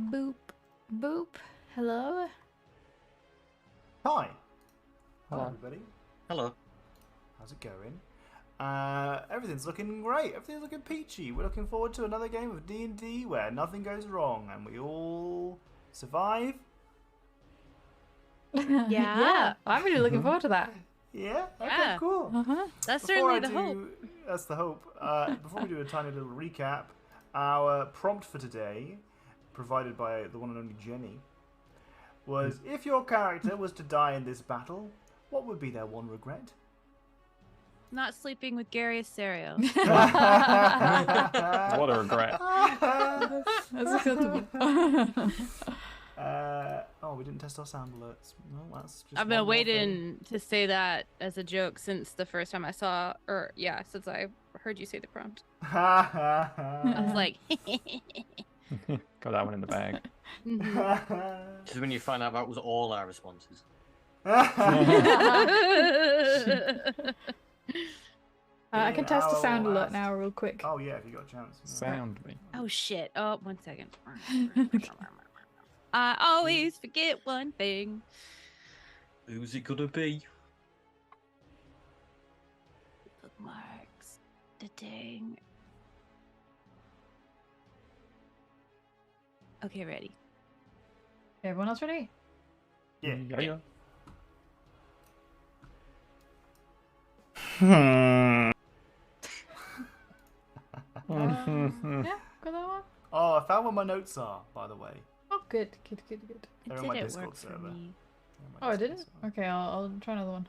Boop. Boop. Hello? Hi. Hello. Everybody. Hello. How's it going? Everything's looking great. Everything's looking peachy. We're looking forward to another game of D&D where nothing goes wrong and we all survive. Yeah. I'm really looking forward to that. Yeah? Okay, Yeah. cool. That's Before certainly the hope. That's the hope. Before we do a tiny little recap, our prompt for today, provided by the one and only Jenny, was if your character was to die in this battle, what would be their one regret? Not sleeping with Gary Asario. What a regret. That's acceptable. Oh, we didn't test our sound alerts. No, that's just I've been waiting to say that as a joke since the first time I saw, since I heard you say the prompt. I was like, Got that one in the bag. This is when you find out that was all our responses. I can test the sound alert now real quick. Oh yeah, if you got a chance. Sound me. oh shit. Oh, 1 second. I always forget one thing. Who's it gonna be? Bookmarks. Da-dang. Okay, ready. Everyone else ready? Yeah. Yeah. Yeah, got that one? Oh, I found where my notes are, by the way. Oh, good. Good. It They're on my didn't Discord work for server. me. Oh, I did it? Okay, I'll try another one.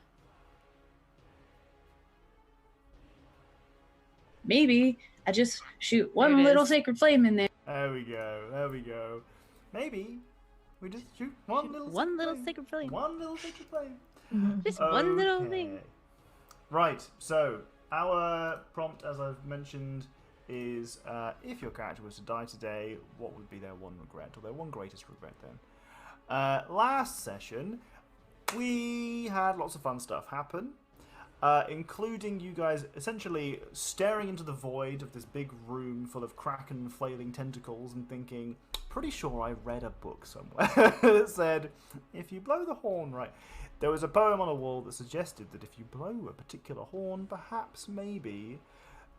Maybe I just shoot There one it little is. sacred flame in there. There we go. There we go. Maybe we just shoot one little One little flame. sacred flame. One little sacred flame. Just one little Okay. thing. Right, so our prompt, as I've mentioned, is if your character was to die today, what would be their one regret, or their one greatest regret then? Last session, we had lots of fun stuff happen, including you guys essentially staring into the void of this big room full of kraken flailing tentacles and thinking, pretty sure I read a book somewhere that said, if you blow the horn right... There was a poem on a wall that suggested that if you blow a particular horn, perhaps, maybe,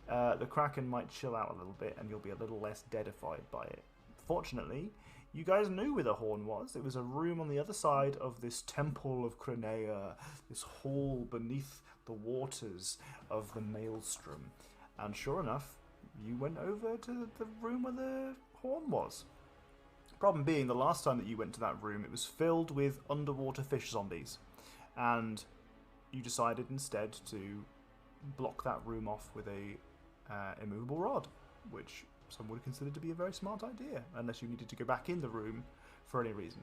the Kraken might chill out a little bit and you'll be a little less deadified by it. Fortunately, you guys knew where the horn was. It was a room on the other side of this Temple of Crenea, this hall beneath the waters of the Maelstrom. And sure enough, you went over to the room where the horn was. Problem being, the last time that you went to that room, it was filled with underwater fish zombies. And you decided instead to block that room off with a immovable rod, which some would consider to be a very smart idea, unless you needed to go back in the room for any reason.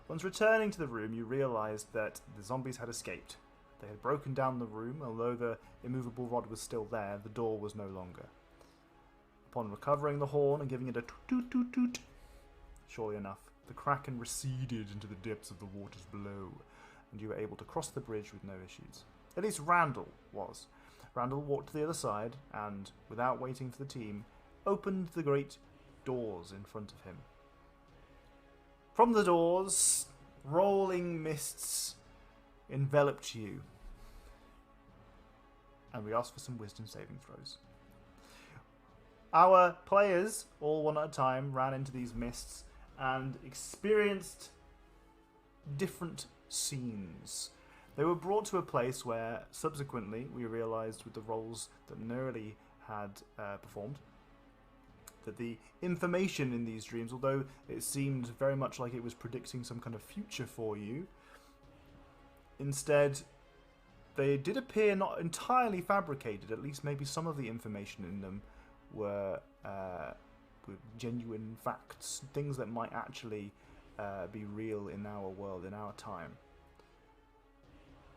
Once returning to the room, you realised that the zombies had escaped. They had broken down the room, although the immovable rod was still there, the door was no longer. Upon recovering the horn and giving it a toot-toot-toot-toot, surely enough, the Kraken receded into the depths of the waters below, and you were able to cross the bridge with no issues. At least Randall was. Randall walked to the other side, and, without waiting for the team, opened the great doors in front of him. From the doors, rolling mists enveloped you. And we asked for some wisdom saving throws. Our players, all one at a time, ran into these mists and experienced different scenes. They were brought to a place where, subsequently, we realised with the roles that Nerly had performed, that the information in these dreams, although it seemed very much like it was predicting some kind of future for you, instead, they did appear not entirely fabricated. At least maybe some of the information in them were genuine facts, things that might actually be real in our world, in our time.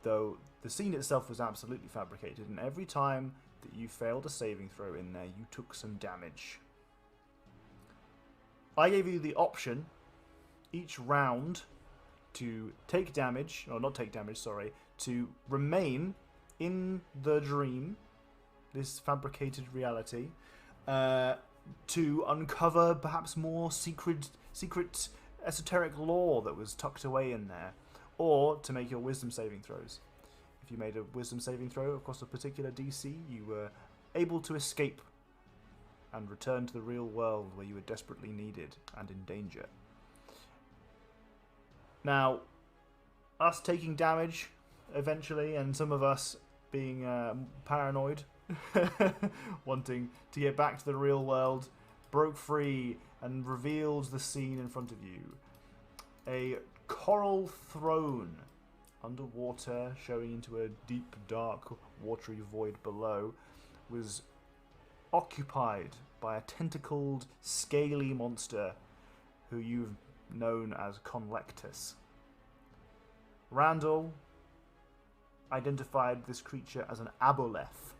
Though the scene itself was absolutely fabricated, and every time that you failed a saving throw in there, you took some damage. I gave you the option each round to take damage, or not take damage, sorry, to remain in the dream, this fabricated reality, to uncover perhaps more secret esoteric lore that was tucked away in there, or to make your wisdom saving throws. If you made a wisdom saving throw across a particular DC, you were able to escape and return to the real world where you were desperately needed and in danger. Now, us taking damage eventually, and some of us being paranoid, wanting to get back to the real world, broke free and revealed the scene in front of you. A coral throne underwater, showing into a deep, dark, watery void below, was occupied by a tentacled, scaly monster who you've known as Conlectus. Randall identified this creature as an aboleth.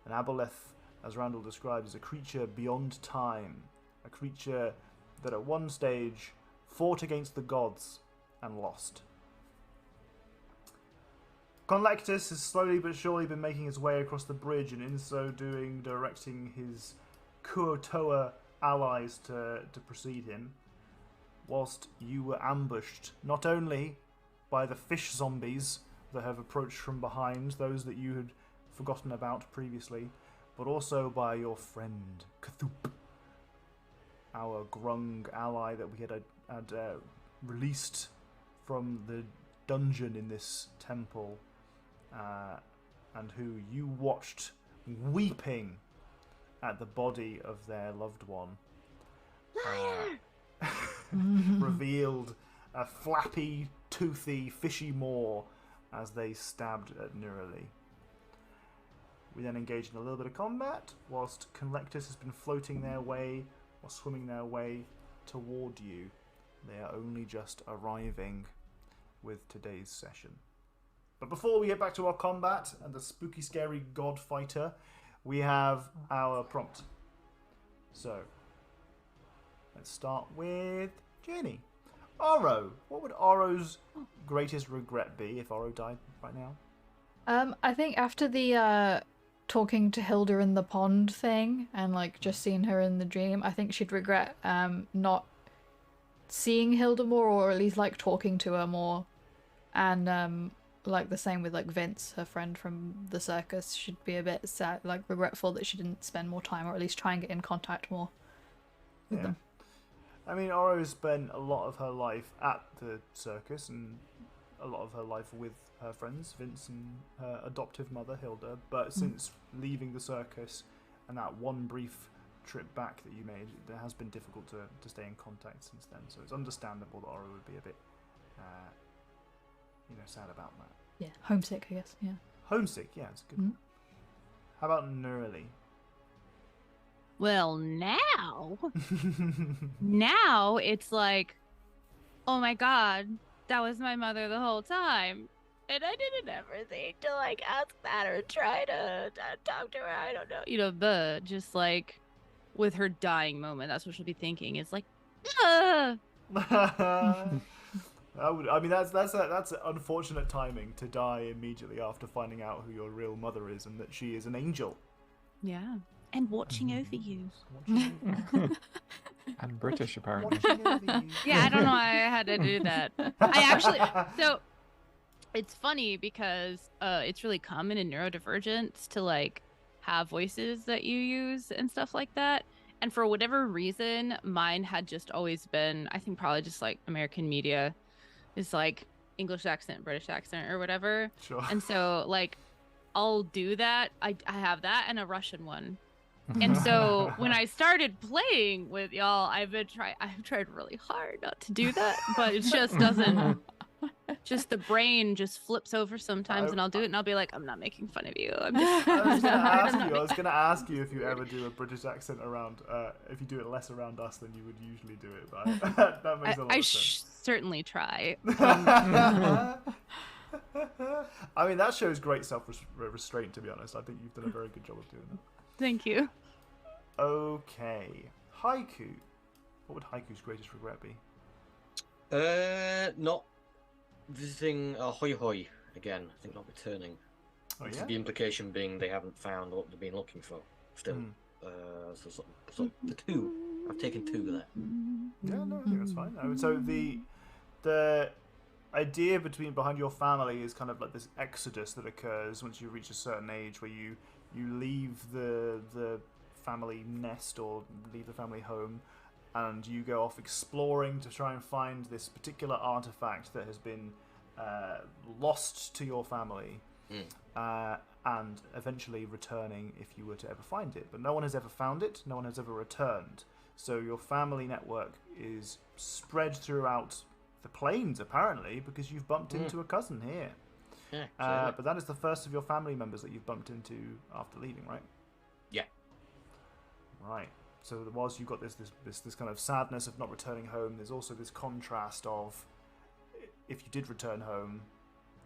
An aboleth, as Randall described, is a creature beyond time, a creature that at one stage fought against the gods and lost. Conlectus has slowly but surely been making his way across the bridge, and in so doing directing his Kuotoa allies to precede him, whilst you were ambushed not only by the fish zombies that have approached from behind, those that you had forgotten about previously, but also by your friend Cthulhu, our grung ally that we had released from the dungeon in this temple, and who you watched weeping at the body of their loved one. Revealed a flappy, toothy, fishy maw as they stabbed at Nurali. We then engaged in a little bit of combat, whilst Conlectus has been floating their way, or swimming their way toward you. They are only just arriving with today's session. But before we get back to our combat and the spooky, scary god fighter, we have our prompt. So, let's start with Jenny. Oro. What would Oro's greatest regret be if Oro died right now? I think after the talking to Hilda in the pond thing and like just seeing her in the dream, I think she'd regret not seeing Hilda more, or at least like talking to her more. And like the same with like Vince, her friend from the circus. She'd be a bit sad, like regretful that she didn't spend more time, or at least try and get in contact more with them. I mean, Oro spent a lot of her life at the circus and a lot of her life with her friends, Vince and her adoptive mother, Hilda. But since leaving the circus and that one brief trip back that you made, it has been difficult to stay in contact since then. So it's understandable that Oro would be a bit, sad about that. Yeah, homesick, I guess. Yeah. Homesick, yeah, it's a good one. How about Nurali? Well, now it's like, oh my god, that was my mother the whole time, and I didn't ever think to like ask that or try to talk to her. I don't know, but just like with her dying moment, that's what she'll be thinking. It's like, that's unfortunate timing to die immediately after finding out who your real mother is and that she is an angel. Yeah. And watching over you. And British, apparently. Yeah, I don't know why I had to do that. So it's funny because it's really common in neurodivergence to like have voices that you use and stuff like that. And for whatever reason, mine had just always been, I think probably just like American media is like English accent, British accent or whatever. Sure. And so like I'll do that. I have that and a Russian one. And so when I started playing with y'all, I've tried really hard not to do that, but it just doesn't. Just the brain just flips over sometimes, and I'll do it, and I'll be like, "I'm not making fun of you. I'm just." I was gonna ask you if you ever do a British accent around. If you do it less around us than you would usually do it, but that makes a lot of sense. Certainly try. I mean, that shows great self-restraint. To be honest, I think you've done a very good job of doing that. Thank you. Okay, Haiku. What would Haiku's greatest regret be? Not visiting Hoi Hoi again. I think not returning. Oh, yeah? The implication being they haven't found what they've been looking for still. So the two. I've taken two there. Yeah, no, I think that's fine. So the idea behind your family is kind of like this exodus that occurs once you reach a certain age, where you leave the family nest or leave the family home, and you go off exploring to try and find this particular artifact that has been lost to your family, and eventually returning if you were to ever find it. But no one has ever found it. No one has ever returned. So your family network is spread throughout the plains, apparently, because you've bumped into a cousin here. Yeah, But that is the first of your family members that you've bumped into after leaving, right? Yeah. Right. So whilst you've got this kind of sadness of not returning home, there's also this contrast of, if you did return home,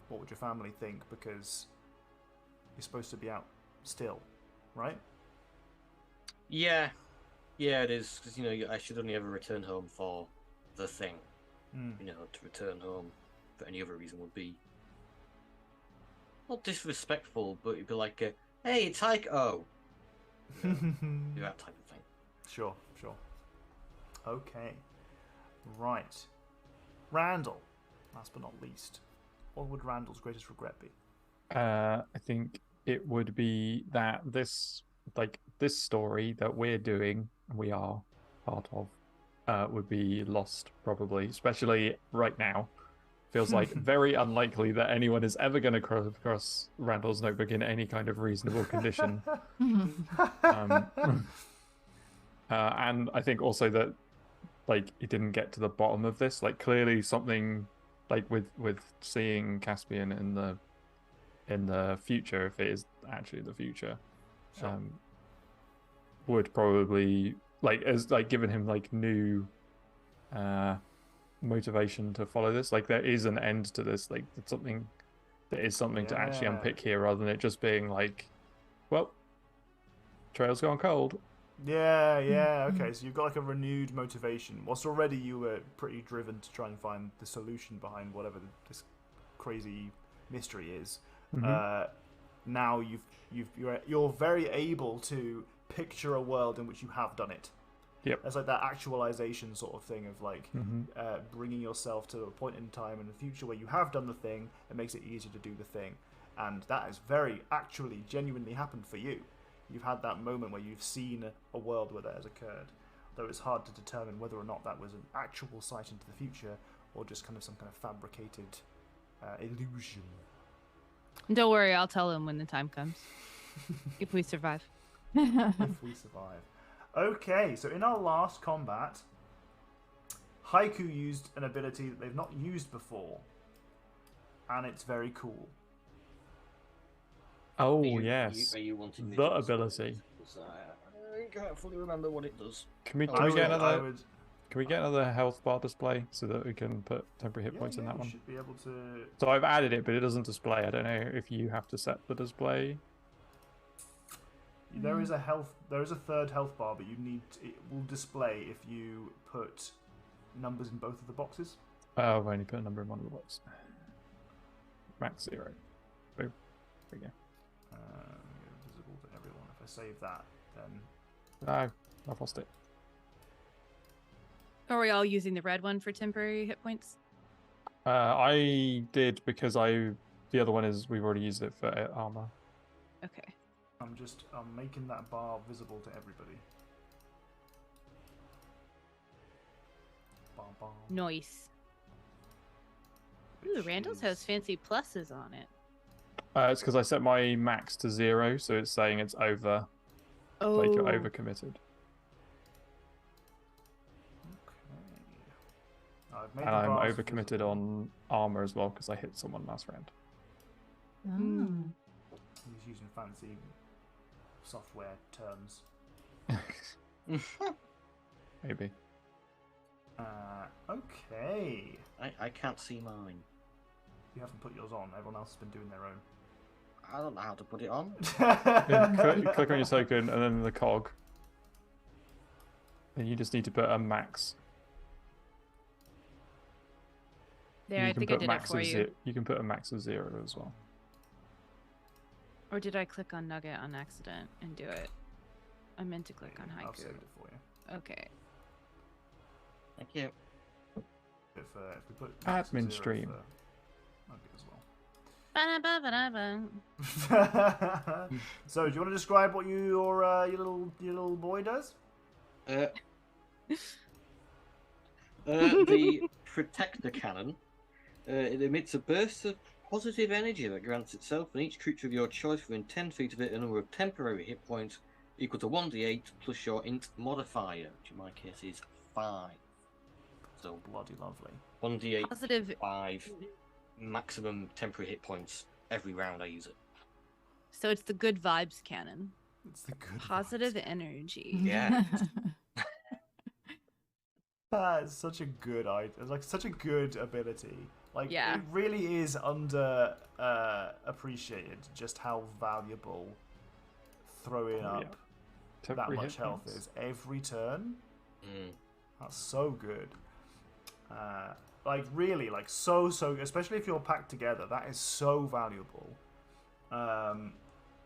what would your family think? Because you're supposed to be out still, right? Yeah, it is, because I should only ever return home for the thing. To return home for any other reason would be not disrespectful, but it'd be like, hey, it's Hike. Oh, that type of thing. Sure. Okay. Right. Randall, last but not least, what would Randall's greatest regret be? I think it would be that this story that we are part of, would be lost probably, especially right now. Feels like very unlikely that anyone is ever going to cross Randall's notebook in any kind of reasonable condition. And I think also that it didn't get to the bottom of this. Clearly something with seeing Caspian in the future, if it is actually the future, Sure. would probably given him new motivation to follow this. There is an end to this. There is something to actually unpick here, rather than it just being well, trail's gone cold. Yeah. Okay, so you've got a renewed motivation. Whilst already you were pretty driven to try and find the solution behind whatever this crazy mystery is. Now you're very able to picture a world in which you have done it. Yep. It's that actualization sort of thing of bringing yourself to a point in time in the future where you have done the thing. It makes it easier to do the thing, and that has very actually genuinely happened for you. You've had that moment where you've seen a world where that has occurred, though it's hard to determine whether or not that was an actual sight into the future or just some kind of fabricated illusion. Don't worry, I'll tell him when the time comes. If we survive. If we survive. Okay, so in our last combat, Haiku used an ability that they've not used before, and it's very cool. Oh, Are yes. you wanting The ability. I can't fully remember what it does. Can we get another health bar display so that we can put temporary hit points in that one? Should be able to. So I've added it, but it doesn't display. I don't know if you have to set the display. There is a third health bar, but it will display if you put numbers in both of the boxes. Oh, I've only put a number in one of the boxes. Max 0. Boom. There we go. Visible to everyone. If I save that, then No, I've lost it. Are we all using the red one for temporary hit points? I did because the other one is we've already used it for armor. Okay. I'm making that bar visible to everybody. Bam, bam. Nice. Ooh, Randall's has fancy pluses on it. It's because I set my max to 0, so it's saying it's over. Oh. You're overcommitted. Okay. And I'm overcommitted on armor as well because I hit someone last round. He's using fancy software terms. Maybe. Okay. I can't see mine. You haven't put yours on. Everyone else has been doing their own. I don't know how to put it on. Click on your token and then the cog. And you just need to put a max. There, I think I did it for you. You can put a max of 0 as well. Or did I click on Nugget on accident and do it? I meant to click on I've haiku. saved it for you. Okay. Thank you. If we put max Admin 0 stream. for Nugget as well. Ba-da-ba-ba-da-ba. So, do you want to describe what your little boy does? The Protector Cannon. It emits a burst of positive energy that grants itself and each creature of your choice within 10 feet of it a number of temporary hit points equal to 1d8 plus your int modifier, which in my case is 5. So Bloody lovely. 1d8 Positive. 5 maximum temporary hit points every round I use it. So it's the good vibes cannon. It's the good Positive vibes. energy. Yeah. That is such a good item. Like such a good ability. Like Yeah. it really is under appreciated just how valuable throwing Oh, yeah. up that Temporary much hit health points. is every turn. Mm. That's so good. Like really, like so, especially if you're packed together, that is so valuable.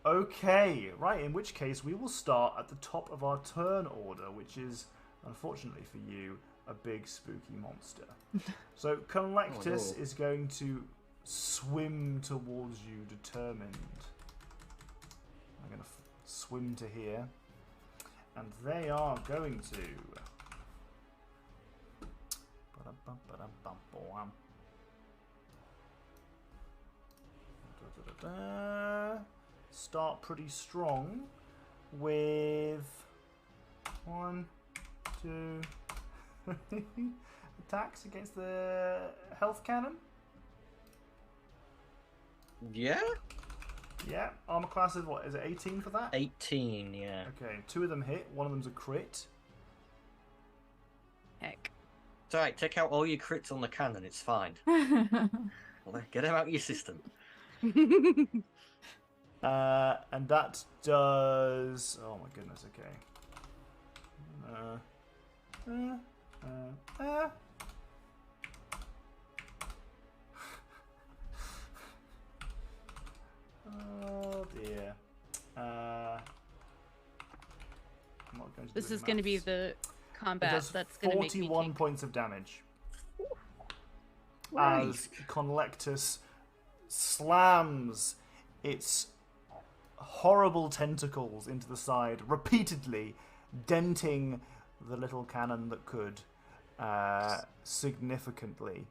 Okay, right, in which case we will start at the top of our turn order, which is, unfortunately for you, a big spooky monster. So Collectus is going to swim towards you, determined. I'm going to swim to here. And they are going to... start pretty strong with 1, 2, 3 attacks against the health cannon. Yeah? Yeah, armor class is what? Is it 18 for that? 18, yeah. Okay, 2 of them hit, one of them's a crit. Heck. It's alright, take out all your crits on the cannon, it's fine. Get them out of your system. And that does... Oh my goodness, okay. Oh dear. I'm not going to This do is any going to be maths. the It combat does that's going to make me 41 take... points of damage. Right. As Conlectus slams its horrible tentacles into the side, repeatedly denting the little cannon that could significantly,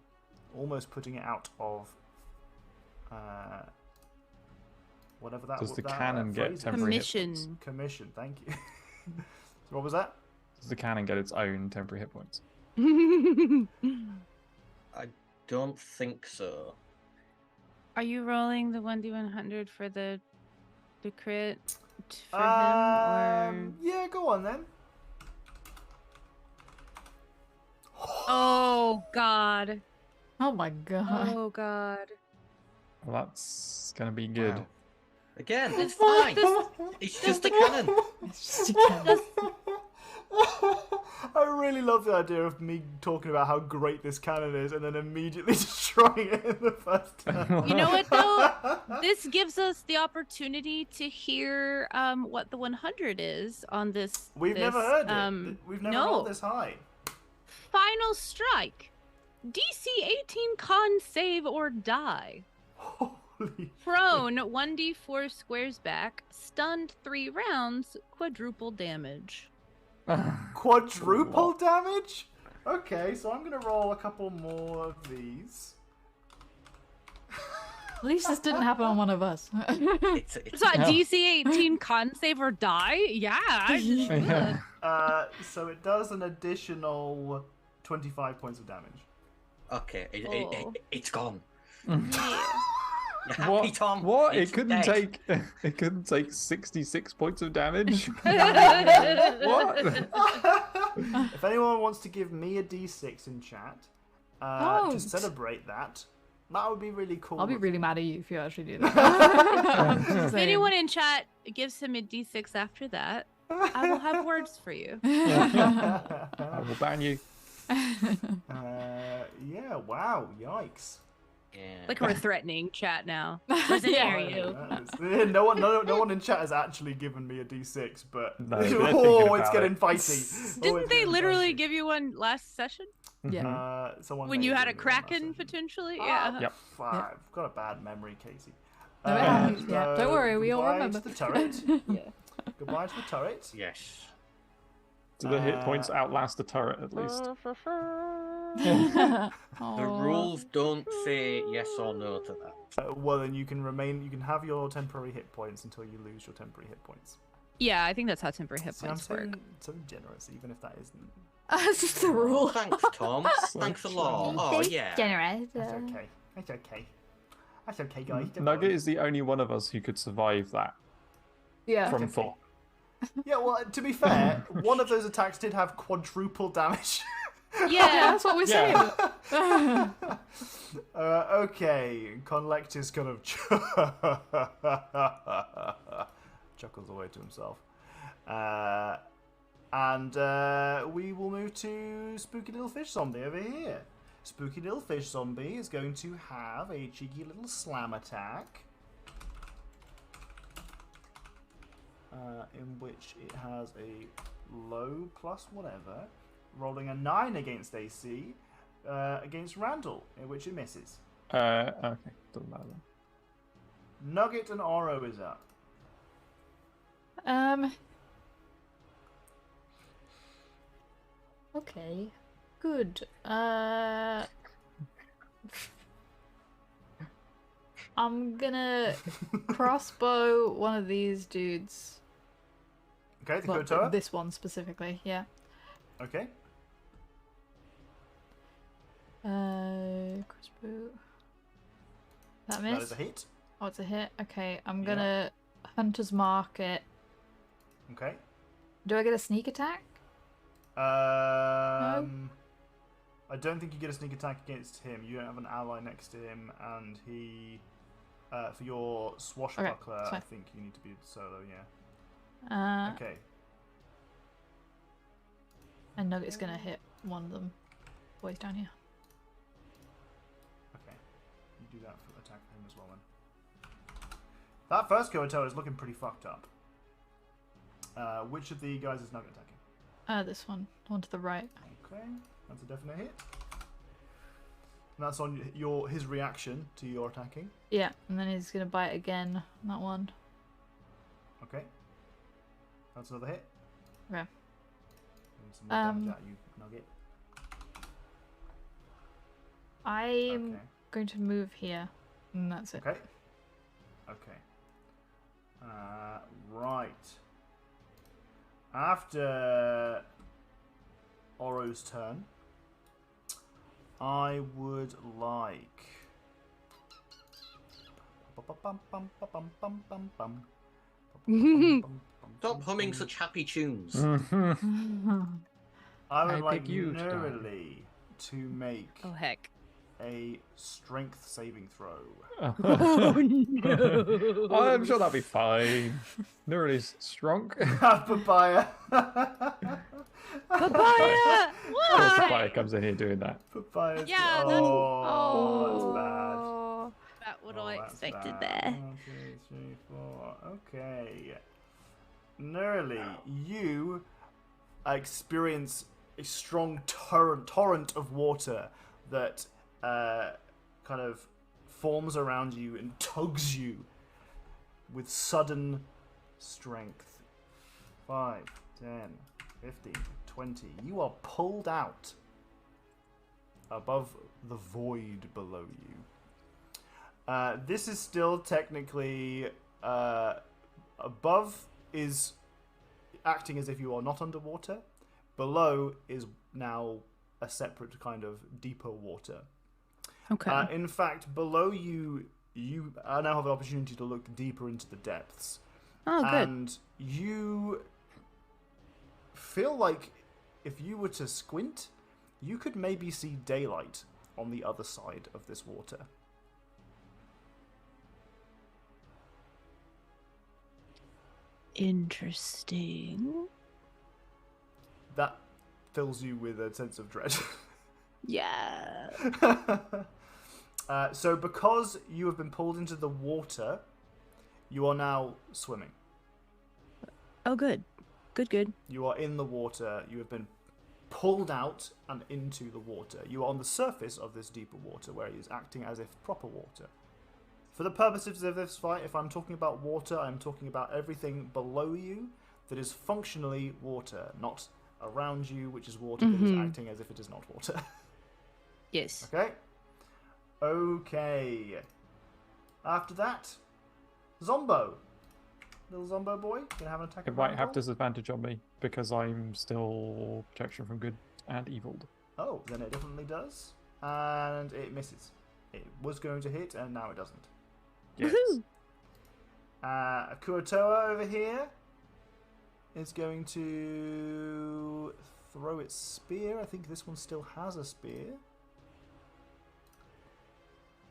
almost putting it out of whatever that Does the that cannon get phrase is. temporary hit points? Commission. Commission, thank you. So what was that? Does the cannon get its own temporary hit points? I don't think so. Are you rolling the 1d100 for the crit for him, or... Yeah, go on then. Oh, God. Oh my god. Oh, God. Well, that's gonna be good. Wow. Again, it's fine. It's just a cannon. It's just a cannon. I really love the idea of me talking about how great this cannon is and then immediately destroying it in the first turn. You know what, though? This gives us the opportunity to hear what the 100 is on this. We've this, never heard it. We've never no. rolled this high. Final strike. DC 18 con save or die. Holy Prone 1d4 squares back. Stunned 3 rounds. Quadruple damage. quadruple damage? Okay, so I'm going to roll a couple more of these. At least this didn't happen on one of us. It's So DC 18 con save or die? Yeah. Yeah. So it does an additional 25 points of damage. okay. Oh. It's gone. Yeah. You're happy, What? Tom? What? It's It couldn't dead. take. It couldn't take 66 points of damage. What? If anyone wants to give me a d6 in chat Don't. to celebrate that, that would be really cool. I'll be really mad at you if you actually do that. I'm just If saying. anyone in chat gives him a d6 after that, I will have words for you. I will ban you. Yeah, wow, yikes. Yeah. Like we're threatening chat now. Listen Yeah. here, you. No one in chat has actually given me a D6, but No, they're thinking oh, it's about getting it. fighty. Oh, Didn't it's they getting literally fighty. give you one last session Yeah. Mhm. Someone when may you have had a given me one last kraken session. potentially? Yeah. Yep. I've got a bad memory, Casey. No, it happens. Yeah. Don't worry, we all goodbye remember. to the turret. Yeah. Goodbye to the turret. Yes. Do the hit points outlast the turret at least? The Aw. rules don't say yes or no to that. Well, then you can remain. You can have your temporary hit points until you lose your temporary hit points. Yeah, I think that's how temporary hit See, I'm points work. so generous, even if that isn't. That's just the rule. Thanks, Tom. Thanks a lot. Oh, yeah. Generous. That's okay. That's okay. That's okay, guys. Don't Nugget worry. is the only one of us who could survive that Yeah. from Okay. full. Yeah, well, to be fair, one of those attacks did have quadruple damage. Yeah, that's what we're saying. Okay, Conlectus kind of chuckles away to himself. And we will move to Spooky Little Fish Zombie over here. Spooky Little Fish Zombie is going to have a cheeky little slam attack. In which it has a low plus whatever, rolling a 9 against AC, against Randall, in which it misses. Okay, doesn't matter then. Nugget and Oro is up. Okay. Good. I'm gonna crossbow one of these dudes. Okay, the Well, Kotoa. this one specifically, yeah. Okay. Crossbow. That That miss? is a hit. Oh, it's a hit. Okay, I'm Yeah. gonna Hunter's Mark it. Okay. Do I get a sneak attack? I don't think you get a sneak attack against him. You don't have an ally next to him, and he. For your swashbuckler, that's fine. I think you need to be solo. Yeah. Okay. And Nugget's gonna hit one of them boys down here. Okay. You do that for attack for him as well then. That first Kotoa is looking pretty fucked up. Which of the guys is Nugget attacking? This one to the right. Okay, that's a definite hit. And that's on his reaction to your attacking. Yeah, and then he's gonna bite again. That one. Okay. That's another hit. Okay. And some more damage at you, Nugget. I'm Okay. going to move here, and that's it. Okay. Okay. Right. After Oro's turn, I would like. Stop humming such happy tunes. I would I like pick you, Neurally to make Oh heck. a strength saving throw. Oh no! I'm sure that'll be fine. Neurally's strong. Papaya. Papaya! Cool, Papaya Why? comes in here doing that. Papaya. Yeah, Oh, that's bad. About what Oh, I that's expected bad. there. 1, 2, 3, 4. Okay. Nearly, you experience a strong torrent of water that kind of forms around you and tugs you with sudden strength. 5, 10, 15, 20. You are pulled out above the void below you. This is still technically above is acting as if you are not underwater. Below is now a separate kind of deeper water. Okay. In fact, below you now have an opportunity to look deeper into the depths. Oh, good. And you feel like if you were to squint, you could maybe see daylight on the other side of this water. Interesting. That fills you with a sense of dread. Yeah. So because you have been pulled into the water, you are now swimming. Oh, good. Good. You are in the water. You have been pulled out and into the water. You are on the surface of this deeper water where it is acting as if proper water. For the purposes of this fight, if I'm talking about water, I'm talking about everything below you that is functionally water, not around you, which is water that is acting as if it is not water. Yes. Okay? Okay. After that, Zombo. Little Zombo boy, gonna have an attack. It might have disadvantage on me because I'm still protection from good and evil. Oh, then it definitely does. And it misses. It was going to hit, and now it doesn't. Yes. Kurotoa over here is going to throw its spear. I think this one still has a spear.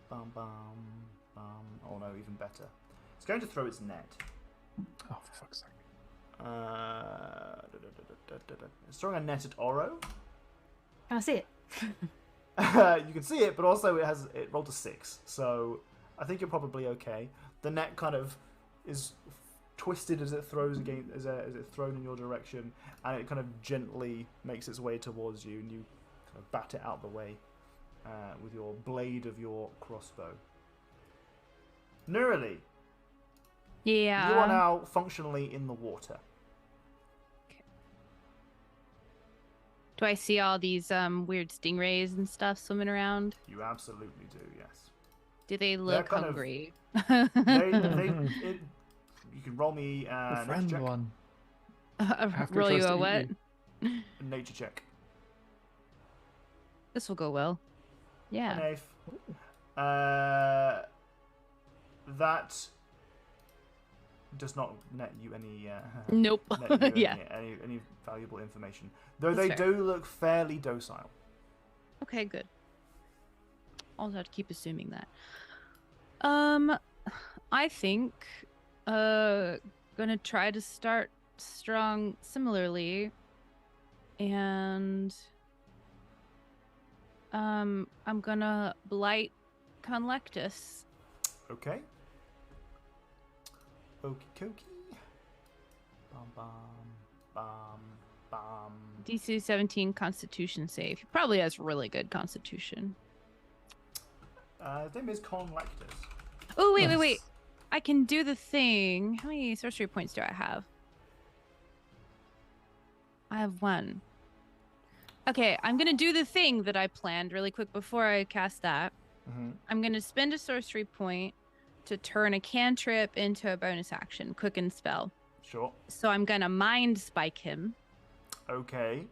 Bum, bum, bum. Oh no, even better. It's going to throw its net. Oh, for fuck's sake. It's throwing a net at Oro. Can I see it? You can see it, but also it rolled a 6, so I think you're probably okay. The net kind of is twisted as it throws against, as it's thrown in your direction, and it kind of gently makes its way towards you, and you kind of bat it out the way with your blade of your crossbow. Nurali, Yeah. you are now functionally in the water. Do I see all these weird stingrays and stuff swimming around? You absolutely do, yes. Do they look kind of- hungry? You can roll me The a nature friend check. one. After it Roll tries you to a eat what? you. A nature check. This will go well. Yeah. Naif. That does not net you any. Nope. Net you Yeah. any valuable information. Though That's they fair. do look fairly docile. Okay, good. I'll have to keep assuming that. I think gonna try to start strong similarly. And I'm gonna blight Conlectus. Okay. Okie dokie. Bum bum bum bum. DC 17 Constitution save. He probably has really good Constitution. His name is Conlectus. Oh, wait. I can do the thing. How many sorcery points do I have? I have 1. Okay, I'm going to do the thing that I planned really quick before I cast that. Mm-hmm. I'm going to spend a sorcery point to turn a cantrip into a bonus action, quicken spell. Sure. So I'm going to mind spike him. Okay.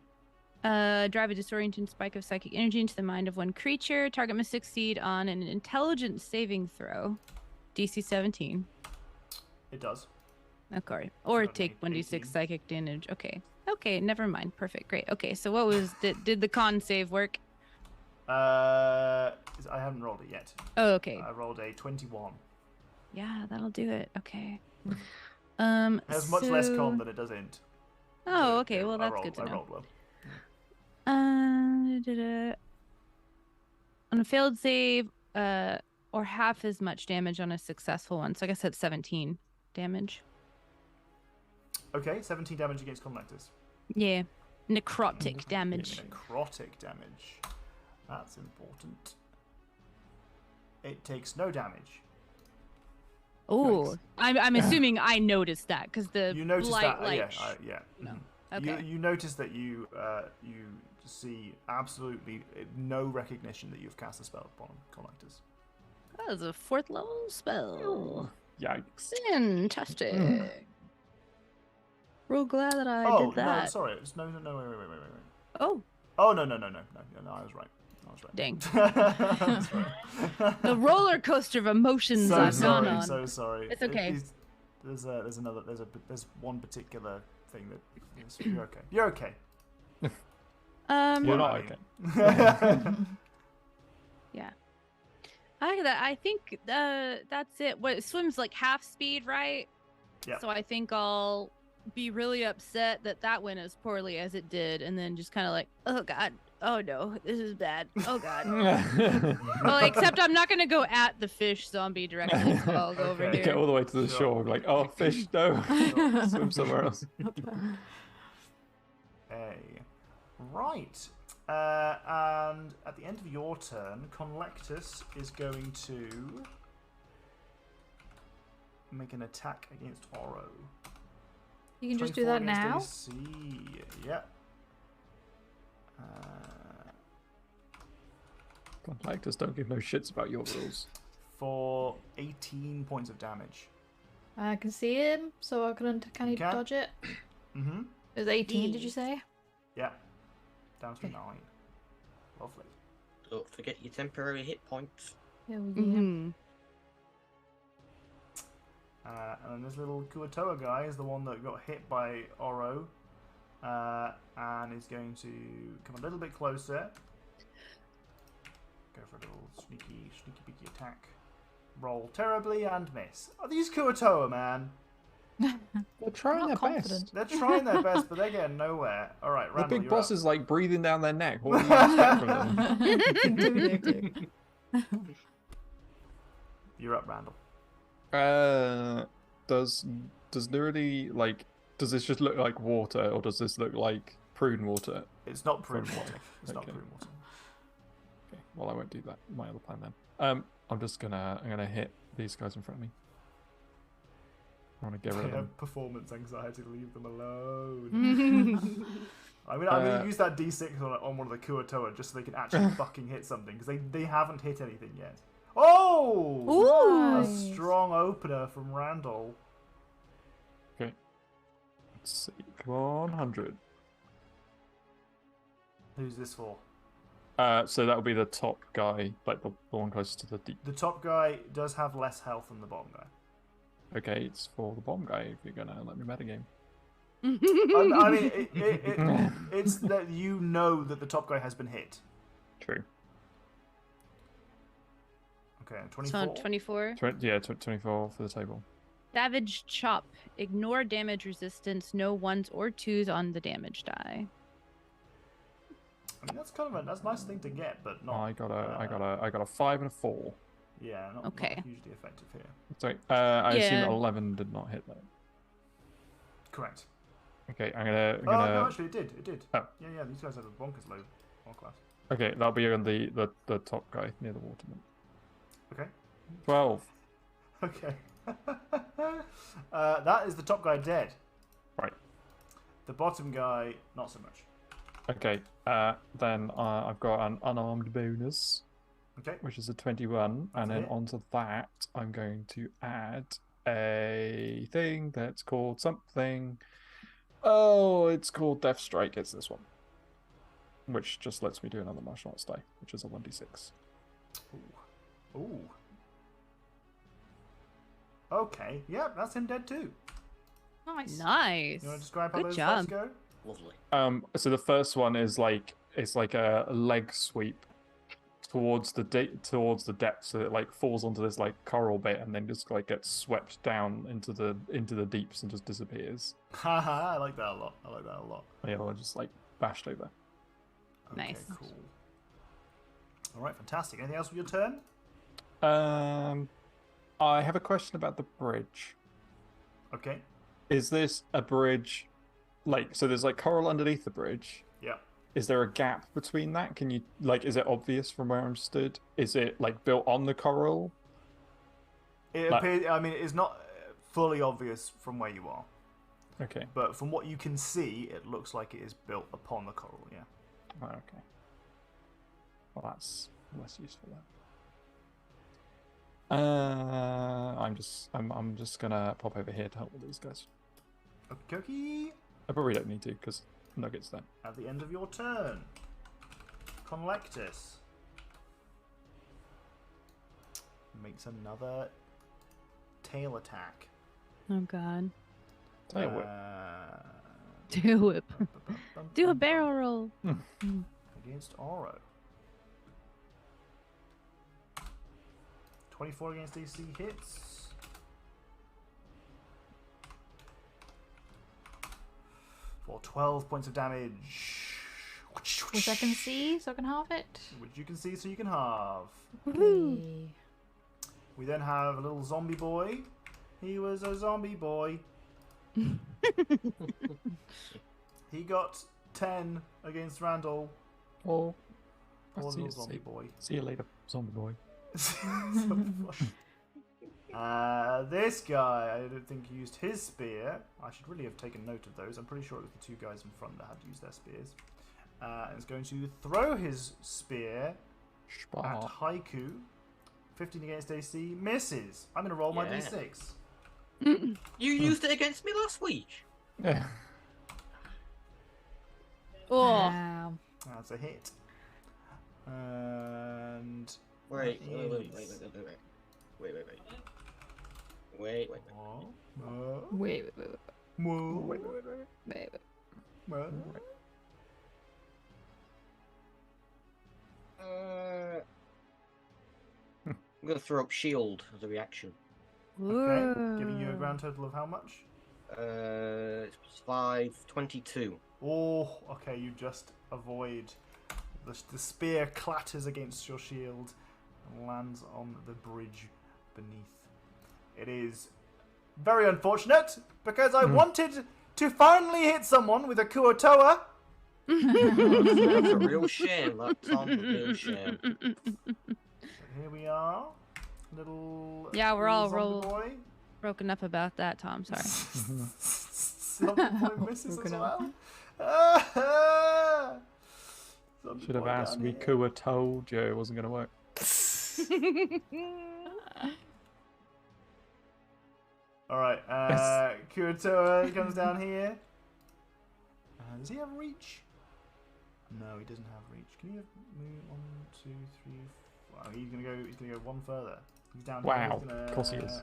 Drive a disorienting spike of psychic energy into the mind of one creature. Target must succeed on an intelligence saving throw. DC 17. It does. Okay. Or Not take 18. 1d6 psychic damage. Okay, never mind. Perfect. Great. Okay, so what was... Did the con save work? I haven't rolled it yet. Oh, okay. I rolled a 21. Yeah, that'll do it. Okay. It has much less con than it does int. Oh, So, okay. yeah, Well, that's good to I know. rolled well. On a failed save, or half as much damage on a successful one. So I guess that's 17 damage. Okay, 17 damage against Conlectus. Yeah. Necrotic damage. Necrotic damage. That's important. It takes no damage. Oh, I'm assuming I noticed that because the You notice light, that? Yeah. No. Mhm. Okay. You notice that you see absolutely no recognition that you've cast a spell upon Conlectus. That was a 4th level spell. Yikes. Fantastic. Real glad that I Oh did that. no, sorry. It was, no, wait. Oh, Oh no, I was right. dang. That's right. The roller coaster of emotions So I've gone sorry, on. so sorry. It's okay. There's one particular thing that you're okay. You're okay. You're not I okay. mean. Yeah. I like that. I think that's it. What it swims like half speed, right? Yeah. So I think I'll be really upset that that went as poorly as it did, and then just kind of like, oh god, oh no, this is bad. Oh god. Well, except I'm not gonna go at the fish zombie directly, so I'll go over Okay. Get here. all the way to the Sure. shore, like, oh, fish, no. Swim somewhere else. Okay. Right. And at the end of your turn, Conlectus is going to make an attack against Oro. You can just 24 do that against now? AC. Yep. Like, just don't give no shits about your rules. For 18 points of damage. I can see him, so can he You can. dodge it? Mm-hmm. It was 18, did you say? Yeah. Down to Okay. 9. Lovely. Don't forget your temporary hit points. Oh, yeah. Mhm. And then this little Kuatoa guy is the one that got hit by Oro. And is going to come a little bit closer. Go for a little sneaky peeky attack. Roll terribly and miss. Oh, these Kuatoa, man. They're trying Not their confident. best. They're trying their best, but they're getting nowhere. All right, The Randall, big you're boss up. is like breathing down their neck. What do you expect from them? It's intimidating. You're up, Randall. Does literally like does this just look like water or does this look like prune water? It's not prune From water. It's not okay. prune water. Okay, well I won't do that. My other plan then. I'm gonna hit these guys in front of me. I want to get rid They of them. have performance anxiety. Leave them alone. I'm gonna use that D6 on one of the Kuatoa just so they can actually fucking hit something because they haven't hit anything yet. Oh! Ooh. A Nice. strong opener from Randall. Okay. Let's see. Come on, 100. Who's this for? So that'll be the top guy, like the one closest to the deep. The top guy does have less health than the bottom guy. Okay, it's for the bomb guy if you're gonna let me metagame. I mean, it's that you know that the top guy has been hit. True. Okay, So 24. 24. 24 for the table. Savage Chop. Ignore damage resistance. No 1s or 2s on the damage die. I mean, that's kind of that's a nice thing to get, but not. I got a 5 and a 4. Yeah, not Okay. hugely effective here. Sorry, I assume Yeah. 11 did not hit though. Correct. Okay, I'm gonna. Oh no, actually, it did. It did. Oh. Yeah, these guys have a bonkers low class. Okay, that'll be on the top guy near the waterman. Okay. 12. Okay. That is the top guy dead. Right. The bottom guy, not so much. Okay. Then I've got an unarmed bonus, Okay. which is a 21, That's and then it. onto that, I'm going to add a thing that's called something. Oh, it's called Death Strike. It's this one, which just lets me do another martial arts die, which is a 1d6. Ooh. Okay. Yeah, that's him dead too. Nice. Nice. You want to describe how Good those job. fights go? Lovely. So the first one is like it's like a leg sweep towards the depth, so it like falls onto this like coral bit and then just like gets swept down into the deeps and just disappears. Haha, I like that a lot. And the other one just like bashed over. Okay, Nice. cool. All right, fantastic. Anything else with your turn? I have a question about the bridge. Okay. Is this a bridge? Like, so there's like coral underneath the bridge. Yeah. Is there a gap between that? Can you like? Is it obvious from where I'm stood? Is it like built on the coral? It Like- appears. I mean, it is not fully obvious from where you are, Okay. but from what you can see, it looks like it is built upon the coral. Yeah. Oh, okay. Well, that's less useful then. I'm just gonna pop over here to help with these guys. Okay. I probably don't need to because Nugget's there. At the end of your turn, Conlectus makes another tail attack. Oh god. Tail whip. Do it. Do a barrel roll. against Oro. 24 against DC hits. for 12 points of damage. Which I can see, so I can halve it. Which you can see, so you can halve. Yay. We then have a little zombie boy. He was a zombie boy. He got 10 against Randall. Oh, Poor see little you, zombie boy. see you later, zombie boy. This guy, I don't think used his spear. I should really have taken note of those. I'm pretty sure it was the two guys in front that had used their spears. And is going to throw his spear at Haiku. 15 against AC, misses. I'm going to roll my d6. You used it against me last week. Yeah. Oh, Wow. That's a hit. And Wait. Wait. I'm gonna throw up shield as a reaction. Okay, giving you a grand total of how much? It's 5, 22. Oh, okay, you just avoid. The spear clatters against your shield and lands on the bridge beneath. It is very unfortunate because I wanted to finally hit someone with a Kuotoa. That's a real shame. That Tom's a real shame. Here we are, little. Yeah, we're all zombie boy. broken up about that, Tom. Sorry. Zombie boy misses as Broken well. Zombie Should have boy asked down me. here. Kua told you it wasn't going to work. All right, Kuotoa comes down here. Does he have reach? No, he doesn't have reach. Can he have move 1, 2, 3, 4? He's gonna go. He's gonna go one further. He's down here. Wow, He's gonna... of course he is.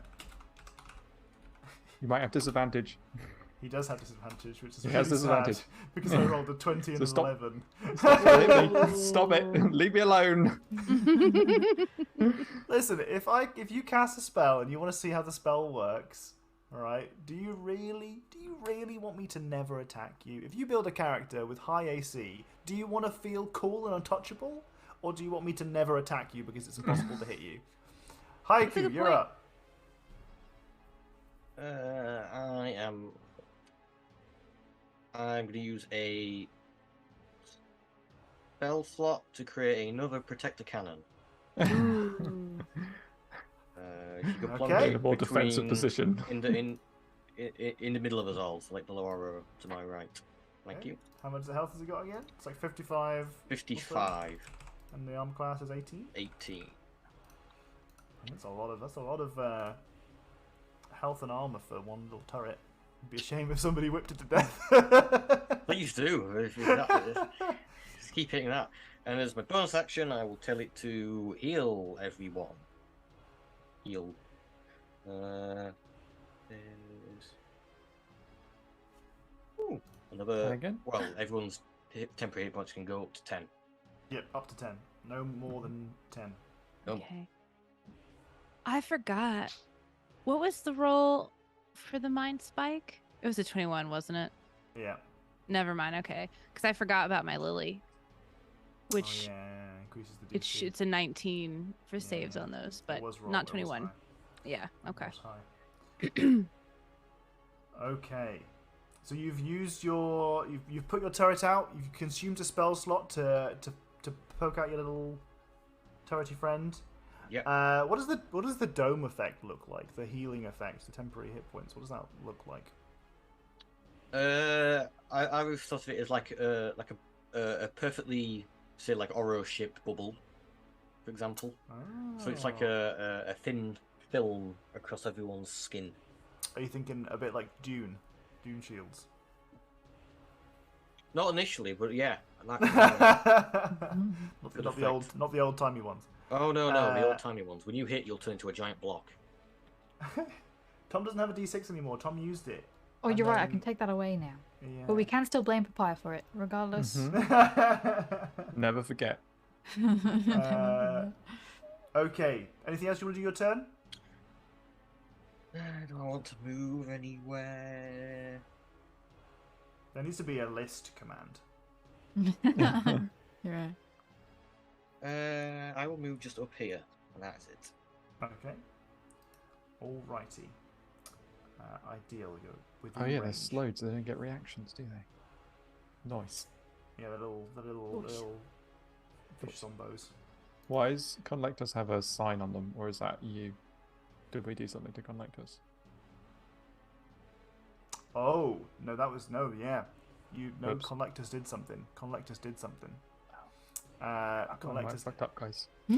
You might have disadvantage. He does have disadvantage, which is He really has disadvantage. sad because I rolled a 20 and So an stop. 11. Stop it. Leave me alone. Listen, if you cast a spell and you want to see how the spell works, all right? Do you really want me to never attack you? If you build a character with high AC, do you want to feel cool and untouchable, or do you want me to never attack you because it's impossible to hit you? Haiku, good you're point. up. I'm going to use a spell slot to create another protector cannon. You can plunge Okay. it In a more defensive between- position. in the middle of us all, so like the lower row to my right. Thank Okay. you. How much health has he got again? It's like 55. 55, And the arm class is 18. 18. That's a lot of health and armor for one little turret. It'd be a shame if somebody whipped it to death. Please do. Just keep hitting that. And as my bonus action, I will tell it to heal everyone. Heal. There's... Ooh, another. Again? Well, everyone's temporary hit points can go up to 10. Yep, up to 10. No more than 10. No. Okay. I forgot. What was the roll for the mind spike? It was a 21, wasn't it? Yeah. Never mind. Okay, because I forgot about my lily, which Oh, yeah, increases the DC. it's a 19 for saves Yeah, on those, It but was roll- not it was 21. high. Yeah. It Okay. was high. Okay. So you've used your you've put your turret out. You've consumed a spell slot to poke out your little turrety friend. Yep. What does the dome effect look like? The healing effect, the temporary hit points. What does that look like? I always thought of it as like a perfectly, say, like Oro shaped bubble, for example. So it's like a thin film across everyone's skin. Are you thinking a bit like Dune shields? Not initially, but yeah. not Good the old timey ones. Oh no, the old timey ones. When you hit, you'll turn into a giant block. Tom doesn't have a D6 anymore. Tom used it. Oh, And you're right. I then- can take that away now. Yeah. But we can still blame Papaya for it, regardless. Never forget. Okay. Anything else you want to do your turn? Do I want to move anywhere? There needs to be a list command. You're right. I will move just up here, and that's it. Okay. Alrighty. Ideal. You're within Oh yeah, they're range. slowed, so they don't get reactions, do they? Nice. Yeah, the little fish zombos. Why does Conlectors have a sign on them, or is that you? Did we do something to Conlectors? Oh no, that was yeah. Oops. Conlectors did something. Conlectors did something. Oh, I Conlectors. fucked up, guys. Oh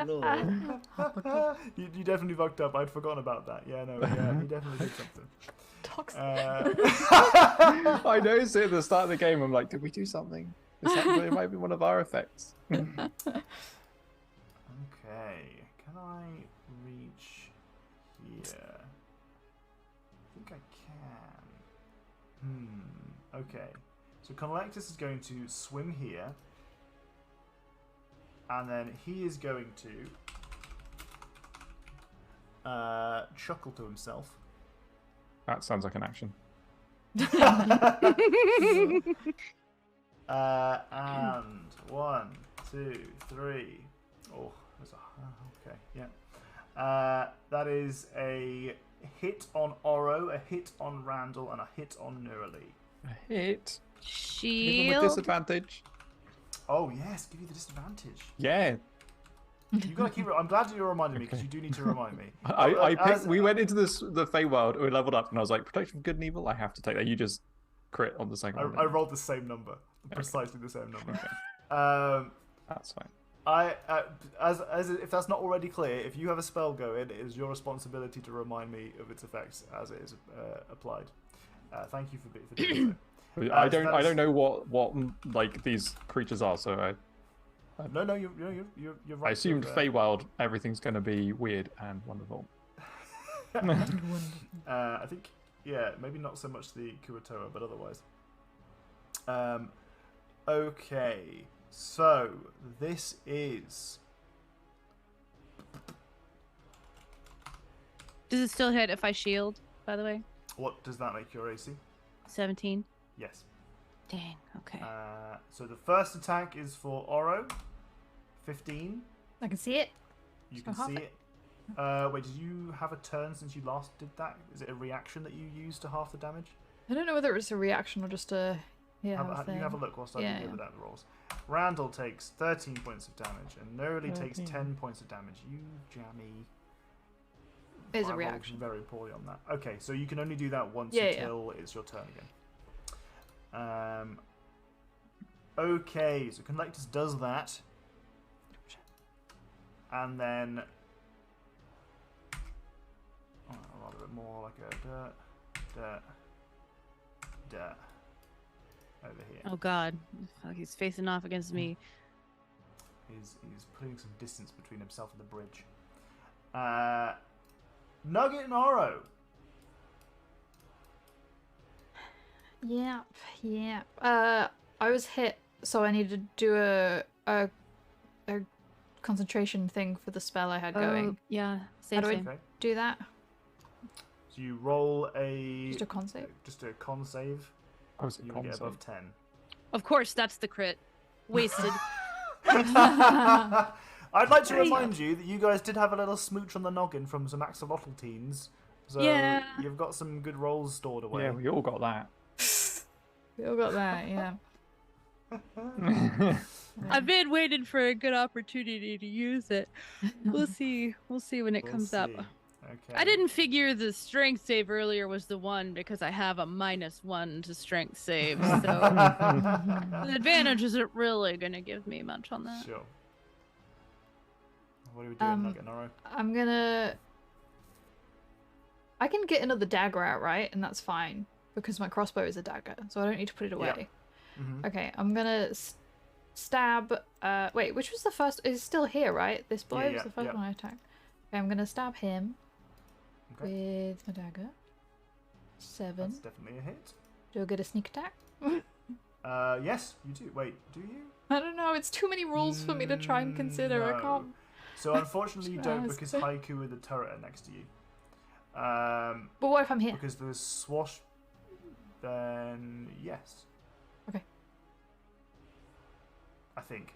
no! you definitely fucked up. I'd forgotten about that. Yeah, no, yeah, he definitely did something. Toxic. I noticed it at the start of the game. I'm like, did we do something? It might be one of our effects. Okay, can I reach here? I think I can. Okay. So Collectus is going to swim here. And then he is going to chuckle to himself. That sounds like an action. And 1, 2, 3. Oh, there's okay, yeah. That is a hit on Oro, a hit on Randall, and a hit on Neuralee. A hit. Even with Shield. disadvantage. Oh yes, give you the disadvantage. Yeah. You gotta keep. I'm glad you reminded me because Okay. you do need to remind me. I picked. As- We went into the Feywild. We leveled up, and I was like, protection from good and evil. I have to take that. You just crit on the second one. I rolled the same number, precisely the same number. Okay. That's fine. As if that's not already clear, if you have a spell going, it is your responsibility to remind me of its effects as it is applied. Thank you for doing so. I so don't know what like these creatures are, so No, you're right. I assumed to, Feywild everything's going to be weird and wonderful. I think, yeah, maybe not so much the Kuatoa, but otherwise. Okay, so this is. Does it still hit if I shield, by the way? What does that make your AC? 17. Yes. Dang, okay. So the first attack is for Oro. 15. I can see it. You So can half see it. it. Wait, did you have a turn since you last did that? Is it a reaction that you used to half the damage? I don't know whether it's a reaction or just a You thing. have a look whilst I Yeah, do yeah. the damage rolls. Randall takes 13 points of damage, and Neuralee takes 13. 10 points of damage. You jammy. It's I a rolled reaction. very poorly on that. Okay, so you can only do that once Yeah, yeah. until it's your turn again. Okay, so Collectus does that. And then... Oh, a little bit more like a dirt. Over here. Oh god. Fuck, he's facing off against me. He's putting some distance between himself and the bridge. Nugget and Oro. Yep. I was hit, so I needed to do a concentration thing for the spell I had going. Oh, yeah. How Same, do I same. Okay. do that? So you roll a Just a con save? Just a con save. Oh, is it You con get save? above 10. Of course, that's the crit. Wasted. I'd like to Hey. remind you that you guys did have a little smooch on the noggin from some axolotl teens. So Yeah. you've got some good rolls stored away. Yeah, we all got that. We all got that, yeah. I've been waiting for a good opportunity to use it. We'll see. We'll see when it We'll comes up. see. Okay. I didn't figure the strength save earlier was the one because I have a -1 to strength save, so the advantage isn't really going to give me much on that. Sure. What are we doing, Nugget and Oro? I'm gonna... I can get another dagger out, right? And that's fine. Because my crossbow is a dagger, so I don't need to put it away. Mhm. Okay, I'm gonna stab... wait, which was the first... It's still here, right? This boy was yeah, the first yeah. one I attacked. Okay, I'm gonna stab him Okay. with my dagger. 7. That's definitely a hit. Do I get a sneak attack? Yes, you do. Wait, do you? I don't know, it's too many rules for me to try and consider. I No. can't... So unfortunately you don't Just because ask. Haiku and the turret are next to you. But what if I'm here? Because the swash... then yes. Okay. I think.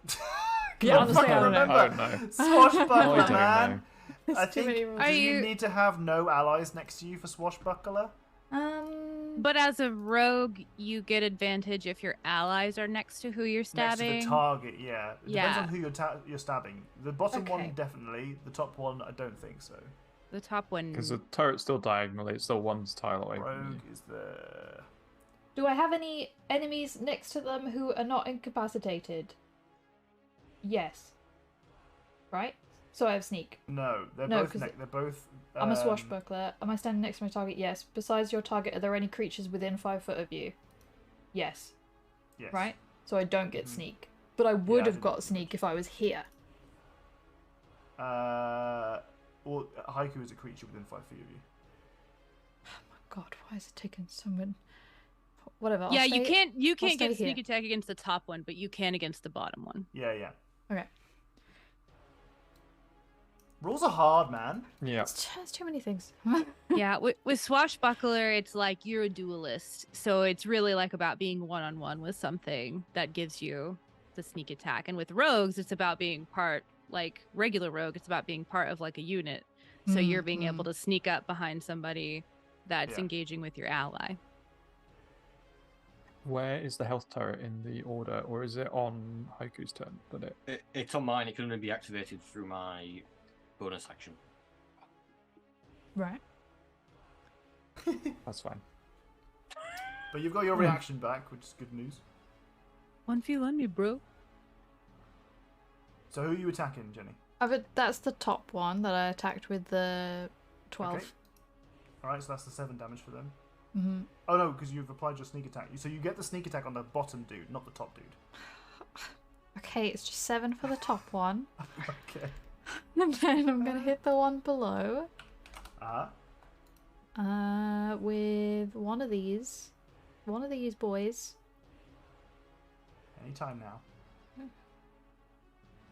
Yeah, honestly, I don't know. I don't know. Swashbuckler, I don't man. know. There's I too think. many rules. Are Do you you- need to have no allies next to you for swashbuckler? But as a rogue, you get advantage if your allies are next to who you're Next to stabbing. the target, yeah. It depends Yeah. on who you're stabbing. The bottom Okay. one definitely. The top one, I don't think so. The top one. Because the turret's still diagonally, it's still one tile away from Rogue you. is the. Do I have any enemies next to them who are not incapacitated? Yes. Right? So I have sneak. No, they're No, both. 'cause They're both. I'm a swashbuckler. Am I standing next to my target? Yes. Besides your target, are there any creatures within 5 foot of you? Yes. Yes. Right? So I don't get Mhm. sneak. But I would I have didn't got think sneak if I was here. Well, Haiku is a creature within 5 feet of you. God, why is it taking so much? Whatever. yeah, I'll you stay- can't stay get sneak here. attack against the top one, but you can against the bottom one. Yeah. Okay. Rules are hard, man. Yeah. It's too many things. Yeah, with swashbuckler, it's like you're a duelist, so it's really like about being one-on-one with something that gives you the sneak attack. And with rogues, it's about being part, like regular rogue, it's about being part of like a unit. So you're being able to sneak up behind somebody that's Yeah. engaging with your ally. Where is the health turret in the order, or is it on Haiku's turn? That it? It's on mine. It can only be activated through my bonus action. Right. That's fine. But you've got your reaction back, which is good news. One feel on me, bro. So who are you attacking, Jenny? That's the top one that I attacked with the 12. Okay. Alright, so that's the 7 damage for them. Mm-hmm. Oh no, because you've applied your sneak attack. So you get the sneak attack on the bottom dude, not the top dude. Okay, it's just 7 for the top one. Okay. And then I'm gonna hit the one below. With one of these boys. Anytime now.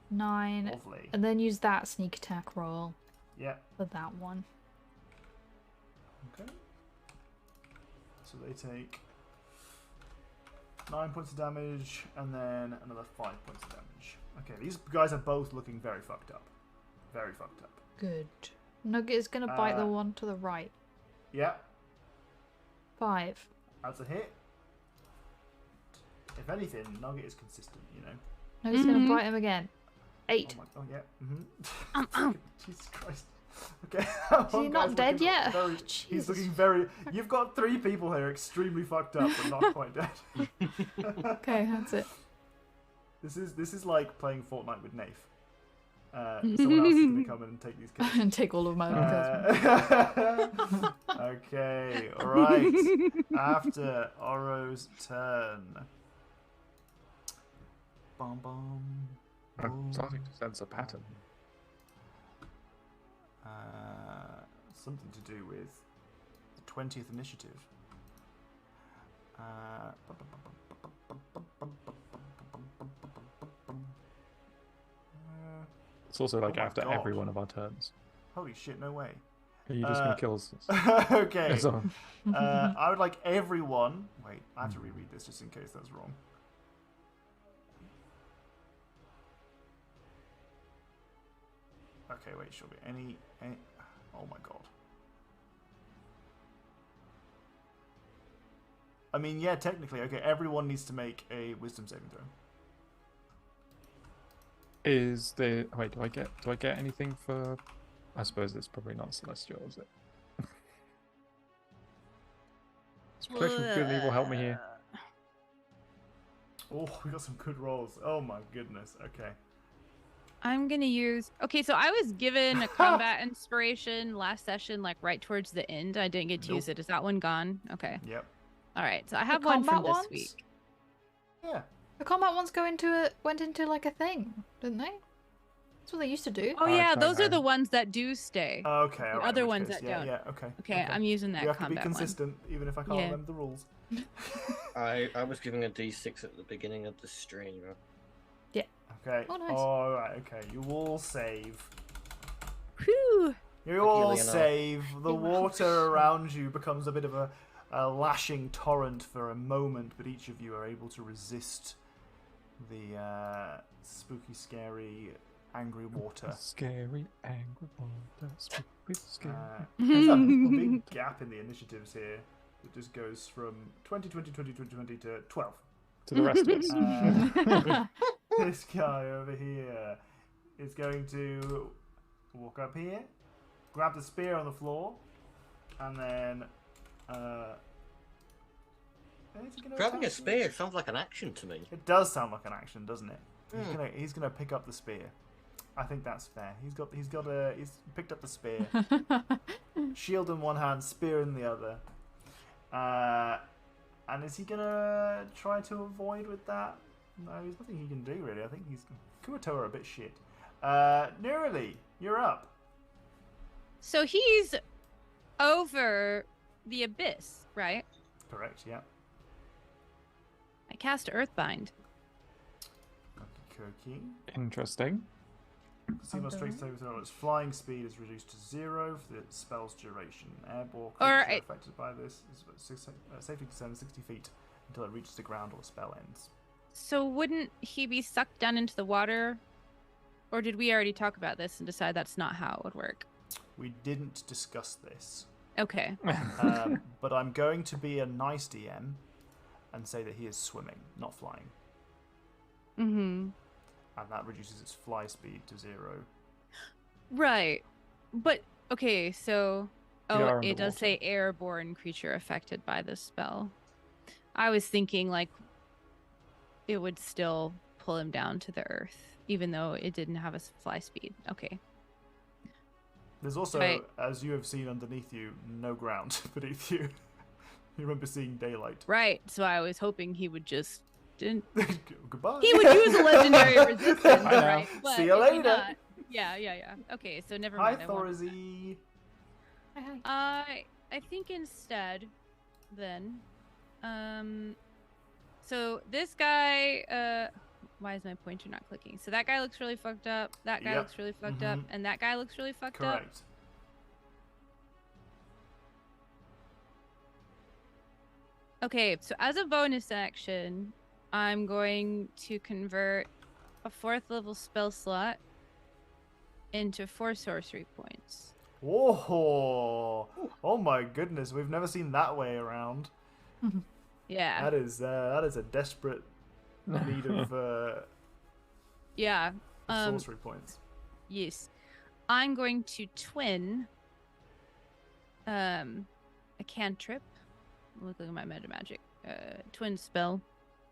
9. Lovely. And then use that sneak attack roll Yeah. for that one. Okay. So they take 9 points of damage, and then another 5 points of damage. Okay, these guys are both looking very fucked up. Very fucked up. Good. Nugget is gonna bite the one to the right. Yeah, 5. that's a hit. If anything, Nugget is consistent, you know. Nugget's gonna bite him again. 8. Oh my, oh yeah. Jesus Christ. Okay. Is he not dead yet? Very, Jesus. he's looking very. You've got 3 people here extremely fucked up, but not quite dead. Okay, that's it. This is like playing Fortnite with Nafe. Someone else is gonna come in and take these kills. And take all of my other kills. Okay, alright. After Oro's turn. Bum bum. I'm starting to sense a pattern. Something to do with the 20th initiative. It's also like Oh my after God. every one of our turns. Holy shit, no way. Are you just gonna kill us? Okay. That's all. I would like everyone. Wait, I have to reread this just in case that's wrong. Okay, wait, should be any. Oh my god. I mean, yeah, technically, okay. Everyone needs to make a wisdom saving throw. Is the wait? Do I get anything for? I suppose it's probably not celestial, is it? Does protection from good and evil help me here? Oh, we got some good rolls. Oh my goodness. Okay. I'm gonna use. Okay, so I was given a combat inspiration last session, like right towards the end. I didn't get to use Nope. it. Is that one gone? Okay. Yep. All right. So I have The one from combat this ones? week. Yeah. The combat ones went into like a thing, didn't they? That's what they used to do. Oh I yeah, don't those are know. the ones that do stay. Okay. The alright, other in which ones case, that yeah, don't. Yeah. Okay. Okay, I'm using that You have to be combat one. consistent, even if I can't Yeah. remember the rules. I was giving a D6 at the beginning of the stream. Okay. Oh, nice. Alright, okay. You all save. Whew. You all Leonard. save. The You water around you becomes a bit of a a lashing torrent for a moment, but each of you are able to resist the spooky, scary, angry water. Scary, angry water. Spooky, scary. There's a big gap in the initiatives here. It just goes from 20, 20, 20, 20, 20 to 12. To the rest of us. This guy over here is going to walk up here, grab the spear on the floor, and then is he gonna Grabbing a attack you? spear sounds like an action to me. It does sound like an action, doesn't it? He's gonna pick up the spear. I think that's fair. He's picked up the spear. Shield in one hand, spear in the other. And is he gonna try to avoid with that? No, there's nothing he can do really. I think Kumato are a bit shit. Neurali, you're up. So he's over the abyss, right? Correct, yeah. I cast Earthbind. Okie Interesting. Casino strength saving throw. Its flying speed is reduced to 0 for the spell's duration. Airborne Or creatures affected by this is safely descend 60 feet until it reaches the ground or the spell ends. So wouldn't he be sucked down into the water? Or did we already talk about this and decide that's not how it would work? We didn't discuss this, Okay. but I'm going to be a nice DM and say that he is swimming, not flying, Mm-hmm. and that reduces its fly speed to 0. Right. But, okay, so... We Oh, are it does underwater. say airborne creature affected by this spell. I was thinking, like, it would still pull him down to the earth, even though it didn't have a fly speed. Okay. There's also, Right. as you have seen underneath you, no ground beneath you. You remember seeing daylight. Right. So I was hoping he would just... Didn't... Goodbye. He would use a legendary resistance, I know. right? But See you if he later. not- Yeah. Okay, so never Hi, mind. I won't. Thorzy. I think instead, then, so this guy, why is my pointer not clicking? So that guy looks really fucked up. That guy Yep. looks really fucked up, Mhm. and that guy looks really fucked up. Correct. Okay, so as a bonus action, I'm going to convert a 4th level spell slot into 4 sorcery points. Whoa! Oh my goodness, we've never seen that way around. Yeah. That is a desperate need of Yeah. sorcery points. Yes. I'm going to twin a cantrip. Looking at my meta magic. Twin spell.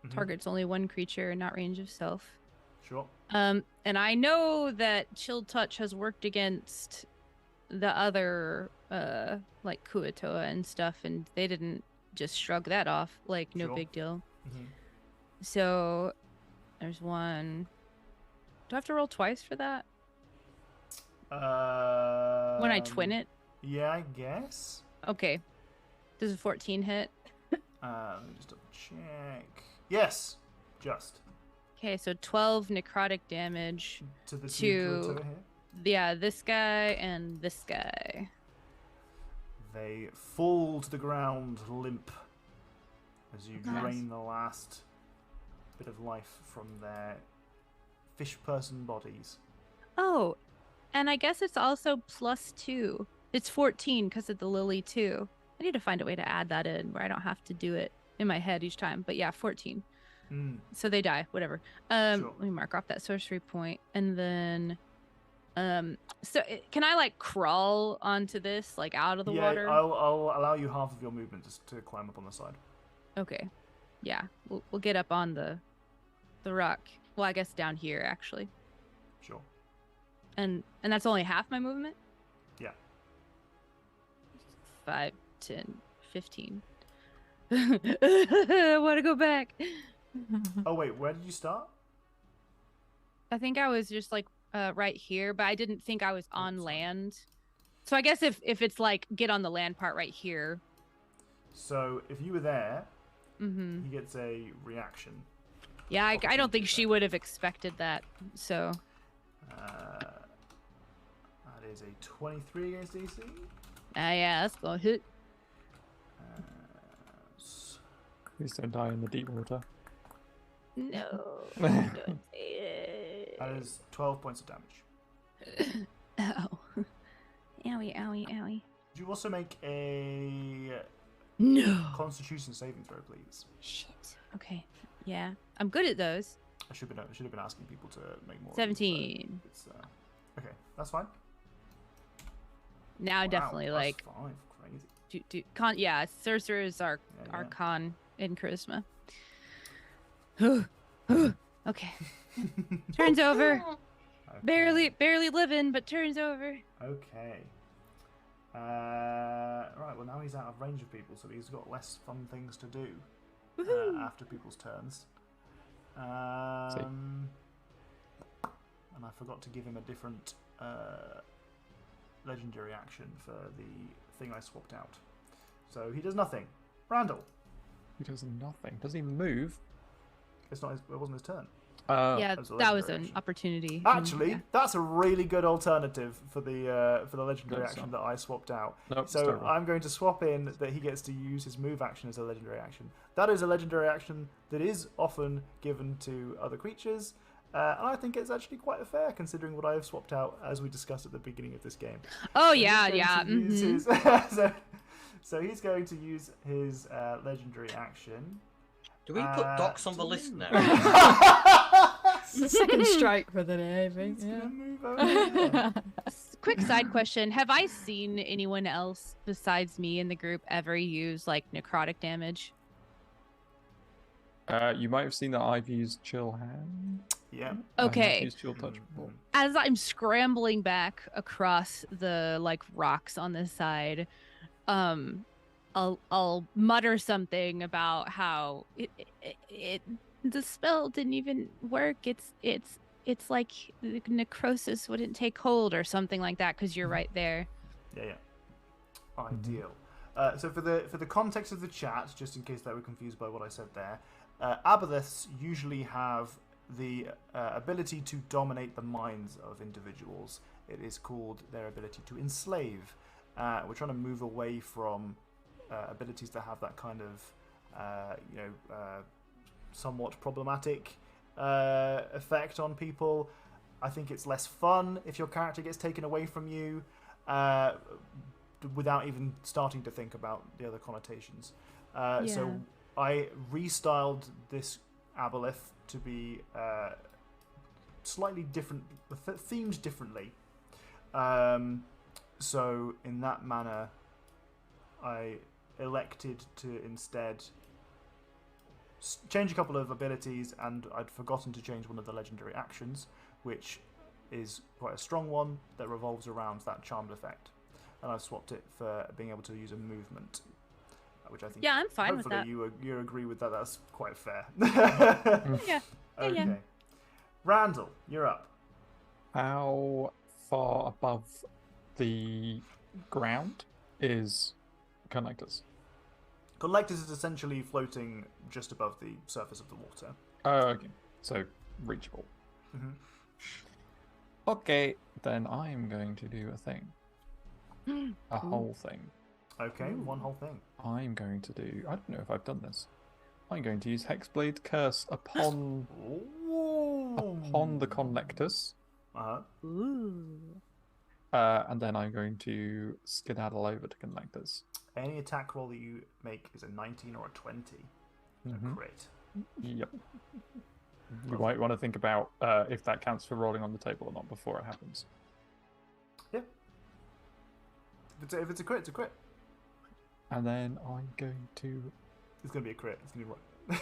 Mhm. Targets only one creature, not range of self. Sure. And I know that Chill Touch has worked against the other like Kuatoa and stuff, and they didn't just shrug that off like no Sure. big deal. Mhm. So there's one. Do I have to roll twice for that? When I twin it? Yeah, I guess. Okay. Does a 14 hit? Let me just double check. Yes, just Okay, so 12 necrotic damage. to the To- two over here. Yeah, this guy and this guy. They fall to the ground limp as you Nice. drain the last bit of life from their fish person bodies. Oh, and I guess it's also +2. It's 14 because of the lily too. I need to find a way to add that in where I don't have to do it in my head each time. But yeah, 14. Mm. So they die, whatever. Sure. Let me mark off that sorcery point, and then, can I like crawl onto this, like out of the Yeah, water? I'll allow you half of your movement just to climb up on the side. Okay, yeah, we'll get up on the rock. Well, I guess down here actually, Sure. and that's only half my movement. Yeah. 5, 10, 15. I want to go back. Oh wait, where did you start? I think I was just like right here, but I didn't think I was on sorry. land. So I guess if it's like get on the land part right here. So if you were there, Mm-hmm. he gets a reaction. Yeah, I don't Opportunity think she there. would have expected that. So That is a 23 against DC. yeah, that's gonna hit. Please don't die in the deep water. No, don't say That it. is 12 points of damage. Ow. Owie, owie, owie. Could you also make a No. Constitution saving throw, please? Shit. Okay. Yeah. I'm good at those. I should have been asking people to make more. 17. It's, okay, that's fine. Now Wow, definitely plus like 5, crazy. yeah, sorcerers are Yeah, yeah. con in charisma. Okay. Turns over. Okay. Barely living, but turns over. Okay. Right. Well, now he's out of range of people, so he's got less fun things to do after people's turns. And I forgot to give him a different legendary action for the thing I swapped out. So he does nothing. Randall. He does nothing. Does he move? It wasn't his turn. Yeah, That was a that was legendary an action. opportunity. Actually, Yeah. that's a really good alternative for the legendary No, it's action not. that I swapped out. Nope, it's So terrible. I'm going to swap in that he gets to use his move action as a legendary action. That is a legendary action that is often given to other creatures, and I think it's actually quite fair considering what I have swapped out as we discussed at the beginning of this game. Oh So yeah, he's going yeah. to use Mhm. his- so he's going to use his legendary action. Do we put docs on the list now? Second strike for the day, I think. It's Yeah. gonna move over there. Quick side question: have I seen anyone else besides me in the group ever use like necrotic damage? You might have seen that I've used Chill Hand. Yeah. I have Okay. used Chill Touch before. Mhm. As I'm scrambling back across the like rocks on this side, I'll mutter something about how it the spell didn't even work. It's like the necrosis wouldn't take hold or something like that because you're right there. Yeah. Ideal. So for the context of the chat, just in case they were confused by what I said there, aboleths usually have the ability to dominate the minds of individuals. It is called their ability to enslave. We're trying to move away from abilities that have that kind of, somewhat problematic effect on people. I think it's less fun if your character gets taken away from you without even starting to think about the other connotations. So I restyled this aboleth to be slightly different, themed differently. So in that manner, I elected to instead change a couple of abilities, and I'd forgotten to change one of the legendary actions, which is quite a strong one that revolves around that charmed effect. And I've swapped it for being able to use a movement, which I think Yeah, I'm fine with hopefully that. you agree with that. That's quite fair. Yeah. Okay. Randall, you're up. How far above the ground is Connectors? Collectors is essentially floating just above the surface of the water. Oh, okay. So, reachable. Mhm. Okay, then I'm going to do a thing. A whole thing. Okay, one whole thing. I'm going to do... I don't know if I've done this. I'm going to use Hexblade Curse upon the Collectors. Uh-huh. Ooh. And then I'm going to skedaddle over to Collectors. Any attack roll that you make is a 19 or a 20. Mhm. A crit. Yep. You might want to think about if that counts for rolling on the table or not before it happens. Yeah. If it's a crit, it's a crit. And then I'm going to... It's going to be a crit. It's going to be right.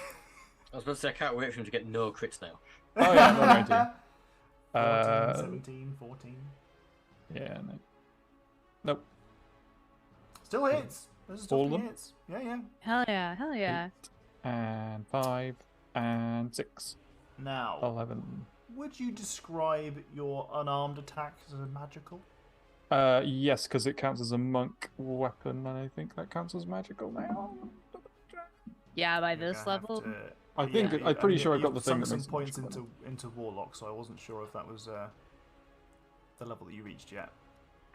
I was about to say I can't wait for him to get no crits now. Oh yeah, I'm going to. 14, 17, 14. Yeah, no. Nope. Still hits. Those are still All of three them? hits. Yeah. Hell yeah, hell yeah. 8 and 5 and 6. Now, 11. would you describe your unarmed attacks as magical? Yes, because it counts as a monk weapon, and I think that counts as magical now. Yeah, by You're this gonna have level. to- I think I'm pretty sure I got the thing Sunk that some makes it points magical. into Warlock, so I wasn't sure if that was the level that you reached yet.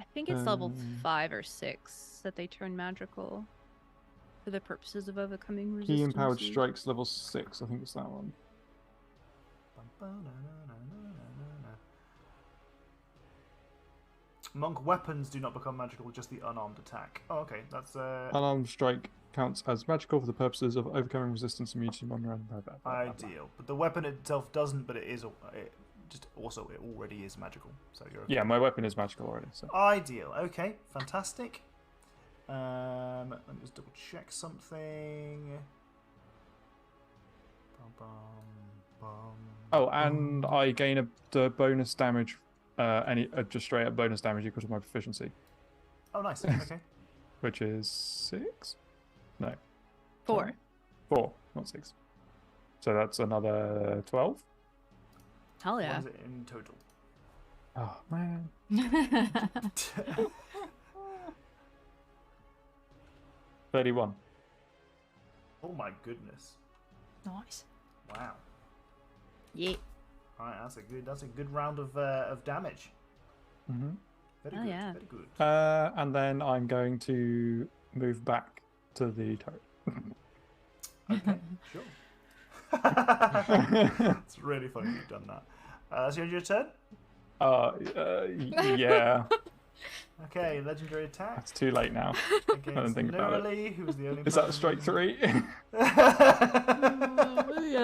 I think it's level Um, 5 or 6 that they turn magical. For the purposes of overcoming Key resistance. empowered strikes level 6. I think it's that one. Monk weapons do not become magical, just the unarmed attack. Oh, okay, that's Unarmed strike counts as magical for the purposes of overcoming resistance, immunity, random. ideal. But the weapon itself doesn't. But it already is magical. So you're okay. Yeah, my weapon is magical already. So. Ideal. Okay, fantastic. Let me just double check something. Oh, and I gain the bonus damage. Just straight up bonus damage equal to my proficiency. Oh, nice. Okay. Which is 6? No. 4. 4, not 6. So that's another 12. Hell yeah. What is it in total? Oh man. 31. Oh my goodness! Nice. Wow. Yeah. All right, that's a good round of damage. Mm-hmm. Very Oh, good. yeah. Very good. And then I'm going to move back to the turret. Okay, sure. It's really funny you've done that. That's your turn? Yeah. Okay, legendary attack. That's too late now. Against think about it. Neroli, who was the only Is that strike 3? Yeah,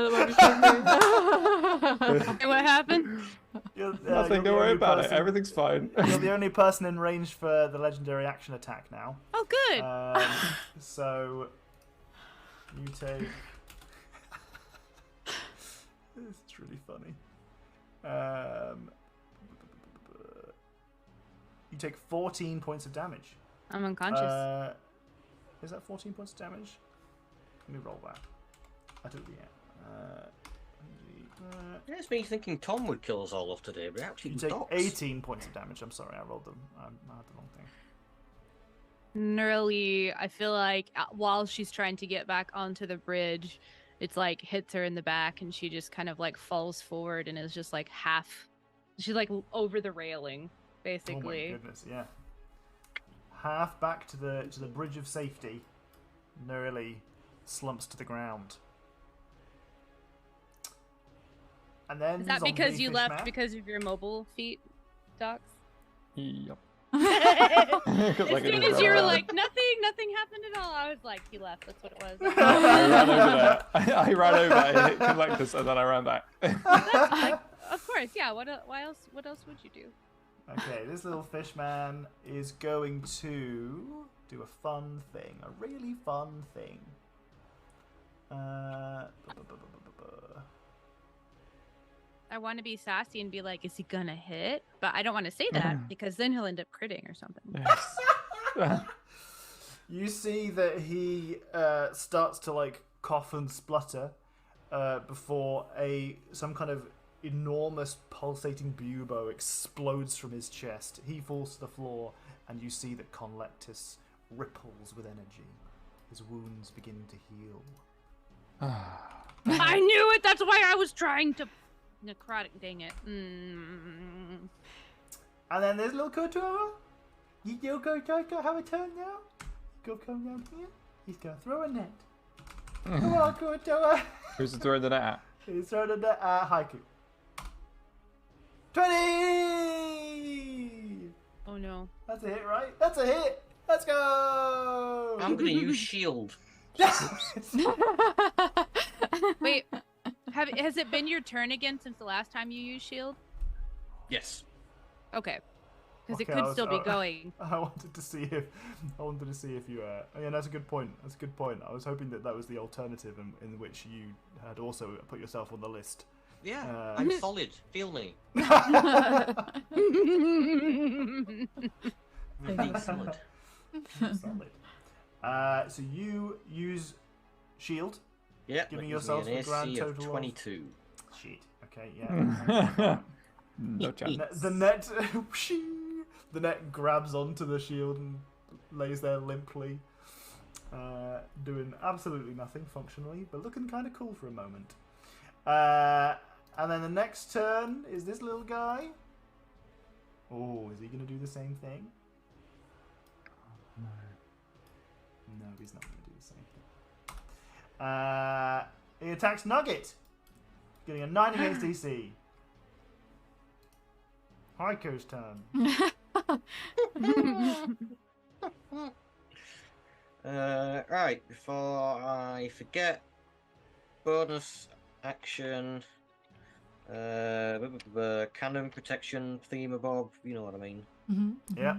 that might be Hey, what happened? Nothing, don't worry about it. Everything's fine. You're the only person in range for the legendary action attack now. Oh, good. So you take. This is really funny. You take 14 points of damage. I'm unconscious. Is that 14 points of damage? Let me roll that. I do the It's me thinking Tom would kill us all off today, but actually you take Docs. 18 points of damage. I'm sorry, I rolled them. I had the wrong thing. Neroli, I feel like while she's trying to get back onto the bridge, it's like hits her in the back and she just kind of like falls forward and is just like she's like over the railing, basically. Oh my goodness, yeah. Half back to the bridge of safety, Neroli slumps to the ground. And then Is that zombie because you left fishman. because of your mobile feet, Docs? Yep. As soon as you were like, nothing happened at all, I was like, he left. That's what it was. I ran over there. I ran over, I hit Collectus, and then I ran back. Of course, yeah. What else would you do? Okay, this little fish man is going to do a fun thing. A really fun thing. Mm-hmm. I want to be sassy and be like, is he gonna hit? But I don't want to say that because then he'll end up critting or something. Yes. You see that he starts to like cough and splutter before some kind of enormous pulsating bubo explodes from his chest. He falls to the floor, and you see that Conlectus ripples with energy. His wounds begin to heal. I knew it. That's why I was trying to necrotic. Dang it. And then there's little Kotora. Little Kotora have a turn now. Go come down here. He's gonna throw a net. Come on, Kotora. Who's throwing the net at? He's throwing a net at Haiku. 20! Oh no. That's a hit, right? That's a hit! Let's go! I'm gonna use shield. Wait. Has it been your turn again since the last time you used shield? Yes. Okay. Because Okay, it could still be going. I wanted to see if you. Oh yeah, that's a good point. That's a good point. I was hoping that was the alternative in which you had also put yourself on the list. Yeah, I'm solid. Feel me. Being solid. Solid. So you use shield. Yeah, Giving that gives yourself me a an grand AC of total of- 22. Shit. Okay. Yeah. No chance. The net grabs onto the shield and lays there limply, doing absolutely nothing functionally, but looking kind of cool for a moment. And then the next turn is this little guy. Oh, is he going to do the same thing? No, he's not going to do the same thing. He attacks Nugget, getting a 9 against DC. Heiko's turn. Right, before I forget, bonus action, cannon protection, themabob, you know what I mean. Yeah.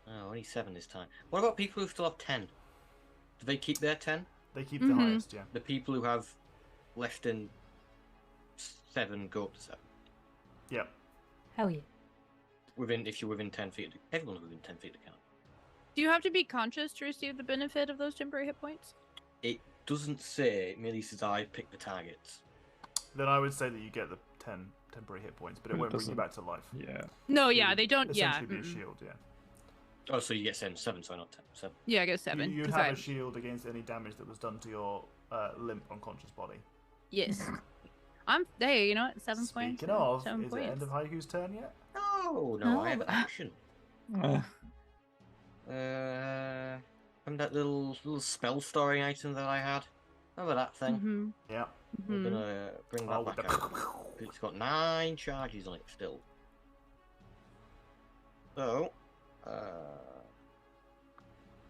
Oh, only 7 this time. What about people who still have 10? Do they keep their 10? They keep the highest, yeah. The people who have left in 7 go up to 7. Yep. Hell yeah. If you're within 10 feet, everyone's within 10 feet of the cannon. Do you have to be conscious to receive the benefit of those temporary hit points? It doesn't say, it merely says I pick the targets. Then I would say that you get the 10 temporary hit points, but it But it won't bring you doesn't- back to life. Yeah. No, It yeah, would they don't. Yeah, Essentially be a shield, yeah. Oh, so you get 7, sorry, not 10. 7. yeah, I guess 7. You'd 'cause have I- a shield against any damage that was done to your limp, unconscious body. Yes. Hey, you know what? 7 points. Speaking of, 7 is points. it end of Haiku's turn yet? No, I have an action. From that little spell storing item that I had. Remember that thing? Mm-hmm. Yeah. We're gonna bring that Oh, with back the- out. It's got 9 charges on it still. So,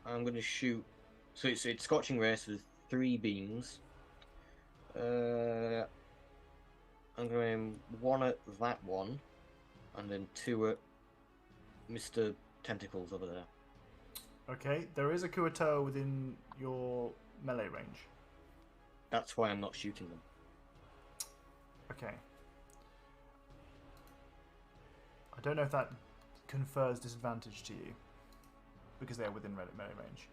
I'm gonna shoot. So it's scorching race with 3 beams. I'm gonna aim 1 at that one, and then 2 at Mr. Tentacles over there. Okay, there is a Kuato within your melee range. That's why I'm not shooting them. Okay. I don't know if that confers disadvantage to you, because they are within melee range.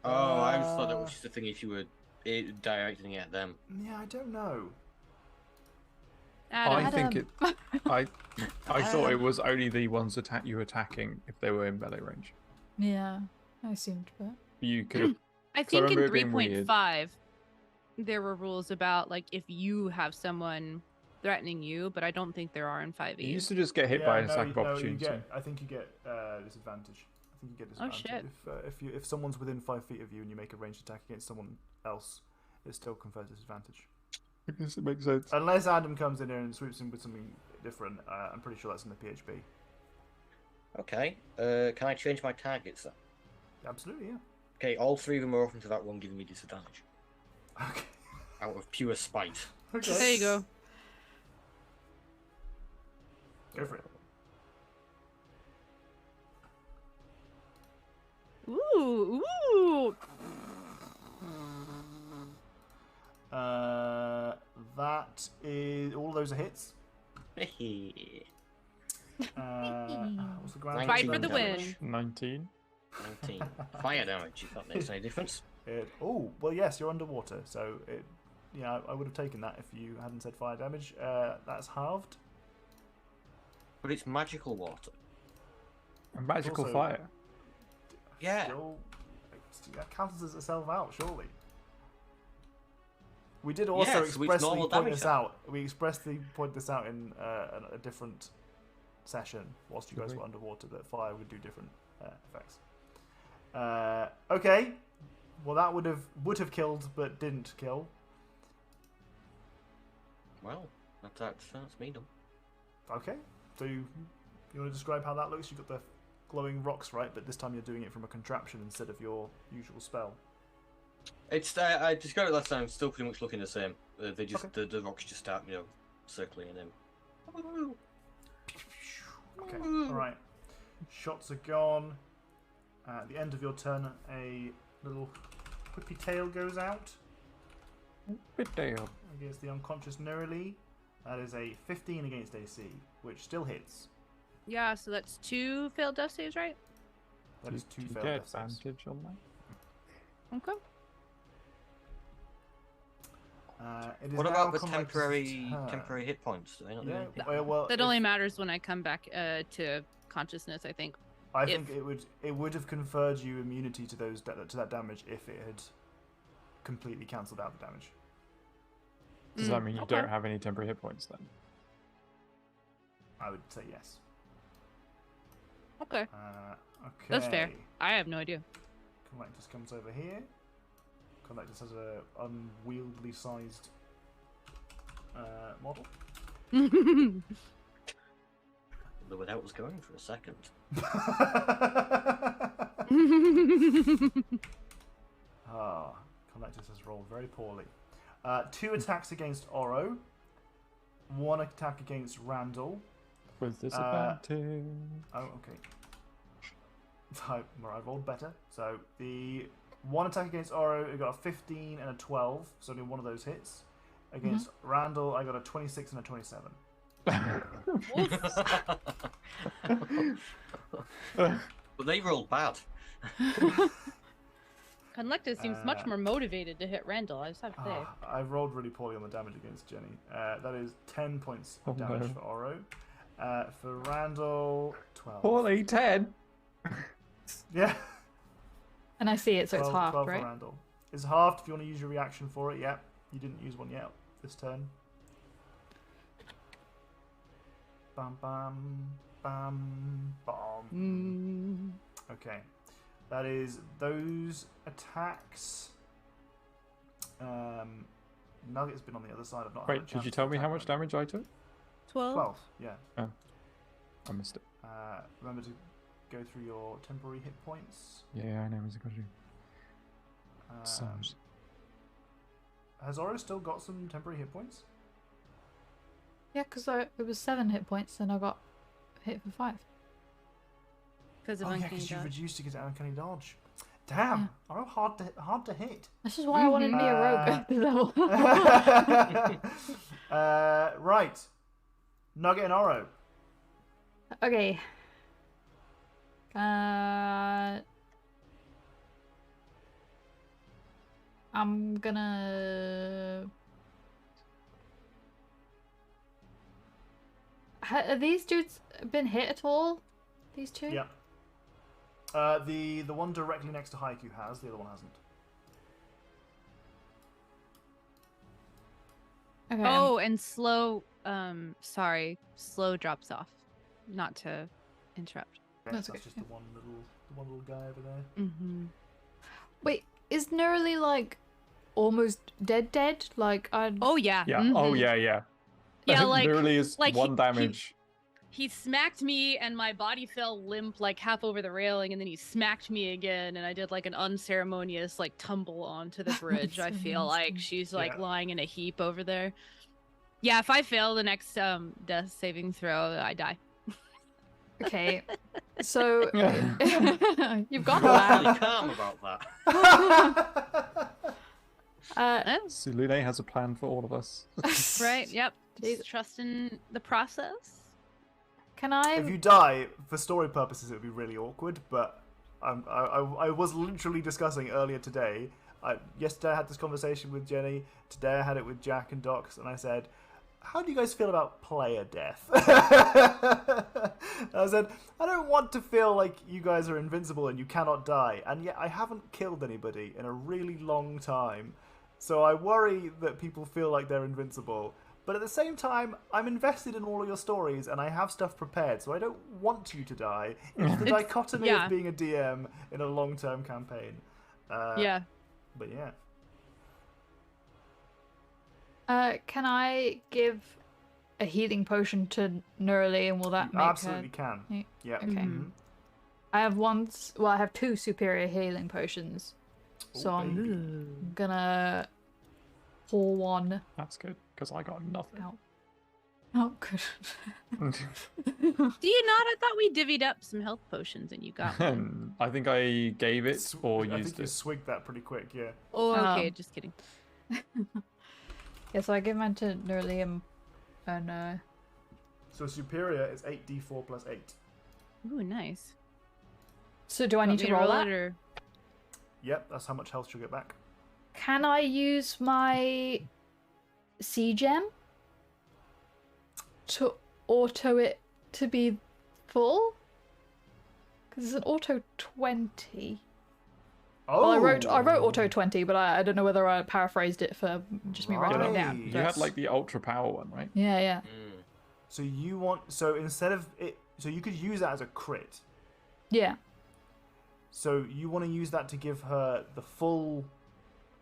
Oh, I just thought that was just a thing if you were directing it at them. Yeah, I don't know. I think it. Adam. I thought it was only the ones you attacking if they were in melee range. Yeah, I assumed, but You could have. I So I think in remember it being weird. 3.5, there were rules about like if you have someone threatening you, but I don't think there are in 5e. You used to just get hit by an attack of opportunity. I think you get disadvantage. I think you get Oh, disadvantage. shit. If someone's within 5 feet of you and you make a ranged attack against someone else, it still confers disadvantage. I guess it makes sense. Unless Adam comes in here and swoops in with something different, I'm pretty sure that's in the PHB. Okay. Can I change my targets then? Absolutely, yeah. Okay, all 3 of them are open to that one giving me disadvantage. Okay. Out of pure spite. Okay. There you go. Go for it. Ooh, ooh. That is all of those are hits. What's the grand Fight total for the damage? win. 19. 19. Fire damage, if that makes any difference. Oh well, yes, you're underwater, so it. Yeah, I would have taken that if you hadn't said fire damage. That's halved. But it's magical water. A magical Also- fire. Yeah. Still, that cancels itself out, surely. We did also Yeah, so it's expressly normal point damage this then. out. We expressly point this out in a different session whilst you Did guys we? were underwater that fire would do different effects. Okay, well that would have killed but didn't kill. Well, that's me done. Okay, so you want to describe how that looks? You've got the glowing rocks, right? But this time you're doing it from a contraption instead of your usual spell. It's I described it last time. Still pretty much looking the same. They just Okay. the rocks just start circling in him. Okay, alright. Shots are gone. At the end of your turn, a little whippy tail goes out Bit damn. against the unconscious Neurali. That is a 15 against AC, which still hits. Yeah, so that's 2 failed death saves, right? That is 2 Do you failed get death saves. advantage on that? Okay. It is What now about the Conrex's turn. temporary hit points? Do they not do Yeah, anything? well, That if- only matters when I come back to consciousness, I think. I if- think it would have conferred you immunity to to that damage if it had completely cancelled out the damage. Does that mean you okay. don't have any temporary hit points then? I would say yes. Okay. Okay. That's fair. I have no idea. Collectus comes over here. Collectus has a unwieldy sized model. The without was going for a second. Collectus has rolled very poorly. 2 attacks against Oro. 1 attack against Randall. With disadvantage. Okay. I rolled better. So the 1 attack against Oro, I got a 15 and a 12. So only one of those hits. Against Randall, I got a 26 and a 27. But they rolled bad. Conlectus seems much more motivated to hit Randall, I just have to say. I've rolled really poorly on the damage against Jenny. That is 10 points of damage no. for Oro. For Randall, 12. Poorly 10. Yeah. And I see it, so 12, it's half, 12 right? for Randall. It's halved if you want to use your reaction for it. Yep. You didn't use one yet this turn. Bam, bam, bam, bam. Okay. That is those attacks. Nugget's been on the other side. I've not had a Wait, chance did you to tell me attack how much them. damage I took? 12? 12, yeah. I missed it. Remember to go through your temporary hit points. Yeah, I know. It's a question. Has Oro still got some temporary hit points? Yeah, because it was 7 hit points and I got hit for 5. Because of Oh yeah, uncanny because you dodge. reduced to get an uncanny dodge. Damn, Oro hard to hit. This is why I wanted to be a rogue at this level. Right, Nugget and Oro. Okay. I'm gonna... Have these dudes been hit at all? These two? Yeah. The one directly next to Haiku has, the other one hasn't. Okay. Oh, and slow, slow drops off. Not to interrupt. Okay, That's that's okay, just yeah. the one little guy over there. Mm-hmm. Wait, is Nearly like almost dead? Like I. Oh, yeah. Yeah. Mhm. Oh yeah, yeah. Yeah, like- literally is like one he- damage. He smacked me and my body fell limp like half over the railing, and then he smacked me again and I did like an unceremonious like tumble onto the bridge. I feel like she's like Yeah. lying in a heap over there. Yeah, if I fail the next death saving throw, I die. Okay. So you've got Really that. calm about that. Sulune has a plan for all of us. Right? Yep. Jeez. Just trust in the process. Can I? If you die, for story purposes, it would be really awkward. But I was literally discussing earlier today. Yesterday I had this conversation with Jenny. Today I had it with Jack and Docs, and I said, "How do you guys feel about player death?" I said, "I don't want to feel like you guys are invincible and you cannot die, and yet I haven't killed anybody in a really long time, so I worry that people feel like they're invincible." But at the same time, I'm invested in all of your stories, and I have stuff prepared, so I don't want you to die. It's the dichotomy yeah. of being a DM in a long-term campaign. Yeah. But yeah. Can I give a healing potion to Nearly, and will that You make absolutely can. Yeah. Yeah. Okay. Mhm. I have I have 2 superior healing potions, so Ooh, I'm baby. gonna pour one That's good because I got nothing. out. Oh, good. Do you not? I thought we divvied up some health potions and you got one. I think I gave it Sw- or I used think you it. swigged that pretty quick, yeah. Oh, okay. Just kidding. Yeah, so I give mine to Nearly and So superior is 8d4 plus 8. Ooh, nice. so do I Want need me to roll it, that? or- Yep, that's how much health you'll get back. Can I use my C gem to auto it to be full? Because it's an auto 20. Oh! Well, I wrote auto 20, but I don't know whether I paraphrased it for just me writing it down. Right. You had like the ultra power one, right? Yeah, yeah. Mm. So you want... So instead of it... So you could use that as a crit. Yeah. So you want to use that to give her the full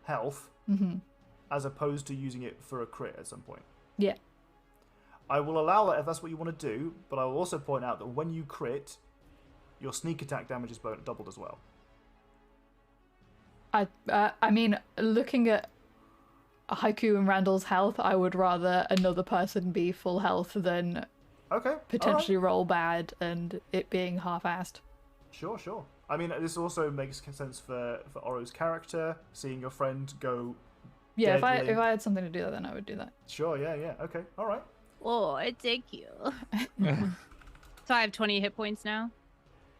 health, as opposed to using it for a crit at some point. Yeah. I will allow that if that's what you want to do, but I will also point out that when you crit, your sneak attack damage is doubled as well. I mean, looking at Haiku and Randall's health, I would rather another person be full health than potentially roll bad and it being half-assed. Sure. I mean, this also makes sense for Oro's character, seeing your friend go. Yeah, deadly. if I had something to do that, then I would do that. Sure, yeah. Okay, all right. Oh, thank you. So I have 20 hit points now.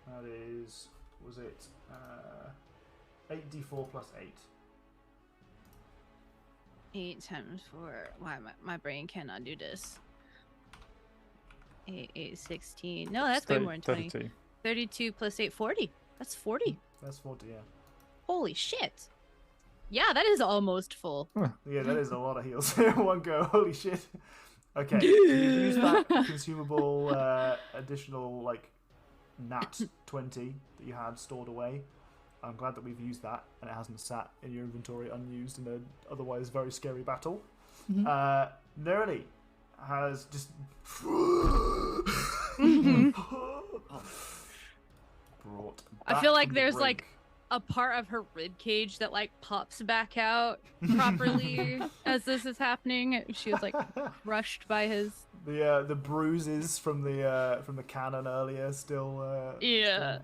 That is, was it 8d4 plus 8? 8 times 4. Why my brain cannot do this. 8, 16. No, that's way more than 20. 32. 32 plus 8, 40. That's 40. That's 40, yeah. Holy shit. Yeah, that is almost full. Yeah, that is a lot of heals in one go. Holy shit. Okay, so you use that consumable additional, like, nat 20 that you had stored away. I'm glad that we've used that and it hasn't sat in your inventory unused in an otherwise very scary battle. Nerly has just brought I feel like from the there's brink. like a part of her rib cage that like pops back out properly as this is happening. She was like crushed by his the bruises from the cannon earlier still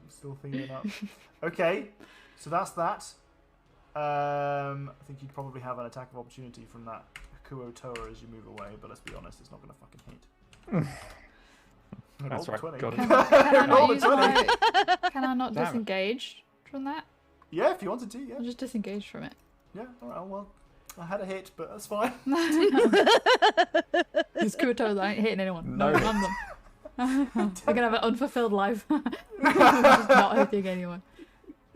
still feeling up. Okay, so that's that. I think you'd probably have an attack of opportunity from that Kuo Toa as you move away, but let's be honest, it's not going to fucking hit. That's right. 20. Got it. Can I not Damn it. disengage from that? Yeah, if you wanted to, yeah. I'll just disengage from it. Yeah, alright, well, I had a hit, but that's fine. These Kuotos ain't hitting anyone. No. I'm them. They're gonna have an unfulfilled life. Just not hitting anyone.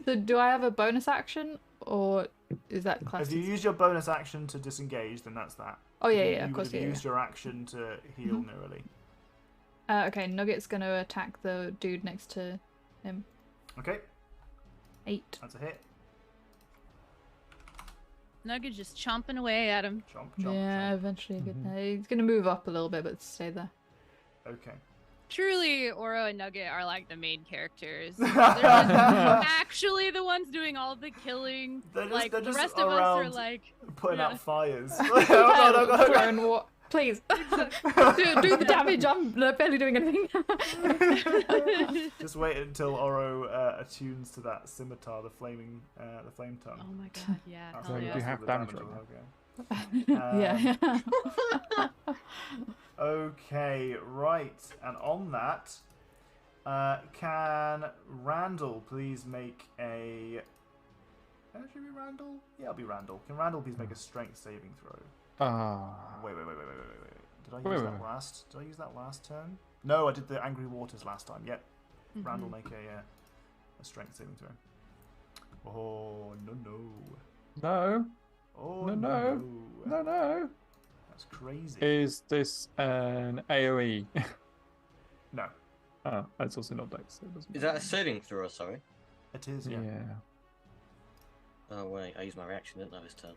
So do I have a bonus action, or is that class? If you use your bonus action to disengage, then that's that. Oh yeah, You- yeah, of you course, would have yeah. used your action to heal Nerily. Okay, Nugget's gonna attack the dude next to him. Okay, 8. that's a hit. Nugget just chomping away at him. Chomp, Yeah, chomp, eventually he's gonna move up a little bit, but stay there. chomp. Okay. Truly, Oro and Nugget are like the main characters. They're just actually the ones doing all the killing. They're Like they're the rest of us are around like putting yeah. out fires. Oh, no. Throwing what? Please do the damage. I'm barely doing anything. Just wait until Oro attunes to that scimitar, the flame tongue. oh my god, yeah. That's hell when you yeah. do that's half when the damage will right go. Yeah. Okay, right. And on that, can Randall please make a... Should it be Randall? Yeah, it'll be Randall. Can Randall please make a strength saving throw? Wait. Did I use that last? Did I use that last turn? No, I did the Angry Waters last time. Yep. Randall make a strength saving throw. Oh no. No. Oh No. No. That's crazy. Is this an AoE? No, Oh, it's also not Dex. So it doesn't Is that a saving throw? Sorry. it is. Yeah. Yeah. Oh wait, I used my reaction, didn't I, this turn?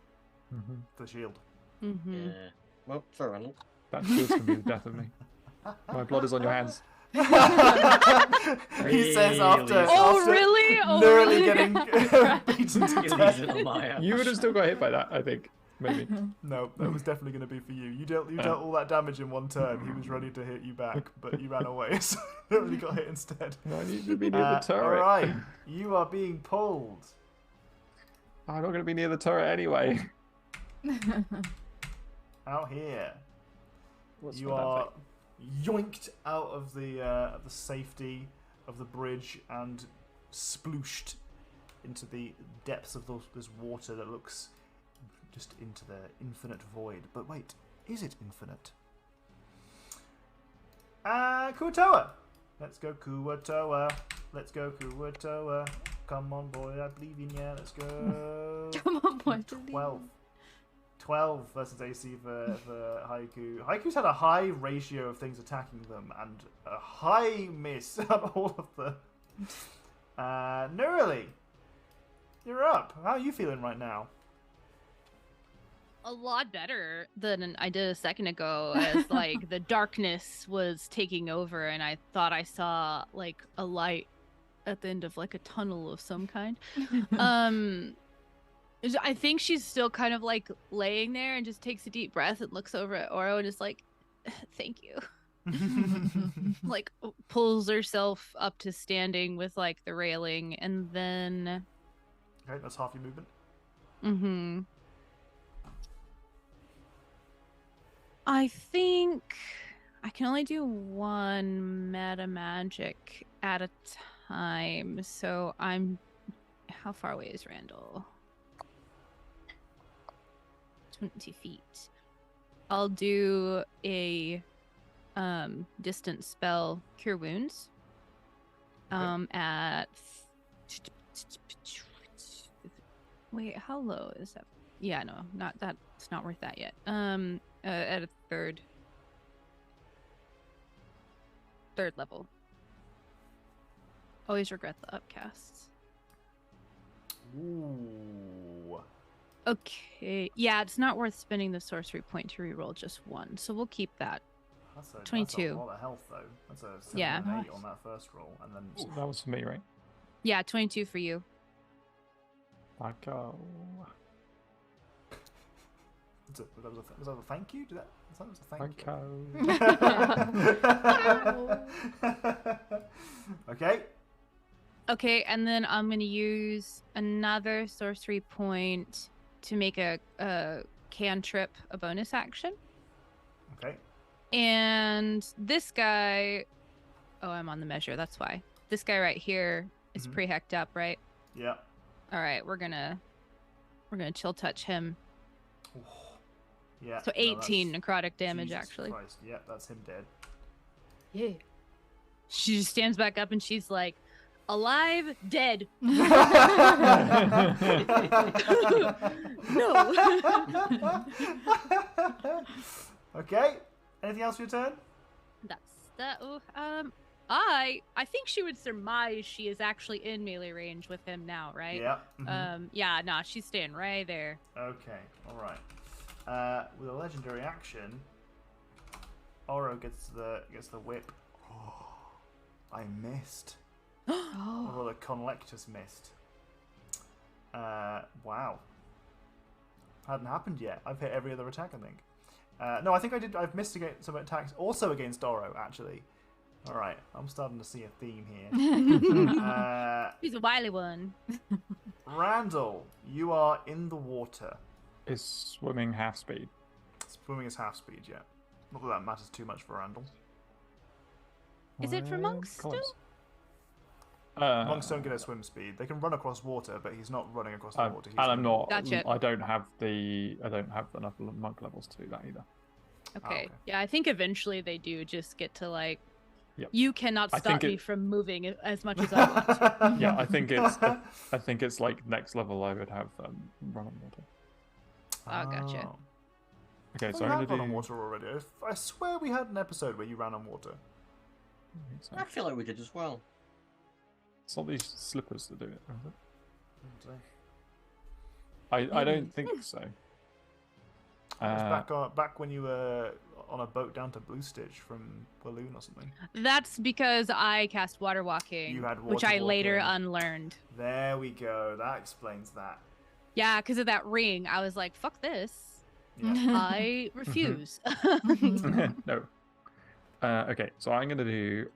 The shield. Mm-hmm. Yeah. Well, sorry, Randall. That shield's gonna be the death of me. My blood is on your hands. He says after. Oh after really? Oh nearly really? getting beaten to You're death. losing on my hand. You would have still got hit by that, I think. Maybe. No, that was definitely going to be for you. You dealt all that damage in one turn. He was ready to hit you back, but you ran away, so you really got hit instead. I need to be near the turret. All right, you are being pulled. I'm not going to be near the turret anyway. Out here. What's You with that are thing? yoinked out of the safety of the bridge and splooshed into the depths of this water that looks just into the infinite void. But wait, is it infinite? Kuatoa! Let's go Kuatoa. Let's go Kuatoa. Come on, boy, I believe in ya. Let's go. Come on, boy. 12 versus AC for Haiku. Haiku's had a high ratio of things attacking them and a high miss on all of them. Nerily, you're up. How are you feeling right now? a lot better than I did a second ago, as like the darkness was taking over, and I thought I saw like a light at the end of like a tunnel of some kind. I think she's still kind of like laying there and just takes a deep breath and looks over at Oro and is like, "Thank you." Like pulls herself up to standing with like the railing, and then Okay, that's half your movement. I think I can only do one meta magic at a time. So I'm how far away is Randall? 20 feet. I'll do a distance spell, Cure Wounds. At wait, how low is that? Yeah, no, not that. It's not worth that yet. At a third level. Always regret the upcasts. Ooh. Okay, yeah, it's not worth spending the sorcery point to reroll just one, so we'll keep that. That's a 22. That's a lot of health, though. That's a 7 Yeah. and 8 on that first roll, and then So that was for me, right? Yeah, 22 for you. Like, oh. was that a thank you? That was a thank Like, you. Okay. Okay, and then I'm gonna use another sorcery point to make a cantrip a bonus action. Okay. And this guy, oh, I'm on the measure. That's why. This guy right here is Mhm. pre-hecked up, right? Yeah. All right, we're gonna chill touch him. Oh. Yeah. So no, 18 that's- necrotic damage, Jesus actually. Christ. Yeah, that's him dead. Yeah. She just stands back up and she's like, alive, dead. Okay. Anything else for your turn? That's that. Oh, I think she would surmise she is actually in melee range with him now, right? Yeah. Mhm. Yeah, nah, she's staying right there. Okay. All right. With a legendary action, Oro gets the whip. Oh, I missed. Oh. Well, the Conlectus missed. Wow. Hadn't happened yet. I've hit every other attack, I think. No, I think I did. I've missed against some attacks, also against Oro, actually. All right, I'm starting to see a theme here. She's a wily one. Randall, you are in the water. is swimming half speed. Swimming is half speed, yeah. Not that that matters too much for Randall. Is it for monks Close. still? Monks don't get a swim speed. They can run across water, but he's not running across the water. He's and I'm not. Gotcha. I don't have enough monk levels to do that either. Okay. okay. Yeah, I think eventually they do just get to like. Yep. You cannot I stop think me it- from moving as much as I want. Yeah, I think it's like next level I would have run on water. Oh, gotcha. Okay, so we I'm have gonna run do. on water already. I swear we had an episode where you ran on water. I think so. I feel like we did as well. It's not these slippers that do it, is it? It I don't think so. was back when you were on a boat down to Blue Stitch from Walloon or something. That's because I cast water walking, You had which water I later walking. unlearned. There we go. That explains that. Yeah, because of that ring, I was like, "Fuck this! Yeah. I refuse." No. Okay, so I'm gonna do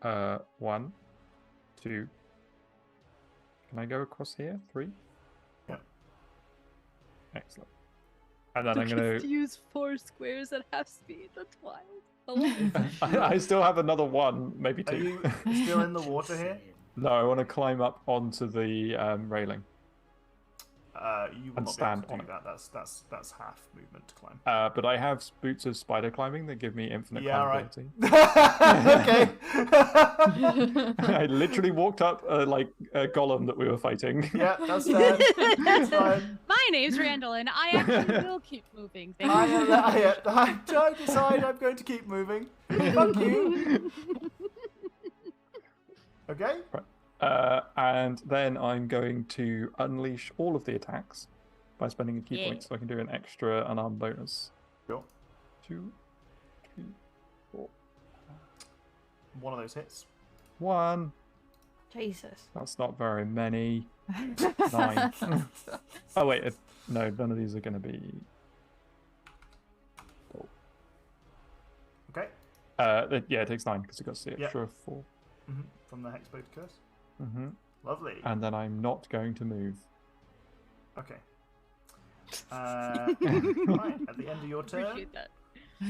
1, 2. Can I go across here? 3. Yep. Excellent. And then I'm gonna. use 4 squares at half speed. That's wild. I still have another 1, maybe 2. Are you still in the water here? No, I want to climb up onto the railing. You will And not stand be able on to it. do that. That's half movement to climb. But I have boots of spider climbing that give me infinite Yeah, right. climbability. Okay. I literally walked up like a golem that we were fighting. Yeah, that's fair. That's fine. My name's Randall, and I actually will keep moving. Thank I you. decide I'm going to keep moving. Fuck you. Okay. And then I'm going to unleash all of the attacks. by spending a key Yeah. point, so I can do an extra unarmed bonus. Sure. 2, 3, 4. One of those hits. 1. Jesus. That's not very many. 9. Oh wait, no, none of these are going to be. Okay. Yeah, it takes 9 because it got the Yep. extra 4. From the Hexblade Curse. Mm-hmm. Lovely. And then I'm not going to move. Okay. Right, at the end of your turn, Appreciate that. a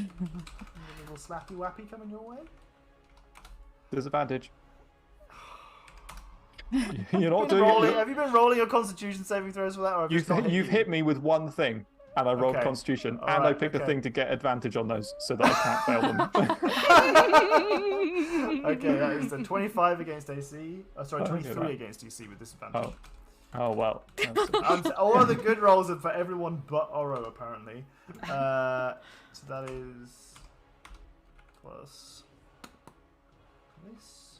little slappy wappy coming your way. Disadvantage. You're not doing it. Have you been rolling your Constitution saving throws for that, or have You've hit me with one thing, and I rolled Okay. Constitution, All and I right, picked a okay. thing to get advantage on those, so that I can't fail them. Okay, that is a 25 against AC. Sorry, Okay, 23 right. against DC with disadvantage. Oh well. All of the good rolls are for everyone but Oro, apparently. So that is plus this.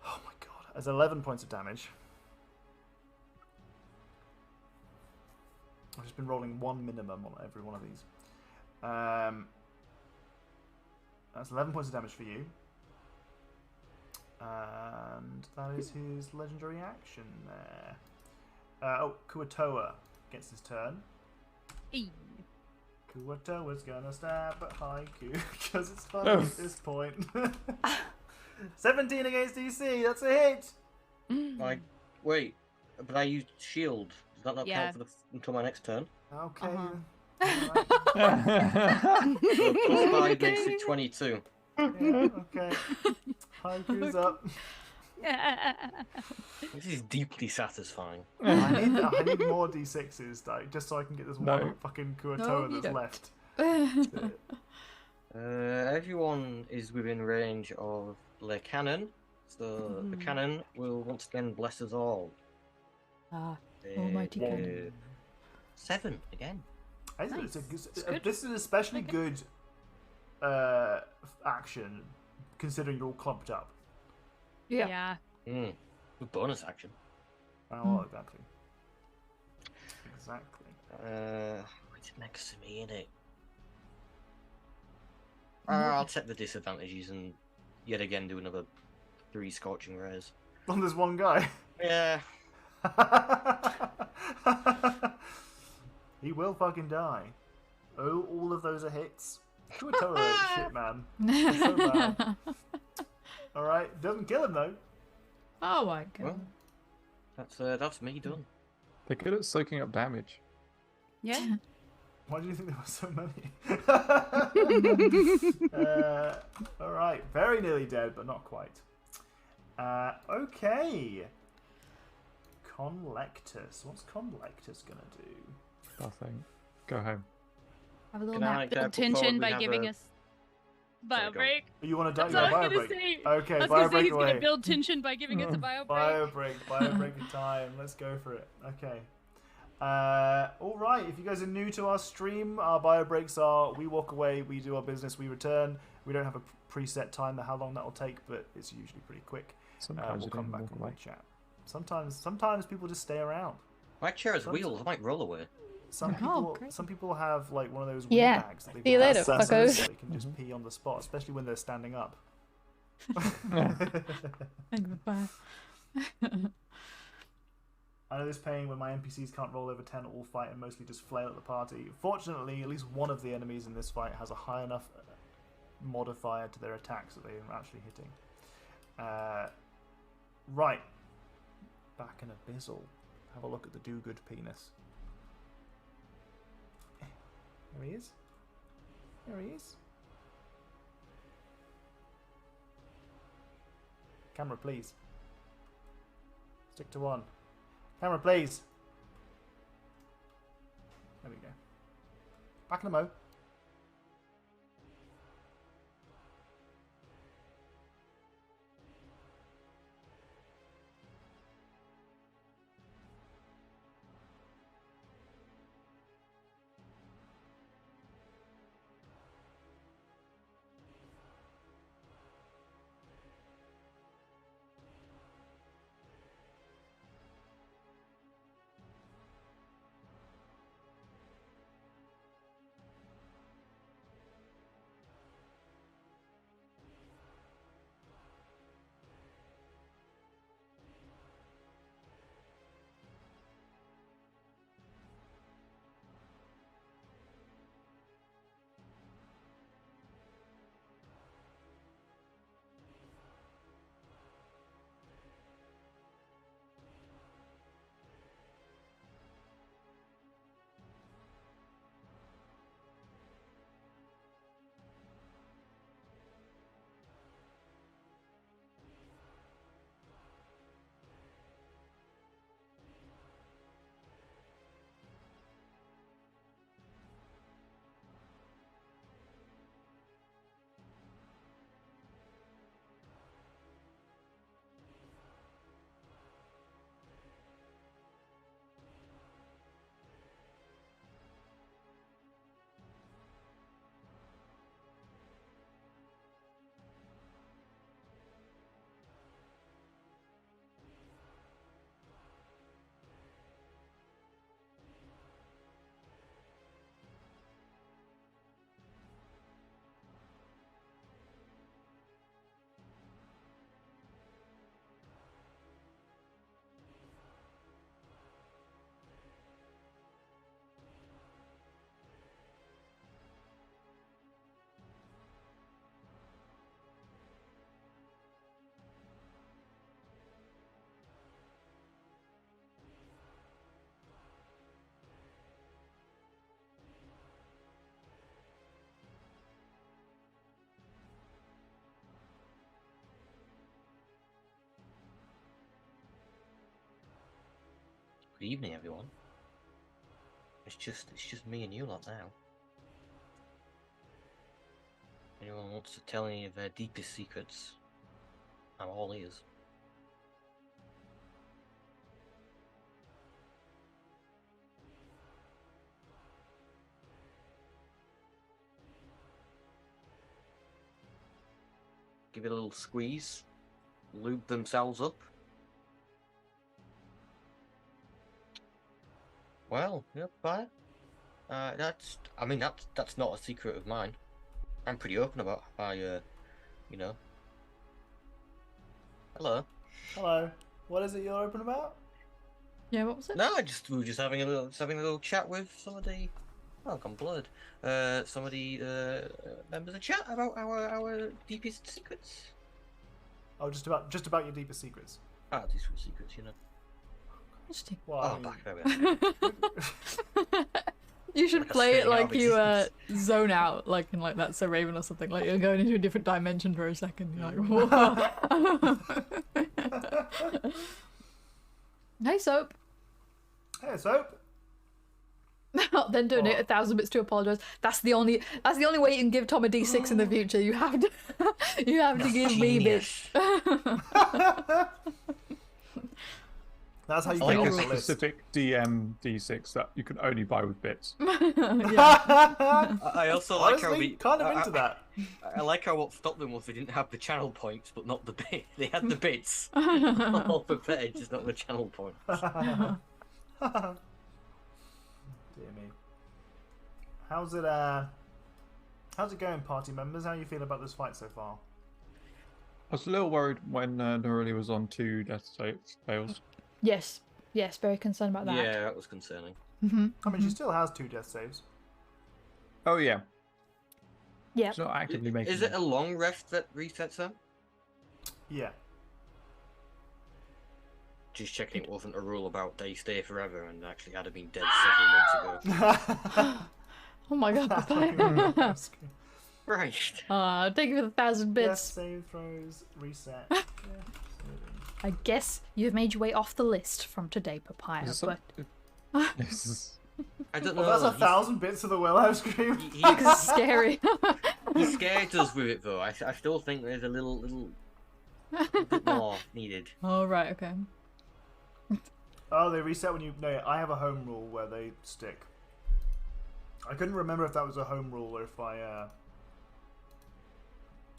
Oh my god. That's 11 points of damage. I've just been rolling one minimum on every one of these. That's 11 points of damage for you. And that is his legendary action there. Kuatoa gets his turn. Hey. Kuatoa's gonna stab at Haiku because it's funny at this point. 17 against DC, that's a hit! Like, wait, but I used shield. Does that not Yeah. count for until my next turn? Okay. Uh-huh. Alright. So plus 5 makes it 22. Yeah, okay. Haiku's up. This is deeply satisfying. I need more D6s, though, just so I can get this No. one fucking No, Kuatoa you that's don't. left. Everyone is within range of the cannon, so the cannon will once again bless us all. Almighty cannon. 7 again. It's It's a, good. this is an especially good action, considering you're all clumped up. Yeah. Good bonus action. Oh, exactly. Exactly. It's next to me, innit? I'll take the disadvantages and yet again do another 3 scorching rays. On this one guy. Yeah. He will fucking die. Oh, all of those are hits. Kuatoa, shit, man. It's so bad. Alright, doesn't kill him though. Oh my god. Well, that's me done. They're good at soaking up damage. Yeah. Why do you think there were so many? Alright, very nearly dead, but not quite. Okay. Conlectus. What's Conlectus gonna do? Nothing. Go home. Have a little Can nap. I Build put tension forward we by have giving a- us bio Sorry, go on. break. You want to die? That's all Yeah, I was bio gonna break. say. Okay, I was bio gonna say break he's away. gonna build tension by giving us a bio break. Bio break time. Let's go for it. Okay. All right. If you guys are new to our stream, our bio breaks are: we walk away, we do our business, we return. We don't have a preset time how long that will take, but it's usually pretty quick. Sometimes We'll you come don't back walk and away. we'll chat. Sometimes people just stay around. My chair has wheels. I might roll away. Great. Some people have like one of those wee Yeah. bags that they See you put later, sensors fuckos. so they can just pee on the spot, especially when they're standing up. I know this pain when my NPCs can't roll over 10 all fight and mostly just flail at the party. Fortunately, at least one of the enemies in this fight has a high enough modifier to their attacks that they are actually hitting. Right. Back in Abyssal. Have a look at the do-good penis. There he is. There he is. Camera, please. Stick to one. Camera, please. There we go. Back in the mo. Good evening, everyone. It's just me and you lot now. Anyone wants to tell any of their deepest secrets? I'm all ears. Give it a little squeeze, lube themselves up. Well, yep, fire. That's not a secret of mine. I'm pretty open about how you know. Hello. Hello. What is it you're open about? Yeah, what was it? No, we were just having a little chat with somebody. Oh, I've gone blurred. Somebody members of chat about our deepest secrets. Oh, just about your deepest secrets. Deepest secrets, you know. Interesting. Well, Oh, I mean, back there we are. You should Like a play it fading out like of you existence. zone out, like in like That's So Raven or something. Like you're going into a different dimension for a second. You're like, whoa. Hey, Soap. Hey, Soap. Then donate 1,000 bits to apologize. That's the only way you can give Tom a D6 in the future. You have to give me bits. That's how you Like get a off the list. specific DM D6 that you can only buy with bits. Yeah. I also like how Honestly, we kind of into that. I like how what stopped them was they didn't have the channel points, but not the bit. They had the bits all prepared, just not the channel points. Dear me. How's it going, party members? How you feel about this fight so far? I was a little worried when Neroli was on 2 death fails. Yes, very concerned about that. Yeah, that was concerning. I mean, she still has 2 death saves. Oh yeah. Yeah. She's not actively making Is it a them. long rest that resets them? Yeah. Just checking it wasn't a rule about they stay forever and actually had been dead several months ago. Oh my god. Right. Thank you for the 1,000 Death bits. save throws reset. Yeah, I guess you've made your way off the list from today, Papaya. Is But This is- I don't know. well, that's 1,000 bits of the Willow Scream. it's scary. He scared us with it though. I still think there's a little bit more needed. Oh right, okay. Oh, they reset when you... No, I have a home rule where they stick. I couldn't remember if that was a home rule or if I...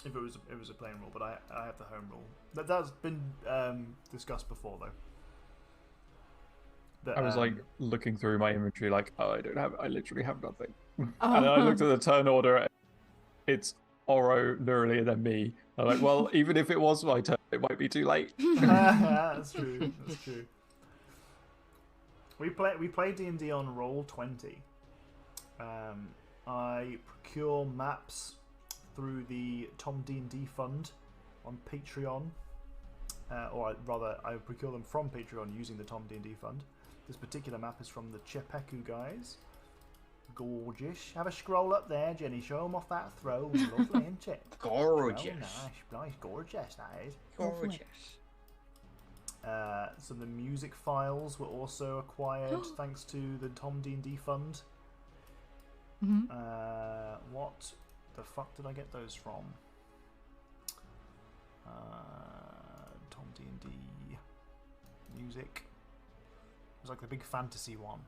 if it was a plain rule, but I have the home rule. That's been discussed before, though. That, I was like looking through my inventory, like, oh, I literally have nothing. Oh. And then I looked at the turn order. It's Oro, Neroli, and then me. I'm like, well, even if it was my turn, it might be too late. That's true. That's true. We play D&D on Roll20. I procure maps through the Tom D&D Fund on Patreon, or rather, I procure them from Patreon using the Tom D&D Fund. This particular map is from the Chepeku guys. Gorgeous. Have a scroll up there, Jenny. Show them off that throne. Lovely, isn't it? Gorgeous. Oh, nice, gorgeous. That is. Gorgeous. Some of the music files were also acquired thanks to the Tom D&D Fund. What the fuck did I get those from? Tom D&D music. It was like the big fantasy one.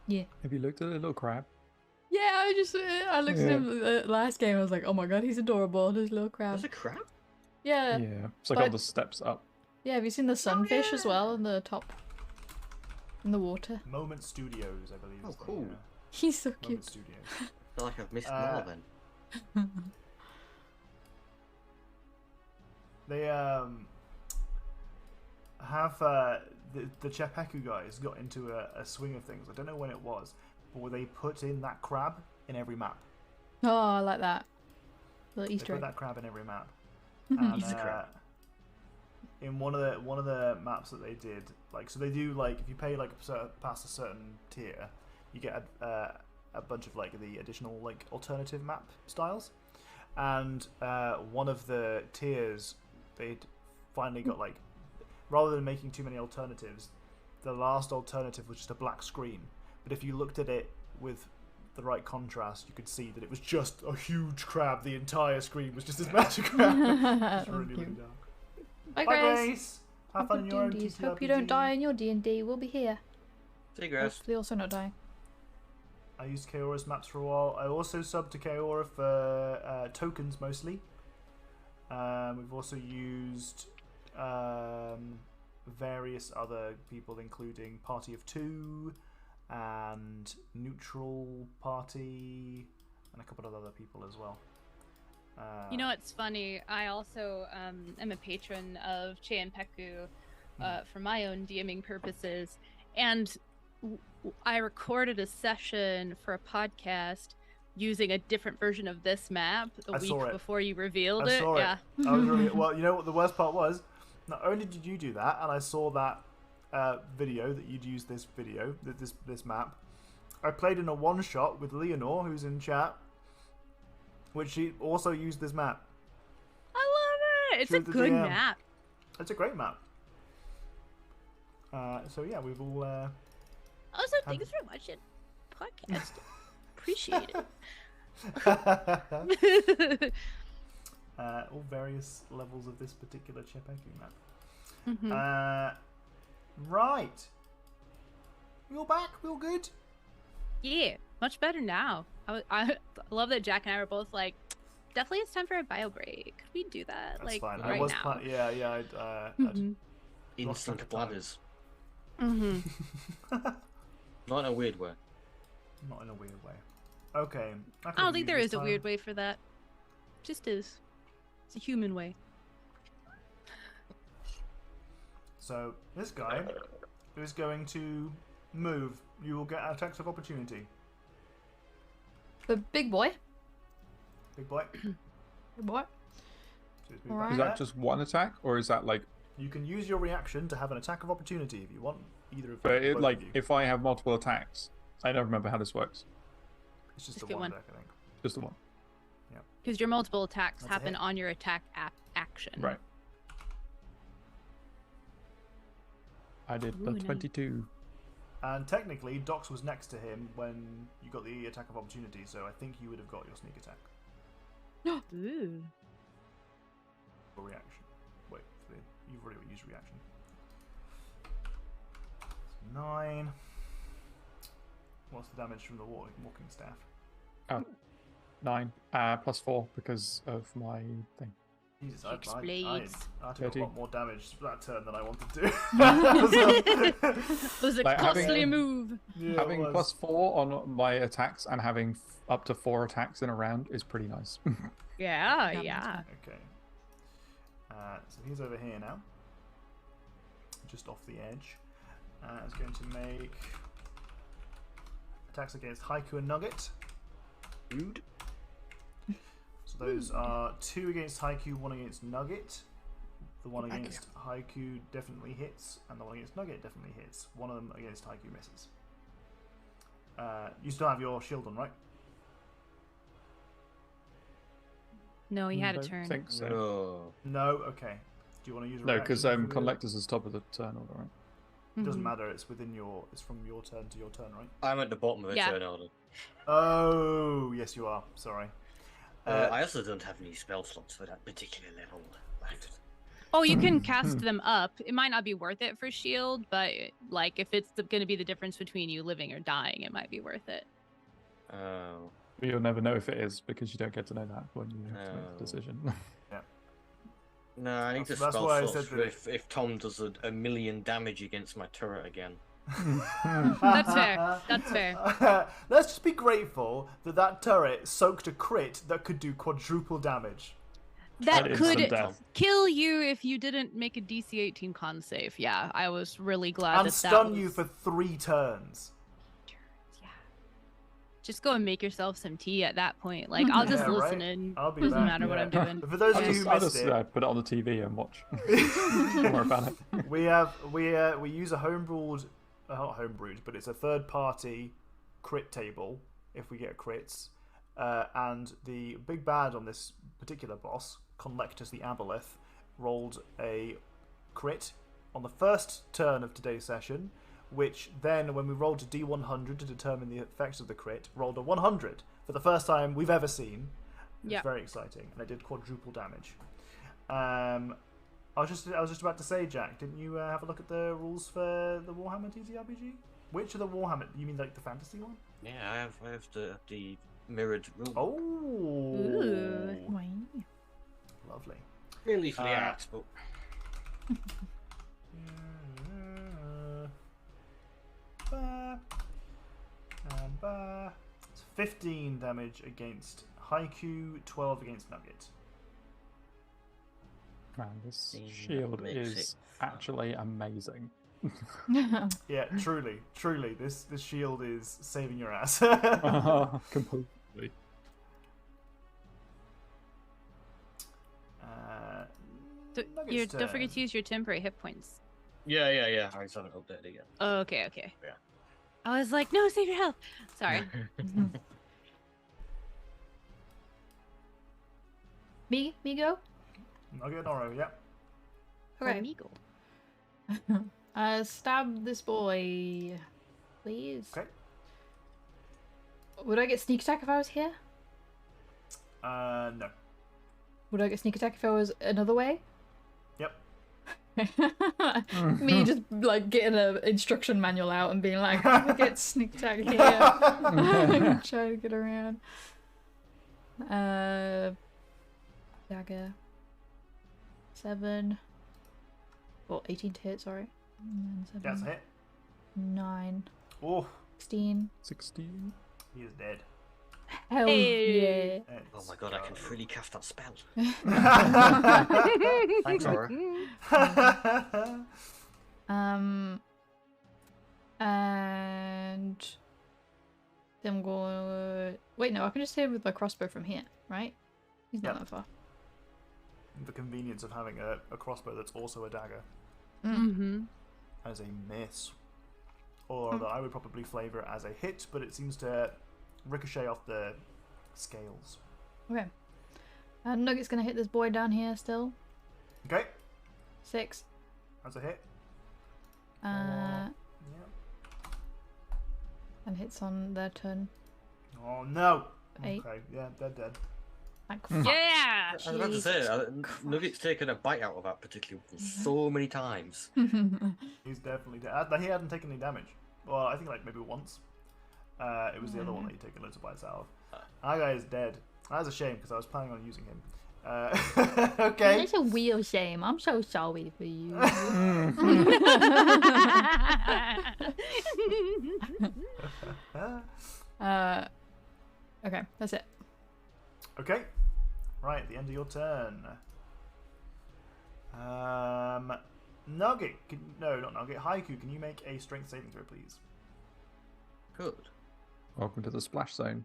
Yeah. Have you looked at the little crab? Yeah, I looked at him last game. I was like, oh my god, he's adorable. This little crab. There's a crab? Yeah. Yeah. It's like but- on the steps up. Yeah, have you seen the sunfish as well in the top? In the water. Moment Studios, I believe. Oh, is the, cool. He's so Moment cute. Studios. I feel like I've missed more then. They have the Chepeku guys got into a swing of things. I don't know when it was, but where they put in that crab in every map. Oh, I like that. Little They Easter put egg. that crab in every map. And, Easter crab. In one of the maps that they did, like, so they do, like, if you pay like past a certain tier, you get a bunch of like the additional like alternative map styles. And one of the tiers, they'd finally got like rather than making too many alternatives, the last alternative was just a black screen. But if you looked at it with the right contrast, you could see that it was just a huge crab. The entire screen was just this magic crab. It's really, really dark. Bye, Bye, Grace. Grace. Have fun in your own D&Ds. TTRPG. Hope you don't die in your D&D. We'll be here. See you, Grace. Hopefully also not dying. I used Kaora's maps for a while. I also subbed to Kaora for tokens mostly. We've also used various other people, including Party of Two and Neutral Party, and a couple of other people as well. You know what's funny? I also am a patron of Che and Peku for my own DMing purposes, and I recorded a session for a podcast using a different version of this map the week before you revealed it. Yeah. I was really, well, you know what the worst part was? Not only did you do that, and I saw that video that you'd used this video, this map, I played in a one-shot with Leonore, who's in chat, which she also used this map. I love it! It's a good map. It's a great map. So yeah, we've all... Also, thanks for watching podcast. Appreciate it. All various levels of this particular Chepeku map. Mm-hmm. Right. You're back? We all good? Yeah, much better now. I love that Jack and I were both like, definitely it's time for a bio break. Could we do that? That's like fine. right I was now? yeah. Instant bladders. Mm-hmm. Not in a weird way. Not in a weird way. Okay. I don't think there is a weird way for that. Just is. It's a human way. So this guy is going to move. You will get attacks of opportunity. The big boy. Big boy. Big boy. So it's moved Alright. back Is there. that just one attack, or is that like? You can use your reaction to have an attack of opportunity if you want. Either of But both it, of like, you. if I have multiple attacks, I don't remember how this works. It's just Just the get one one. deck, I think. Just the one. Because your multiple attacks That's a happen hit. on your attack action. Right. I did Ooh, the nice. 22. And technically, Dox was next to him when you got the attack of opportunity, so I think you would have got your sneak attack. Ooh. Or reaction. Wait, you've already used reaction. 9. What's the damage from the walking staff? 9. Plus 4 because of my thing. Jesus, Six I blades. took a 13. lot more damage that turn than I wanted to. It was a Like, having- costly move. Yeah, Having it was. plus 4 on my attacks and having up to 4 attacks in a round is pretty nice. Yeah, Yeah, yeah. Okay. So he's over here now. Just off the edge. It's going to make attacks against Haiku and Nugget. Rude. So those are 2 against Haiku, 1 against Nugget. The one Thank against Haiku definitely hits, and the one against Nugget definitely hits. One of them against Haiku misses. You still have your shield on, right? No, he had a Don't turn. think so. No. No? Okay. Do you want to use a No, reaction because for your- Collector's is top of the turn order, right? It doesn't Mhm. matter, it's within your... It's from your turn to your turn, right? I'm at the bottom of the Yeah. turn order. Oh, yes you are. Sorry. I also don't have any spell slots for that particular level left. Oh, you can cast them up. It might not be worth it for shield, but like if it's going to be the difference between you living or dying, it might be worth it. Oh. But you'll never know if it is because you don't get to know that when you have to make Oh. the decision. No, I need to That's spell why I slots said for if Tom does a million damage against my turret again. That's fair. That's fair. Let's just be grateful that that turret soaked a crit that could do quadruple damage. That And could instant death. kill you if you didn't make a DC 18 con save. Yeah, I was really glad And that stun was... you for 3 turns. Yeah. Just go and make yourself some tea at that point. Like, I'll just Yeah, right? listen in. I'll be Doesn't back, matter what yeah. I'm doing. For those of I you just, who I missed just it, put it on the TV and watch. Don't worry about it. we use a homebrewed, not homebrewed, but it's a third party crit table if we get crits. And the big bad on this particular boss, Collectus the Aboleth, rolled a crit on the first turn of today's session, which then, when we rolled a D100 to determine the effects of the crit, rolled a 100 for the first time we've ever seen. It was very exciting, and it did quadruple damage. I was just about to say, Jack, didn't you have a look at the rules for the Warhammer TTRPG? Which of the Warhammer? You mean like the fantasy one? Yeah, I have the mirrored rule. Oh, Ooh. lovely. Really for the art, but It's 15 damage against Haiku, 12 against Nugget. Man, this See, that shield makes is it actually amazing. Yeah, truly, this shield is saving your ass. Completely. Nugget's Don't forget turn. to use your temporary hit points. yeah. I just haven't updated it yet. Oh, okay. Yeah. I was like, no, save your health. Sorry. Me go? Nugget, Noro, yeah. Okay. Amigo. Stab this boy, please. Okay. Would I get sneak attack if I was here? No. Would I get sneak attack if I was another way? Yep. Me just like getting an instruction manual out and being like, I'm gonna get sneak attack here. Try to get around. Dagger. 7. Well, 18 to hit, sorry. And then 7, That's a hit. 9, Oh, 16. 16. he is dead. Hell Hey. yeah. Oh my god, I can freely cast that spell. Thanks, Thanks, Aura. And then I'm going. Wait, no, I can just hit him with my crossbow from here, right? He's not Yep. that far. The convenience of having a crossbow that's also a dagger Mm-hmm. as a miss. Or that I would probably flavour it as a hit, but it seems to ricochet off the scales. Okay. Nugget's gonna hit this boy down here still. Okay, 6. that's a hit. Uh, Yeah. and hits on their turn. Oh no! 8. Okay, yeah, they're dead. Like, Yeah. I was about to say, Nugget's taken a bite out of that particular one so many times. He's definitely dead. He hadn't taken any damage. Well, I think like maybe once. It was the other one that he'd taken loads of bites out of. That guy is dead. That's a shame because I was planning on using him. Okay. It's a real shame. I'm so sorry for you. Okay, that's it. Okay. Right, the end of your turn. Nugget. No, not Nugget. Haiku, can you make a strength saving throw, please? Good. Welcome to the splash zone.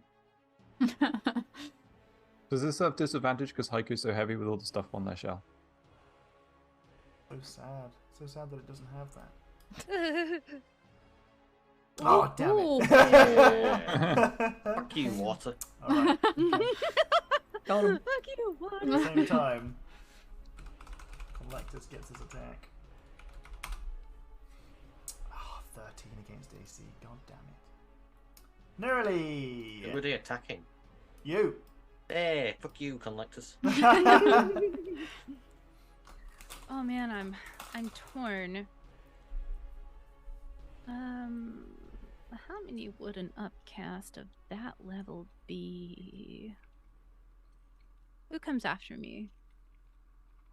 Does this have disadvantage because Haiku's so heavy with all the stuff on their shell? So sad. So sad that it doesn't have that. Oh, damn it. Fuck you, water. Alright. Got him. Fuck you, At what? the same time, Collectus gets his attack. Oh, 13 against AC. God damn it. Nearly! Who are they attacking? You! Hey, fuck you, Collectors. Oh man, I'm torn. How many would an upcast of that level be? Who comes after me?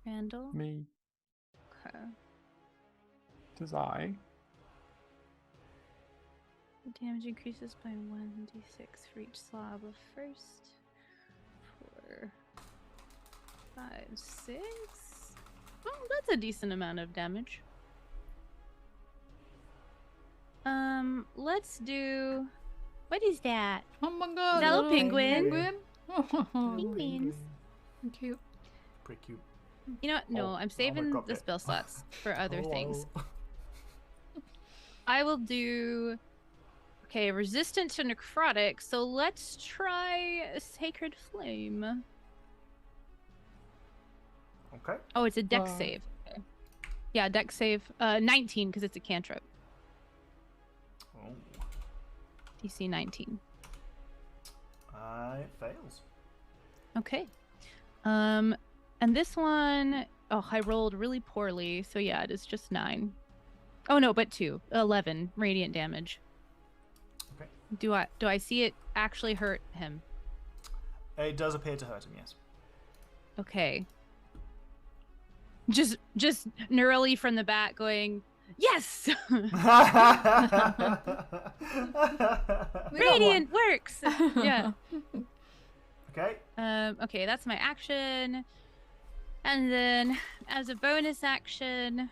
Randall? Me. Okay. Tis I. The damage increases by 1d6 for each slab of first. 4, 5, 6. Oh, that's a decent amount of damage. Let's do. What is that? Oh my god. Hello, little penguin. Penguins. Cute. Pretty cute. You know what? No, Oh, I'm oh, saving drop the it. spell slots for other things. Oh. I will do. Okay, resistant to necrotic. So let's try a sacred flame. Okay. Oh, it's a dex Wow. save. Okay. Yeah, dex save 19 because it's a cantrip. Oh. DC 19. It fails. Okay. And this one, oh, I rolled really poorly, so yeah, it is just 9. Oh no, but 2. 11 radiant damage. Okay. Do I see it actually hurt him? It does appear to hurt him, yes. Okay. Just neurally from the back going, yes! Radiant works! Yeah. Okay. Okay, that's my action. And then as a bonus action,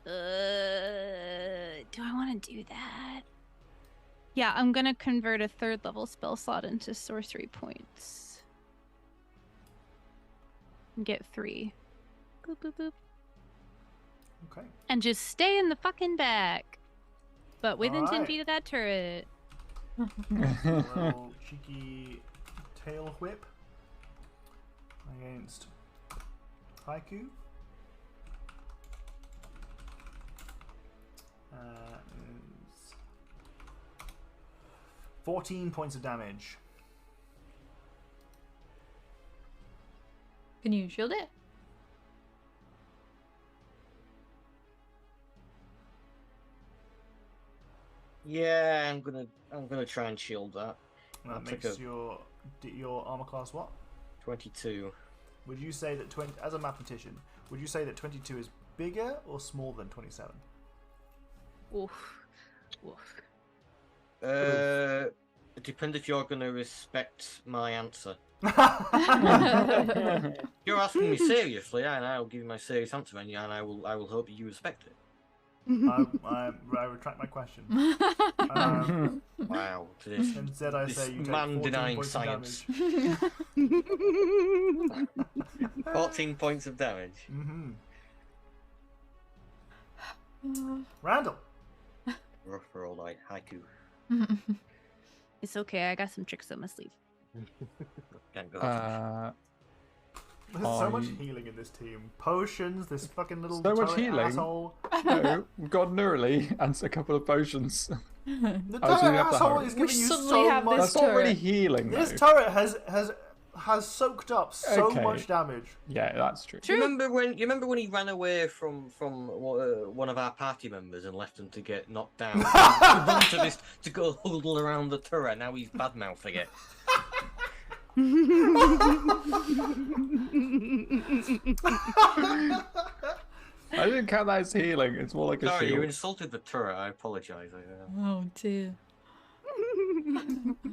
do I want to do that? Yeah, I'm gonna convert a 3rd level spell slot into sorcery points. And get 3. Boop, boop, boop. Okay. And just stay in the fucking back. But within 10 Alright. feet of that turret. A little cheeky tail whip against Haiku. Is 14 points of damage. Can you shield it? Yeah, I'm gonna try and shield that. That I'll take makes a- your armor class what? 22. Would you say that as a mathematician, would you say that 22 is bigger or smaller than 27? Oof. Oof. It depends if you're gonna respect my answer. You're asking me seriously, and I'll give you my serious answer, and I will hope you respect it. I retract my question. Wow, this Instead, I say you take man 14 denying points science. of damage. 14 points of damage. Randall. Rough for old Haiku. It's okay, I got some tricks up my sleeve. Can't go. There's so much I- healing in this team. Potions, this fucking little So much turret healing? asshole. No, we've got Neurally and a couple of potions. The Oh, so you turret have to asshole hurry. is We giving you suddenly so have much. this That's not really turret. healing, This though. turret has soaked up so Okay. much damage. Yeah, that's true. You remember when he ran away from one of our party members and left him to get knocked down? to go huddle around the turret. Now he's bad mouthing it. I didn't count that as healing. It's more like a Sorry, you shield. insulted the turret. I apologise. Oh dear.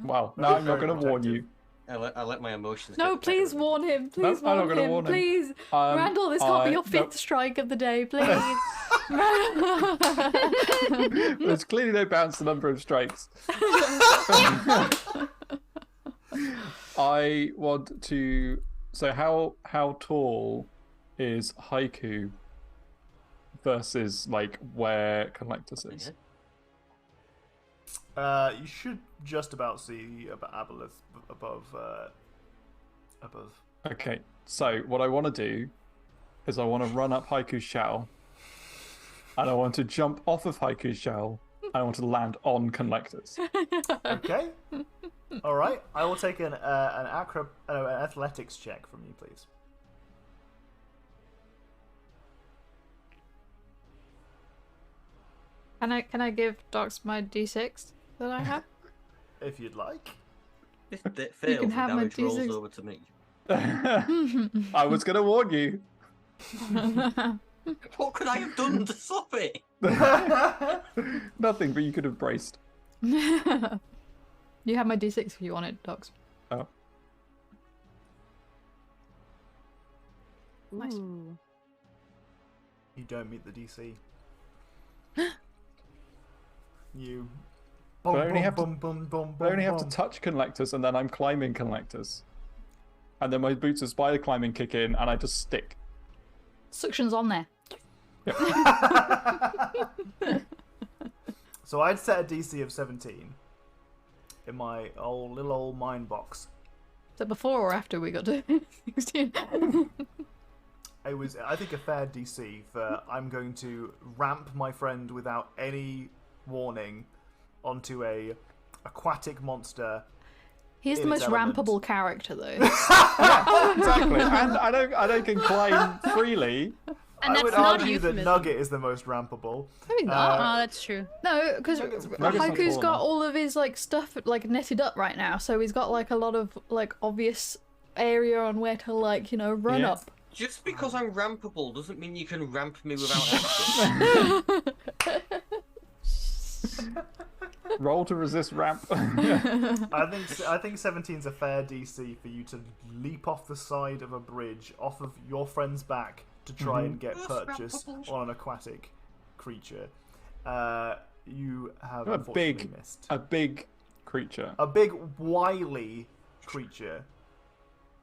Well, no, I'm not Very going to warn protective. you. I let my emotions. No, get the please better of me. warn him. Please I'm not warn gonna him. warn him. Please. Randall, this can't be your 5th nope. strike of the day, please. There's clearly no bounce the number of strikes. I want to. So how tall is Haiku versus like where Collectus is? You should just about see Aboleth above. Okay, so what I want to do is I want to run up Haiku's shell, and I want to jump off of Haiku's shell, and I want to land on Collectus. Okay. All right. I will take an athletics check from you, please. Can I give Docs my D6 that I have? If you'd like. If it fails, the have my damage rolls D6. over to me. I was going to warn you. What could I have done to stop it? Nothing, but you could have braced. You have my D6 if you want it, Docs. Oh. Nice. Ooh. You don't meet the DC. You. But I only have to- boom, I only have to touch Collectus, and then I'm climbing Collectus. And then my boots of spider climbing kick in, and I just stick. Suction's on there. So I'd set a DC of 17 in my little old mind box. that before or after we got to 16? It was, I think, a fair DC for I'm going to ramp my friend without any warning onto a aquatic monster. He's the in its most element. rampable character, though. Yeah, exactly. And I don't can claim freely. And I that's would not a argue that euphemism. Nugget is the most rampable. Maybe not. Oh, that's true. No, because Nugget's Haiku's not got tall all of his like stuff like netted up right now, so he's got like a lot of like obvious area on where to like run Yeah. up. Just because I'm rampable doesn't mean you can ramp me without action. Roll to resist ramp. I think 17's a fair DC for you to leap off the side of a bridge, off of your friend's back, to try and get purchase on an aquatic creature. You have A unfortunately big- missed. A big creature. A big, wily creature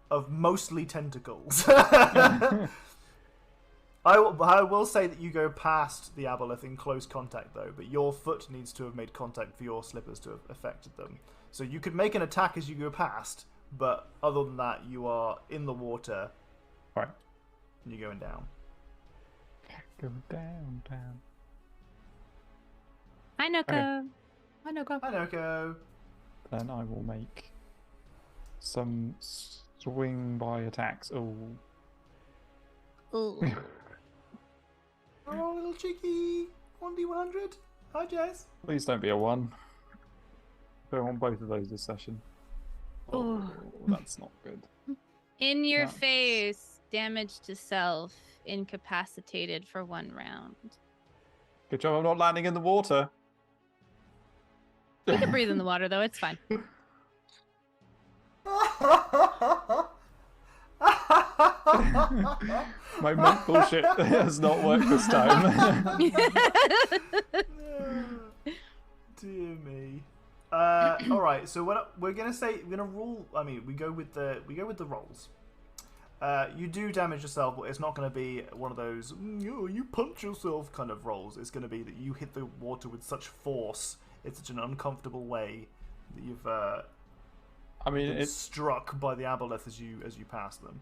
of mostly tentacles. I will say that you go past the aboleth in close contact, though, but your foot needs to have made contact for your slippers to have affected them. So you could make an attack as you go past, but other than that, you are in the water. Right. And you're going down. Go down, down. Hi, Noko. Okay. I know, go. Hi, Noko. Then I will make some swing by attacks. Oh. Ooh. Oh, little cheeky 1d100. Hi, Jess. Please don't be a 1. Don't want both of those this session. Oh, that's not good. In your Yeah. face, damage to self, incapacitated for 1 round. Good job I'm not landing in the water. You can breathe in the water, though. It's fine. My monk bullshit has not worked this time. Dear me. All right. So what we're gonna rule. I mean, we go with the rolls. You do damage yourself, but it's not going to be one of those you punch yourself kind of rolls. It's going to be that you hit the water with such force, it's such an uncomfortable way that you've I mean, been it's struck by the aboleth as you pass them.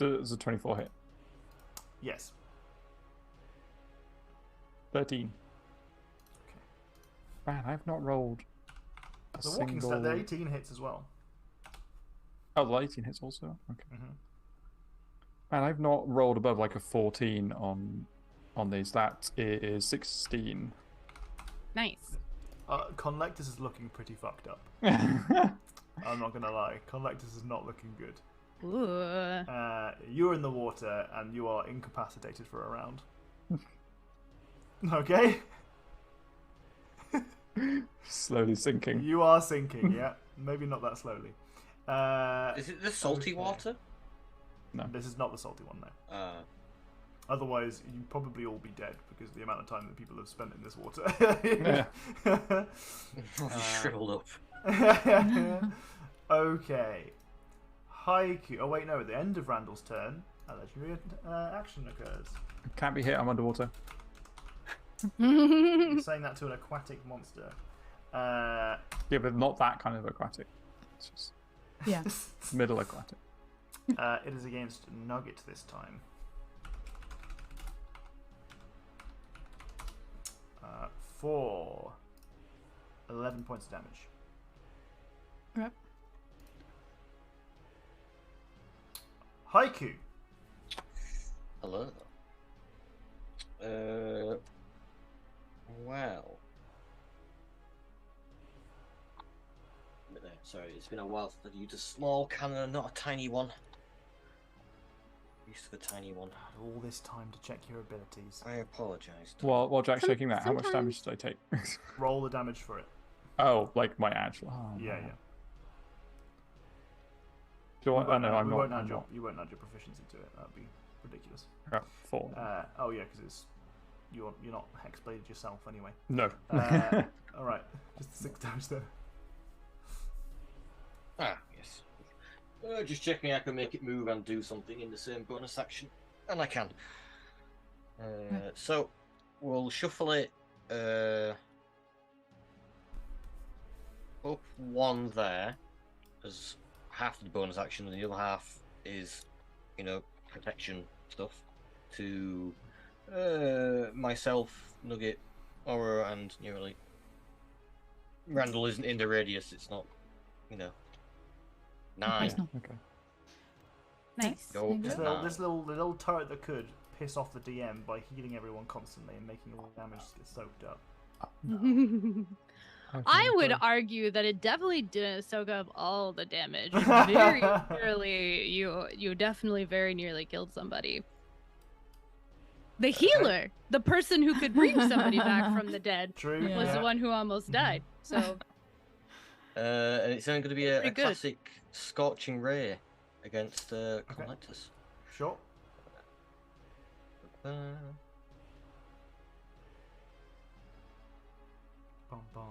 a 24 hit. Yes. 13. Okay. Man, I've not rolled a The walking single... stat, the 18 hits as well. Oh, the 18 hits also? Okay. Mm-hmm. Man, I've not rolled above like a 14 on these. That is 16. Nice. Conlectus is looking pretty fucked up. I'm not gonna lie. Conlectus is not looking good. Ooh. You're in the water and you are incapacitated for a round. Okay? Slowly sinking. You are sinking, yeah. Maybe not that slowly. Is it the salty okay. water? No. This is not the salty one, no. Uh, Otherwise, you'd probably all be dead because of the amount of time that people have spent in this water. shriveled up. Okay. Haiku. Oh, wait, no. At the end of Randall's turn, a legendary action occurs. Can't be hit, I'm underwater. You're saying that to an aquatic monster. Yeah, but not that kind of aquatic. It's just Yeah. middle aquatic. It is against Nugget this time. For 11 points of damage. Yep. Haiku. Hello. Well. Sorry, it's been a while since I've used a small cannon, not a tiny one. Used to the tiny one. All this time to check your abilities. I apologise. While Jack's shaking that, how much damage did I take? Roll the damage for it. Oh, like my actual... Oh, Yeah, no. yeah. Do I... Oh, no, I'm we not. won't I'm add your, not. you won't add your proficiency to it. That'd be ridiculous. Oh, 4. Oh yeah, because it's you're not hexbladed yourself anyway. No. All right, just 6 damage there. Ah, yes. Just checking I can make it move and do something in the same bonus action. And I can. So, we'll shuffle it up 1 there. as half the bonus action, and the other half is, protection stuff to myself, Nugget, Aura, and nearly. Randall isn't in the radius. It's not, 9. Okay. Nice. Go up This to This 9. little turret that could piss off the DM by healing everyone constantly and making all the damage get soaked up. I would argue that it definitely didn't soak up all the damage. Very nearly, you definitely very nearly killed somebody. The healer, the person who could bring somebody back from the dead, True. Yeah. was the one who almost died. So And it's only going to be a Pretty good. classic Scorching Ray against Collectus. Sure. Bum, bum,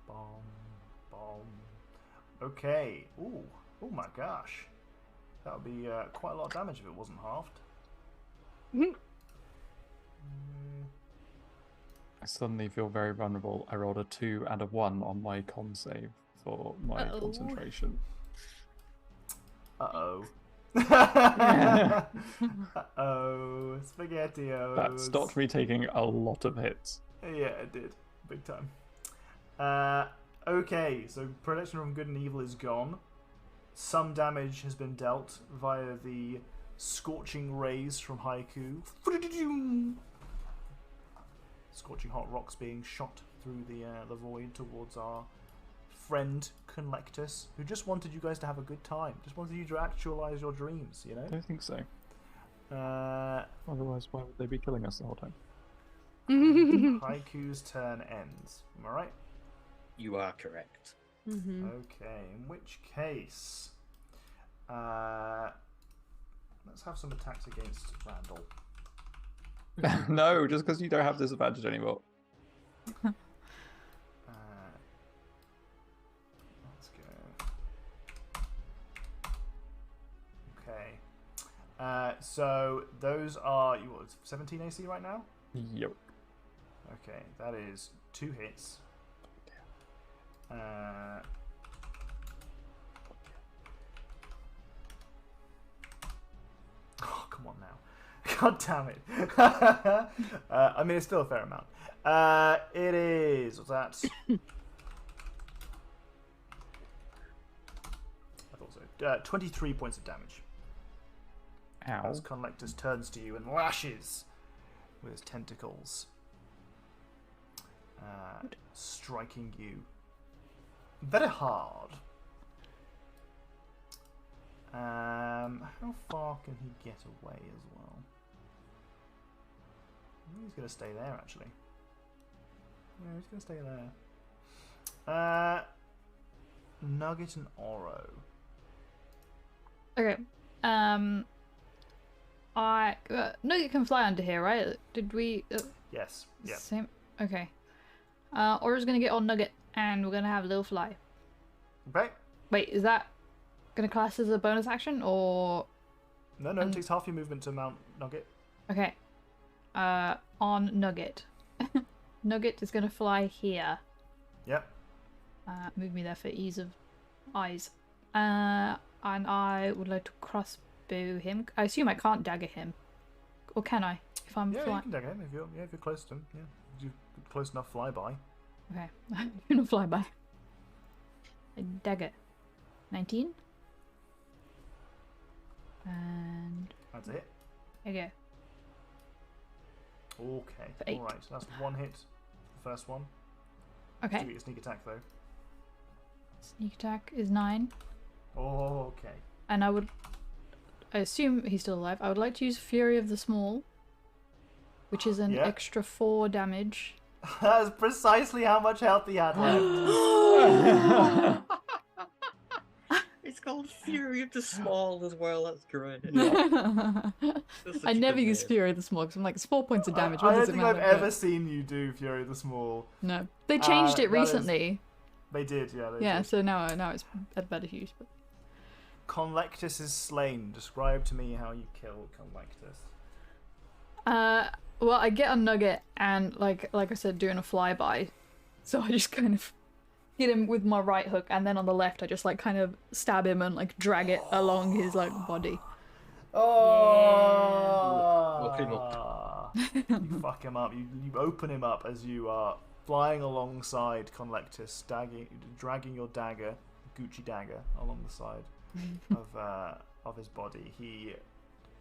bum, bum. Okay. Ooh. Oh my gosh. That would be quite a lot of damage if it wasn't halved. I suddenly feel very vulnerable. I rolled a 2 and a 1 on my con save for my Uh-oh. concentration. Uh-oh. Uh-oh. SpaghettiOs. That stopped me taking a lot of hits. Yeah, it did. Big time. Okay, so protection from good and evil is gone. Some damage has been dealt via the scorching rays from Haiku. Scorching hot rocks being shot through the void towards our friend Collectus, who just wanted you guys to have a good time. Just wanted you to actualize your dreams, I don't think so. Uh, Otherwise, why would they be killing us the whole time? Haiku's turn ends. Am I right? You are correct. Okay, in which case, let's have some attacks against Randall. No, just because you don't have disadvantage anymore. Let's go. Okay. So those are 17 AC right now? Yep. Okay, that is 2 hits. Oh, come on now. God damn it. I mean, it's still a fair amount. It is. What's that? I thought so. 23 points of damage. Ow. As Collectus turns to you and lashes with his tentacles, striking you very hard. How far can he get away as well? I think he's going to stay there, actually. Yeah, he's going to stay there. Nugget and Oro. Okay. Nugget can fly under here, right? Did we? Yes. Yeah. Same. Okay. Aura's gonna get on Nugget, and we're gonna have a little fly. Okay. Wait, is that gonna class as a bonus action or? No, it takes half your movement to mount Nugget. Okay. On Nugget. Nugget is gonna fly here. Yep. Move me there for ease of eyes. And I would like to crossbow him. I assume I can't dagger him, or can I? If I'm Yeah, you flying. can dagger him if you're close to him. Yeah, you're close enough flyby. Okay, I'm gonna fly by. A dagger. 19. And That's it. okay. Okay. For 8. All right. So that's 1 hit. The first one. Okay. Do get your sneak attack though. Sneak attack is 9. Okay. And I assume he's still alive. I would like to use Fury of the Small, which is an Yeah. extra 4 damage. That's precisely how much health he had left. It's called Fury of the Small as well. That's great. That's such I a never good use name. Fury of the Small because I'm like, it's 4 points of damage. I What don't does it think matter? I've ever seen you do Fury of the Small. No, they changed it that is- recently. They did, yeah. They Yeah, did. so now it's at better use. But Collectus is slain. Describe to me how you kill Collectus. well, I get a Nugget and like I said, doing a flyby, so I just kind of hit him with my right hook, and then on the left I just like kind of stab him and like drag it along his like body. Oh! Look him up. You fuck him up. You open him up as you are flying alongside Conlectus, dragging your dagger, Gucci dagger, along the side of his body. He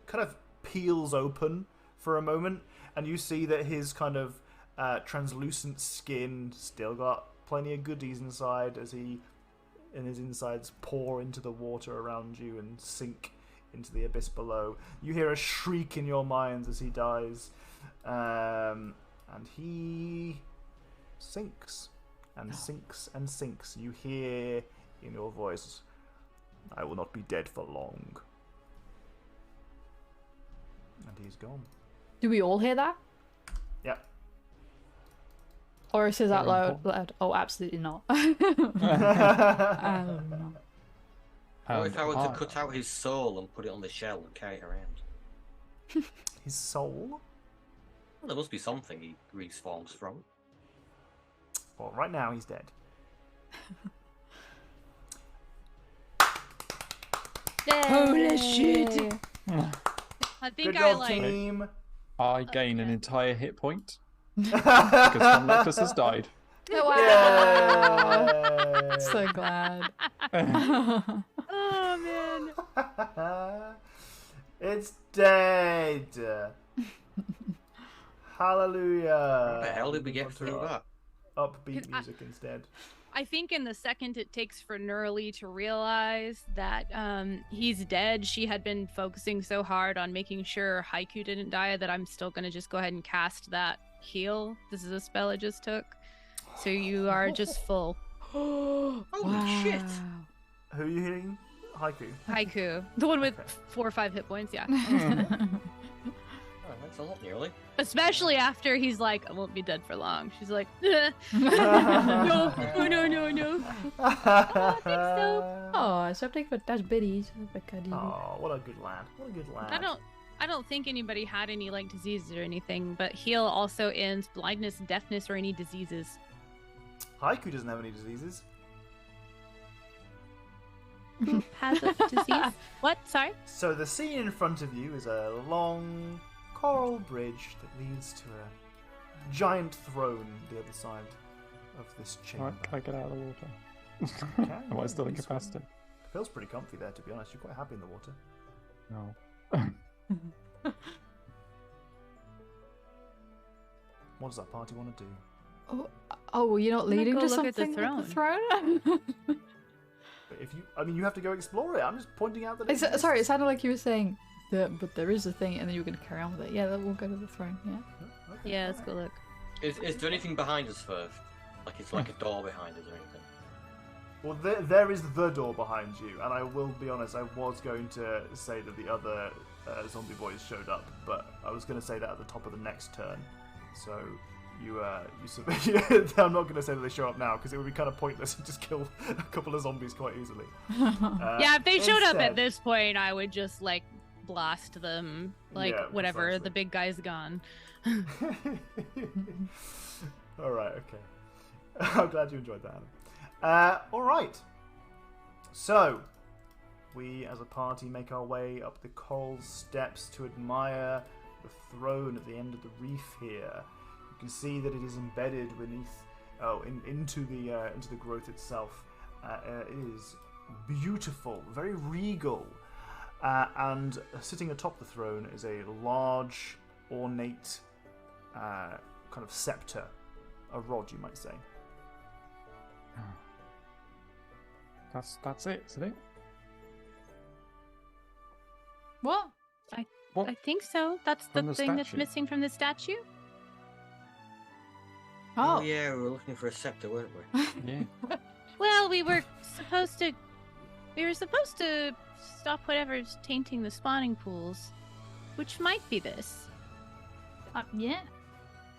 kind of peels open for a moment, and you see that his kind of translucent skin still got plenty of goodies inside as his insides pour into the water around you and sink into the abyss below. You hear a shriek in your minds as he dies, and he sinks and sinks and sinks. You hear in your voice, "I will not be dead for long." And he's gone. Do we all hear that? Yep. Or is it that Very loud? Oh, absolutely not. What if I were to cut out his soul and put it on the shell and carry it around? His soul? Well, there must be something he resforms from. Well, right now he's dead. Holy shit! I think Good I job, like. team. I gain an entire hit point because Conlectus has died. Wow. Yay! So glad. Oh man. It's dead. Hallelujah. How the hell did we get through that? Upbeat music instead. I think in the second it takes for Neurali to realize that he's dead, she had been focusing so hard on making sure Haiku didn't die that I'm still going to just go ahead and cast that heal. This is a spell I just took. So you are just full. Holy shit! Who are you hitting? Haiku. Haiku. The one with Okay. 4 or 5 hit points, yeah. Oh, that's a lot, nearly. Especially after he's like, I won't be dead for long. She's like, no, no. Oh, something for Dash Biddies. Oh, what a good lad. What a good lad. I don't think anybody had any like diseases or anything, but heal also ends blindness, deafness, or any diseases. Haiku doesn't have any diseases. Who has a disease? What? Sorry? So the scene in front of you is a long coral bridge that leads to a giant throne the other side of this chamber. Alright, can I get out of the water? Okay, Am I still yeah, incapacitated? It feels pretty comfy there, to be honest. You're quite happy in the water. No. What does that party want to do? Oh, well, you're not I'm gonna leading go to look at the something with the throne? But if you have to go explore it. I'm just pointing out that. It Sorry, it exists. sounded like you were saying, but there is a thing, and then you were going to carry on with it. Yeah, we'll go to the throne, yeah. Okay, Yeah, let's go look. Is there anything behind us first? Like it's like a door behind us or anything? Well, there is the door behind you, and I will be honest. I was going to say that the other zombie boys showed up, but I was going to say that at the top of the next turn. So you I'm not going to say that they show up now because it would be kind of pointless to just kill a couple of zombies quite easily. Yeah, if they showed up at instead- this point, I would just like blast them. Like Yeah, whatever, precisely. the big guy's gone. All right, okay. I'm glad you enjoyed that. All right. So, we as a party make our way up the coral steps to admire the throne at the end of the reef here. You can see that it is embedded beneath, into the growth itself. It is beautiful, very regal, and sitting atop the throne is a large, ornate kind of scepter, a rod, you might say. That's it, isn't it? What? What? I think so. That's the From the thing that's statue? missing from the statue. Oh Oh, yeah, we were looking for a scepter, weren't we? Yeah. Well, we were supposed to stop whatever's tainting the spawning pools, which might be this. yeah.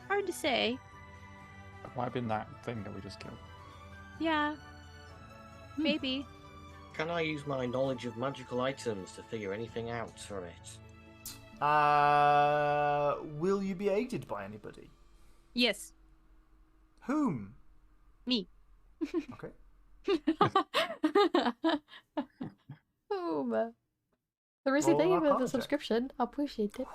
Hard to say. It might have been that thing that we just killed. Yeah. Maybe. Can I use my knowledge of magical items to figure anything out from it? Will you be aided by anybody? Yes. Whom? Me. Okay. Boom. Larissa, Roll thank you an for the Arcana check. subscription. I appreciate it.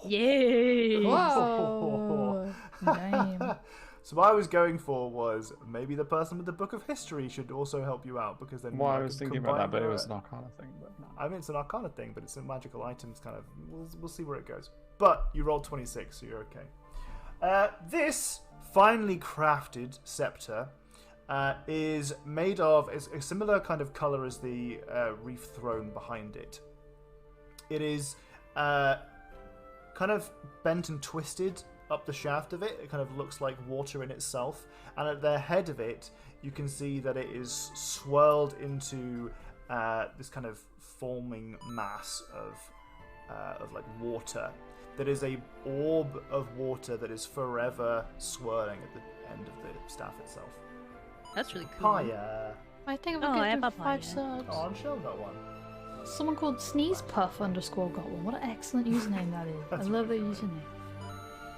Yay! Whoa. Damn. So what I was going for was maybe the person with the Book of History should also help you out because then Well, I I was could thinking about that, combine but it your- was an Arcana thing. But no. I mean, it's an Arcana thing, but it's a magical items kind of. We'll see where it goes. But you rolled 26, so you're okay. This finely crafted scepter is made of is a similar kind of color as the reef throne behind it. It is kind of bent and twisted up the shaft of it. It kind of looks like water in itself, and at the head of it you can see that it is swirled into this kind of forming mass of like water that is a orb of water that is forever swirling at the end of the staff itself. That's really cool. Papaya. I think Oh, I I'm have going to papaya. 5 subs. Oh, I'm sure got one. Someone called Sneeze Puff _ got one. What an excellent username that is. I That's love that really cool. username.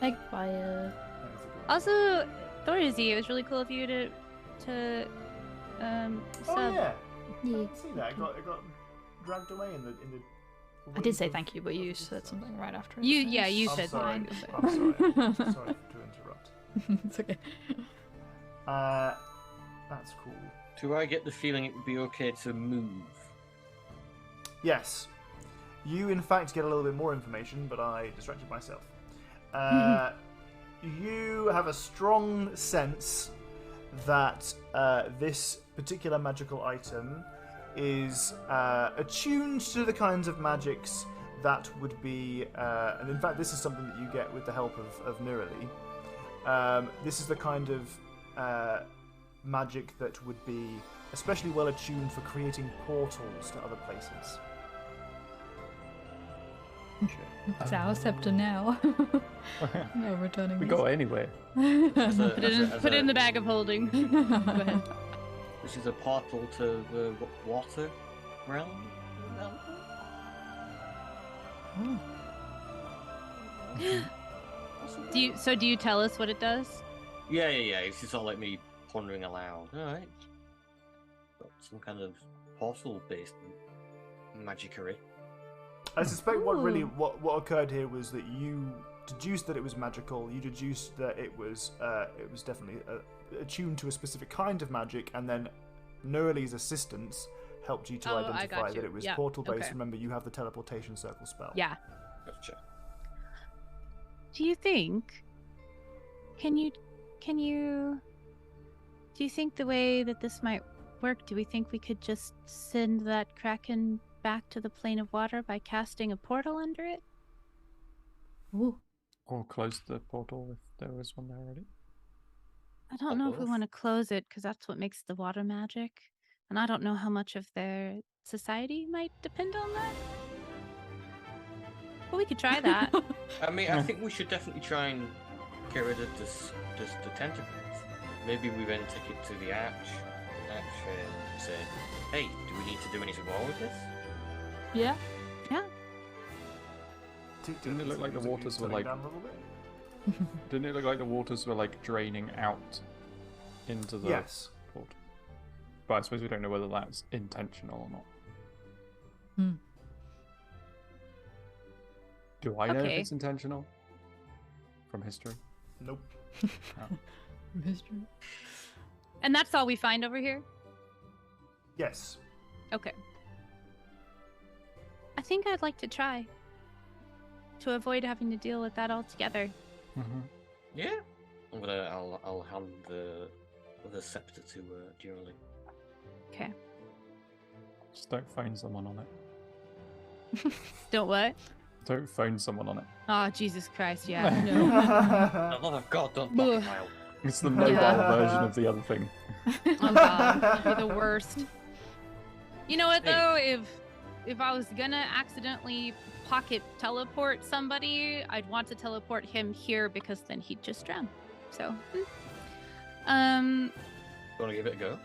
Thank you, Fire. Also, Thorzy, it was really cool of you to Oh sub. yeah, I Yeah. didn't see that. It got dragged away in the. I did say thank you, but you said something right after it. You so- yeah, you I'm said sorry. fine. I'm sorry. Sorry to interrupt. It's okay. That's cool. Do I get the feeling it would be okay to move? Yes. You, in fact, get a little bit more information, but I distracted myself. You have a strong sense that this particular magical item is attuned to the kinds of magics that would be... and in fact, this is something that you get with the help of Nirali. This is the kind of magic that would be especially well attuned for creating portals to other places. It's our scepter now. No returning We these. go anywhere. Put it in the bag of holding. Go ahead. This is a portal to the water realm? Do you tell us what it does? Yeah. It's just all like me pondering aloud. Alright. Got some kind of portal-based magickery. I suspect what occurred here was that you deduced that it was magical. You deduced that it was definitely attuned to a specific kind of magic, and then Nurali's assistance helped you to Oh, I identify got that you. it was Yeah, portal-based. okay. Remember, you have the teleportation circle spell. Yeah. Gotcha. Do you think? Do you think the way that this might work? Do we think we could just send that kraken back to the plane of water by casting a portal under it? Ooh. Or close the portal if there was one there already. I don't know if we both. want to close it because that's what makes the water magic, and I don't know how much of their society might depend on that. But we could try that. I mean, I think we should definitely try and get rid of the tentacles. Maybe we then take it to the Arch and say, hey, do we need to do anything more with this? Yeah. Yeah. Didn't it look like the waters were Turning like- down a little bit? Didn't it look like the waters were like draining out into the Yes. portal? But I suppose we don't know whether that's intentional or not. Hmm. Do I know if Okay. it's intentional? From history? Nope. Mystery. And that's all we find over here? Yes. Okay. I think I'd like to try to avoid having to deal with that altogether. Mm-hmm. Yeah. I'll hand the scepter to Durley. Okay. Just don't phone someone on it. Don't what? Don't phone someone on it. Oh, Jesus Christ, yeah. No. For the love of God, don't Ugh. blackmail. It's the mobile Yeah. version of the other thing. Oh god, that'd be the worst. You know what Hey. though? If I was gonna accidentally pocket teleport somebody, I'd want to teleport him here because then he'd just drown. So, Want to give it a go?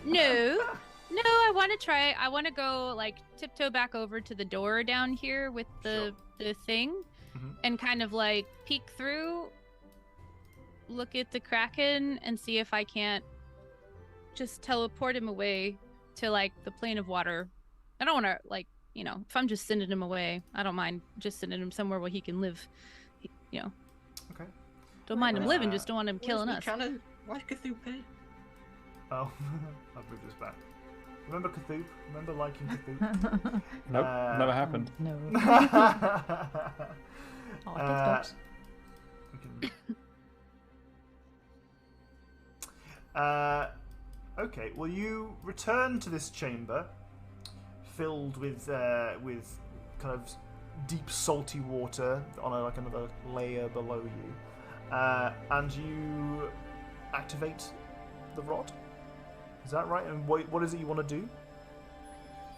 no, I want to try. I want to go like tiptoe back over to the door down here with the thing, Mhm. and kind of like peek through, look at the Kraken and see if I can't just teleport him away to like the plane of water. I don't want to like, you know, if I'm just sending him away, I don't mind just sending him somewhere where he can live. You know. Okay. Don't mind him living, just don't want him killing us. Why Cthulhu pay? Oh, I'll move this back. Remember Cthulhu? Remember liking Cthulhu? Nope, never happened. No. Oh, okay, well you return to this chamber filled with kind of deep salty water on like another layer below you, and you activate the rod. Is that right? And what is it you want to do?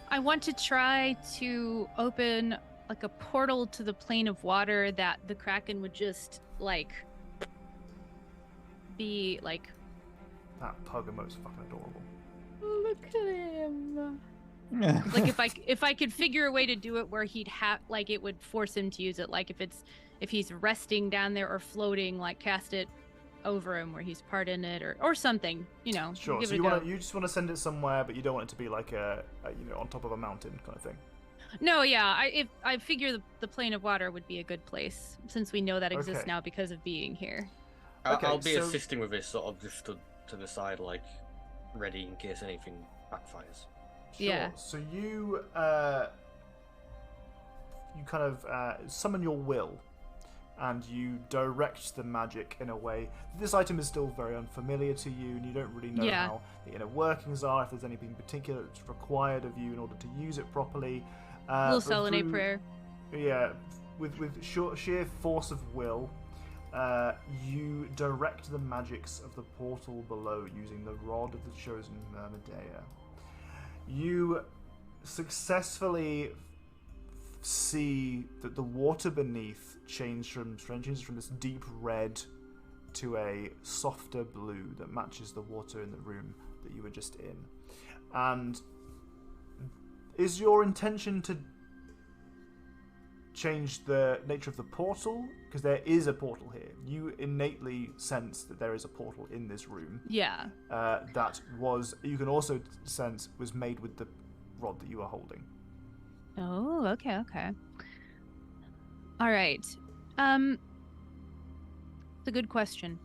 I want to try to open like a portal to the plane of water that the Kraken would just like be like. That pug emote's fucking adorable. Look at him. Like if I could figure a way to do it where he'd have like it would force him to use it, like if he's resting down there or floating, like cast it over him where he's part in it or something, you know. Sure. Give So it a go. you just want to send it somewhere, but you don't want it to be like a you know, on top of a mountain kind of thing. No, yeah. I figure the plane of water would be a good place since we know that exists Okay. now because of being here. Okay, I'll be so- assisting with this, sort of just stood to the side, like ready in case anything backfires. Sure. Yeah. So you kind of summon your will, and you direct the magic in a way. This item is still very unfamiliar to you, and you don't really know Yeah. how the inner workings are. If there's anything particular that's required of you in order to use it properly. Little but selenite through- prayer. Yeah, with sheer force of will, you direct the magics of the portal below using the rod of the chosen Myrmidea. You successfully see that the water beneath changes from this deep red to a softer blue that matches the water in the room that you were just in. And is your intention to change the nature of the portal? Because there is a portal here. You innately sense that there is a portal in this room. Yeah. That was, you can also sense, was made with the rod that you are holding. Oh, okay. All right. It's a good question.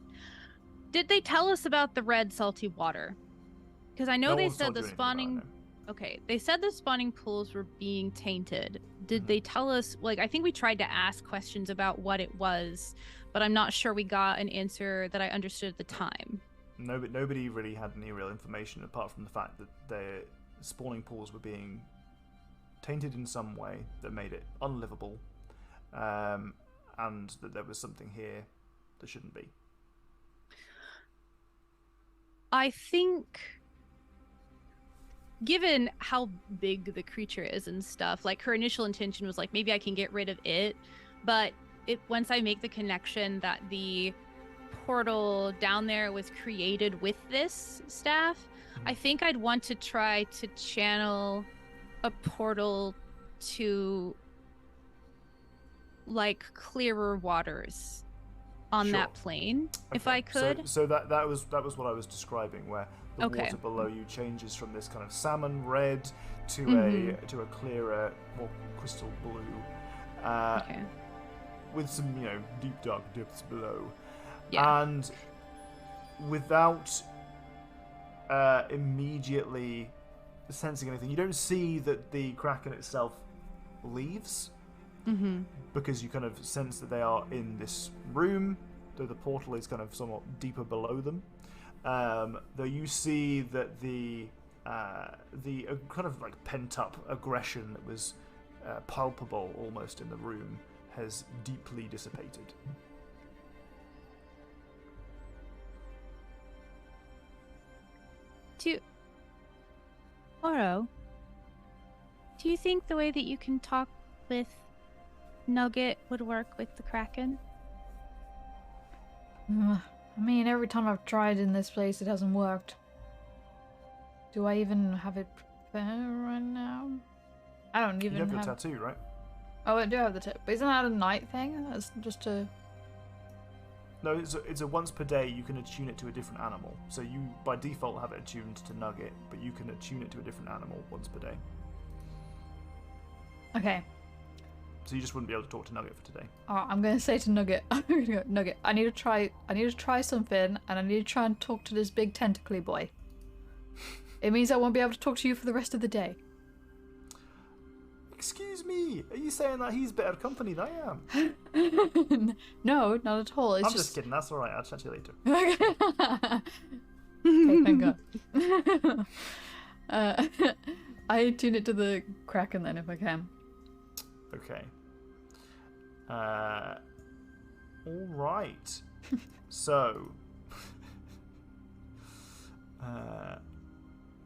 Did they tell us about the red salty water? Because I know No they one's said told the you anything about it, spawning. no. Okay, they said the spawning pools were being tainted. Did Mhm. they tell us? Like, I think we tried to ask questions about what it was, but I'm not sure we got an answer that I understood at the time. Nobody really had any real information apart from the fact that the spawning pools were being tainted in some way that made it unlivable, and that there was something here that shouldn't be. I think, given how big the creature is and stuff, like her initial intention was like, maybe I can get rid of it, but once I make the connection that the portal down there was created with this staff, I think I'd want to try to channel a portal to like clearer waters on Sure. that plane, if Okay, I could. So that was what I was describing, where the Okay. water below you changes from this kind of salmon red to Mhm. a clearer, more crystal blue, Okay. with some deep dark depths below, Yeah. and without immediately sensing anything, you don't see that the Kraken itself leaves. Mm-hmm. Because you kind of sense that they are in this room, though the portal is kind of somewhat deeper below them. Though you see that the kind of like pent-up aggression that was palpable almost in the room has deeply dissipated. Oro, do you think the way that you can talk with Nugget would work with the Kraken? I mean, every time I've tried in this place, it hasn't worked. Do I even have it prepared right now? I don't You even have your have. tattoo, right? Oh, I do have the tip. But isn't that a night thing? That's just a. No, it's a once per day. You can attune it to a different animal. So you, by default, have it attuned to Nugget, but you can attune it to a different animal once per day. Okay. So you just wouldn't be able to talk to Nugget for today. Oh, I'm gonna say to Nugget, I'm gonna go, Nugget, I need to try something, and I need to try and talk to this big tentacly boy. It means I won't be able to talk to you for the rest of the day. Excuse me, are you saying that he's better company than I am? No, not at all. It's I'm just kidding, that's alright, I'll chat to you later. Okay, thank God. I tune it to the Kraken then if I can. Okay. Alright. So.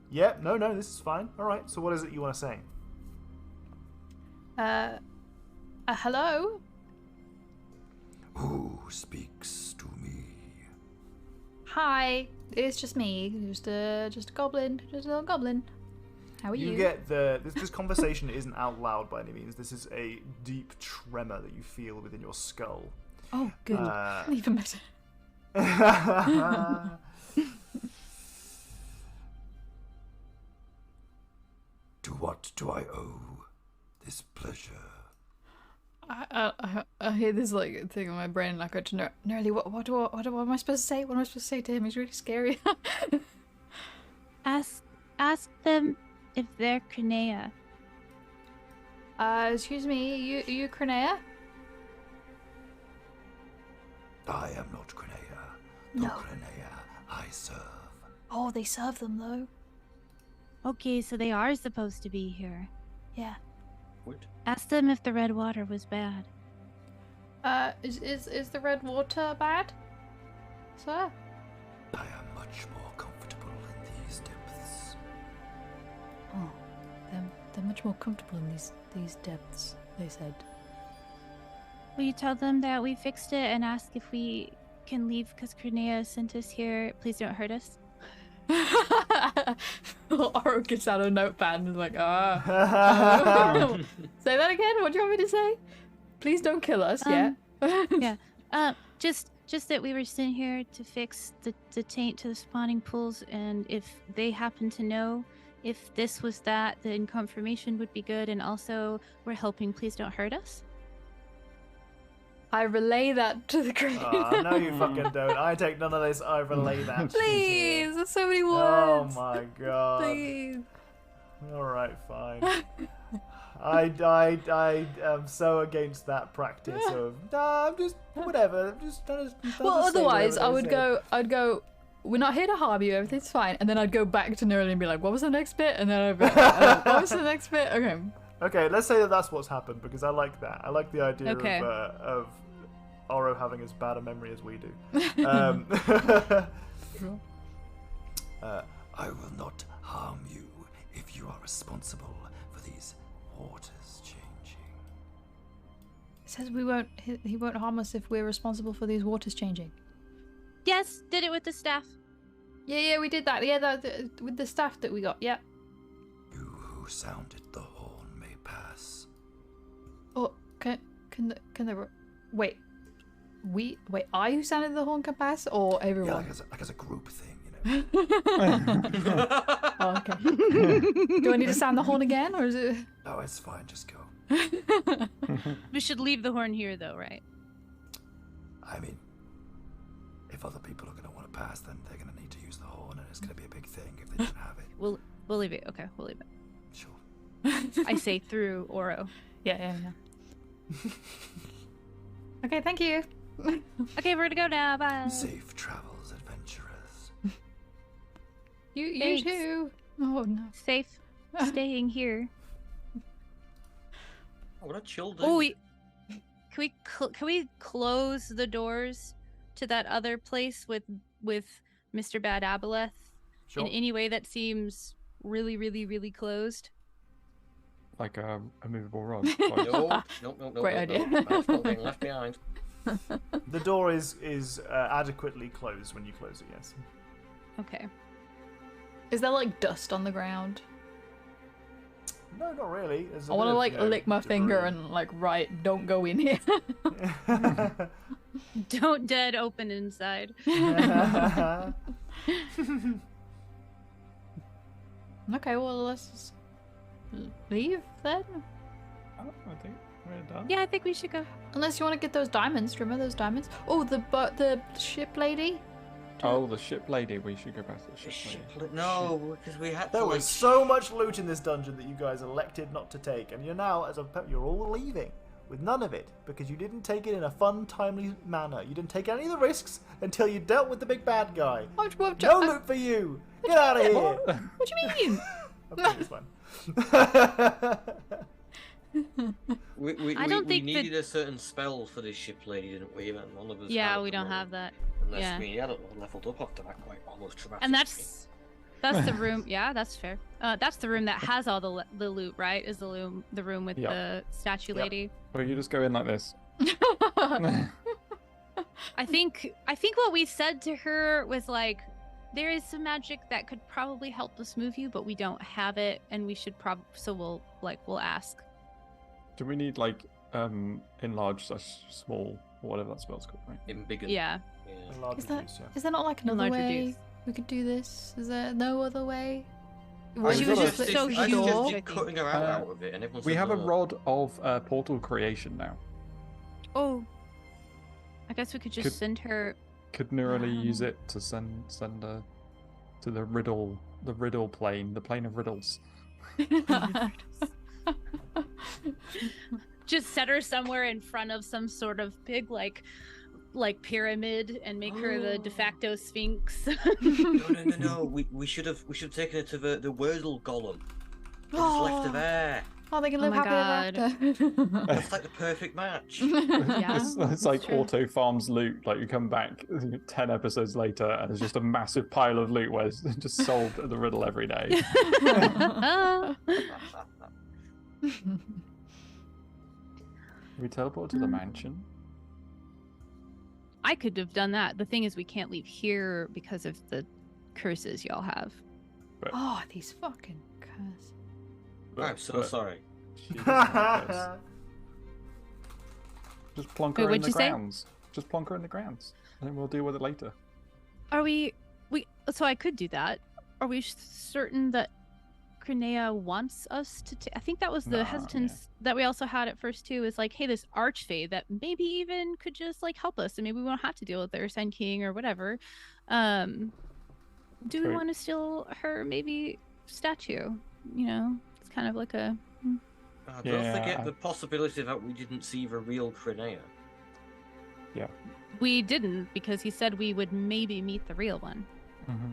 Yeah, no, this is fine. Alright, so what is it you want to say? Hello? Who speaks to me? Hi, it's just me, just a goblin, just a little goblin. How are you? You get this conversation isn't out loud by any means. This is a deep tremor that you feel within your skull. Oh, good. Even better. To what do I owe this pleasure? I hear this like thing in my brain, and I go to Nerly. What am I supposed to say? What am I supposed to say to him? He's really scary. Ask them if they're Crenea. Excuse me, you Crenea? I am not Crenea. No. Crenea I serve. Oh, they serve them though. Okay, so they are supposed to be here. Yeah. What? Ask them if the red water was bad. Is the red water bad, sir? I am much more comfortable in these depths. Oh, they're much more comfortable in these depths. They said. Will you tell them that we fixed it and ask if we can leave because Crenea sent us here? Please don't hurt us. Oro gets out a notepad and is like, Say that again? What do you want me to say? Please don't kill us, yeah? Yeah. Just that we were sent here to fix the taint to the spawning pools, and if they happen to know if this was that, then confirmation would be good, and also we're hoping please don't hurt us. I relay that to the Kraken. No, you fucking don't. I take none of this. I relay that. Please, there's so many Oh words. my god. Please. Alright, fine. I am so against that practice of I'm just whatever. I'm just trying to. Well, otherwise, I'd go. We're not here to harm you. Everything's fine. And then I'd go back to Nerly and be like, "What was the next bit?" And then I'd be like, "What was the next bit?" Okay. Okay, let's say that that's what's happened because I like that. I like the idea Okay. of Oro having as bad a memory as we do. I will not harm you if you are responsible for these waters changing. It says we won't. He won't harm us if we're responsible for these waters changing. Yes, did it with the staff. Yeah, we did that. Yeah, with the staff that we got. Yeah. You who sounded the horn may pass. Oh, can the wait? I who sounded the horn can pass, or Yeah, everyone? like as a group thing, you know. Oh, okay. Do I need to sound the horn again, or is it? No, it's fine, just go. We should leave the horn here, though, right? I mean, if other people are going to want to pass, then they're going to need to use the horn, and it's going to be a big thing if they don't have it. We'll leave it. Okay, we'll leave it. Sure. I say through Oro. Yeah. Okay, thank you. Okay, we're gonna go now. Bye. Safe travels, adventurers. You Thanks. too. Oh no. Safe staying here. What a chill dude. Oh, can we close the doors to that other place with Mr. Bad Aboleth Sure. in any way that seems really, really, really closed? Like a movable rod. No. Great idea. That's not being left behind. The door is adequately closed when you close it. Yes. Okay. Is there like dust on the ground? No, not really. There's a I want to bit of, like you know, lick my finger debris. and like write, "Don't go in here." Don't dead open inside. Okay, well let's just leave then. Oh, I think we're done. Yeah, I think we should go. Unless you want to get those diamonds. Do you remember those diamonds? Oh, the ship lady. Oh, the ship lady. We should go back to the ship lady. No, because we had to. There like, was so much loot in this dungeon that you guys elected not to take, and you're now, you're all leaving with none of it because you didn't take it in a fun, timely manner. You didn't take any of the risks until you dealt with the big bad guy. No loot for you. Get out of here. What do you mean? Okay, it's fine. We I don't think needed a certain spell for this ship lady, didn't we? And none of us. Yeah, had at we the don't moment. have that. Unless Yeah. we had leveled up after that quite almost dramatically. And that's the room. Yeah, that's fair. That's the room that has all the loot, right? Is the room with Yep. the statue Yep. lady. Well, you just go in like this. I think what we said to her was like, there is some magic that could probably help us move you, but we don't have it, and we should so we'll ask. Do we need like enlarge / small or whatever that spell's called, right? Embiggen. Yeah. A large Is that reduce, yeah. is there not like another Enlarge way reduce. we could do this? Is there no other way? I She was was just just so I huge. suggested I think. cutting her out of it, and everyone's We like, have a "No." rod of portal creation now. Oh, I guess we could just Could- send her. Could Nurali use it to send her to the riddle plane, the plane of riddles? Just set her somewhere in front of some sort of big like pyramid and make her the de facto sphinx. No. We should have taken her to the Wordle golem. What's left of her? Oh, they can Oh live my happily ever after. That's like the perfect match. Yeah, it's like true. Auto Farms loot. Like you come back 10 episodes later and there's just a massive pile of loot where it's just solved the riddle every day. We teleport to the mansion. I could have done that. The thing is, we can't leave here because of the curses y'all have. Oh, these fucking curs. I'm so sorry. She doesn't like us. Just plonk Wait, her in what'd the you say? grounds. Just plonk her in the grounds. And then we'll deal with it later. Are we? So I could do that. Are we certain that Crinea wants us to? I think that was the Nah, hesitance that we also had at first too. Is like, hey, this archfey that maybe even could just like help us, and maybe we won't have to deal with their Sand King or whatever. Do we True. want to steal her maybe statue? You know, it's kind of like a. Don't Yeah, forget the possibility that we didn't see the real Crinea. We didn't because he said we would maybe meet the real one. Mm-hmm.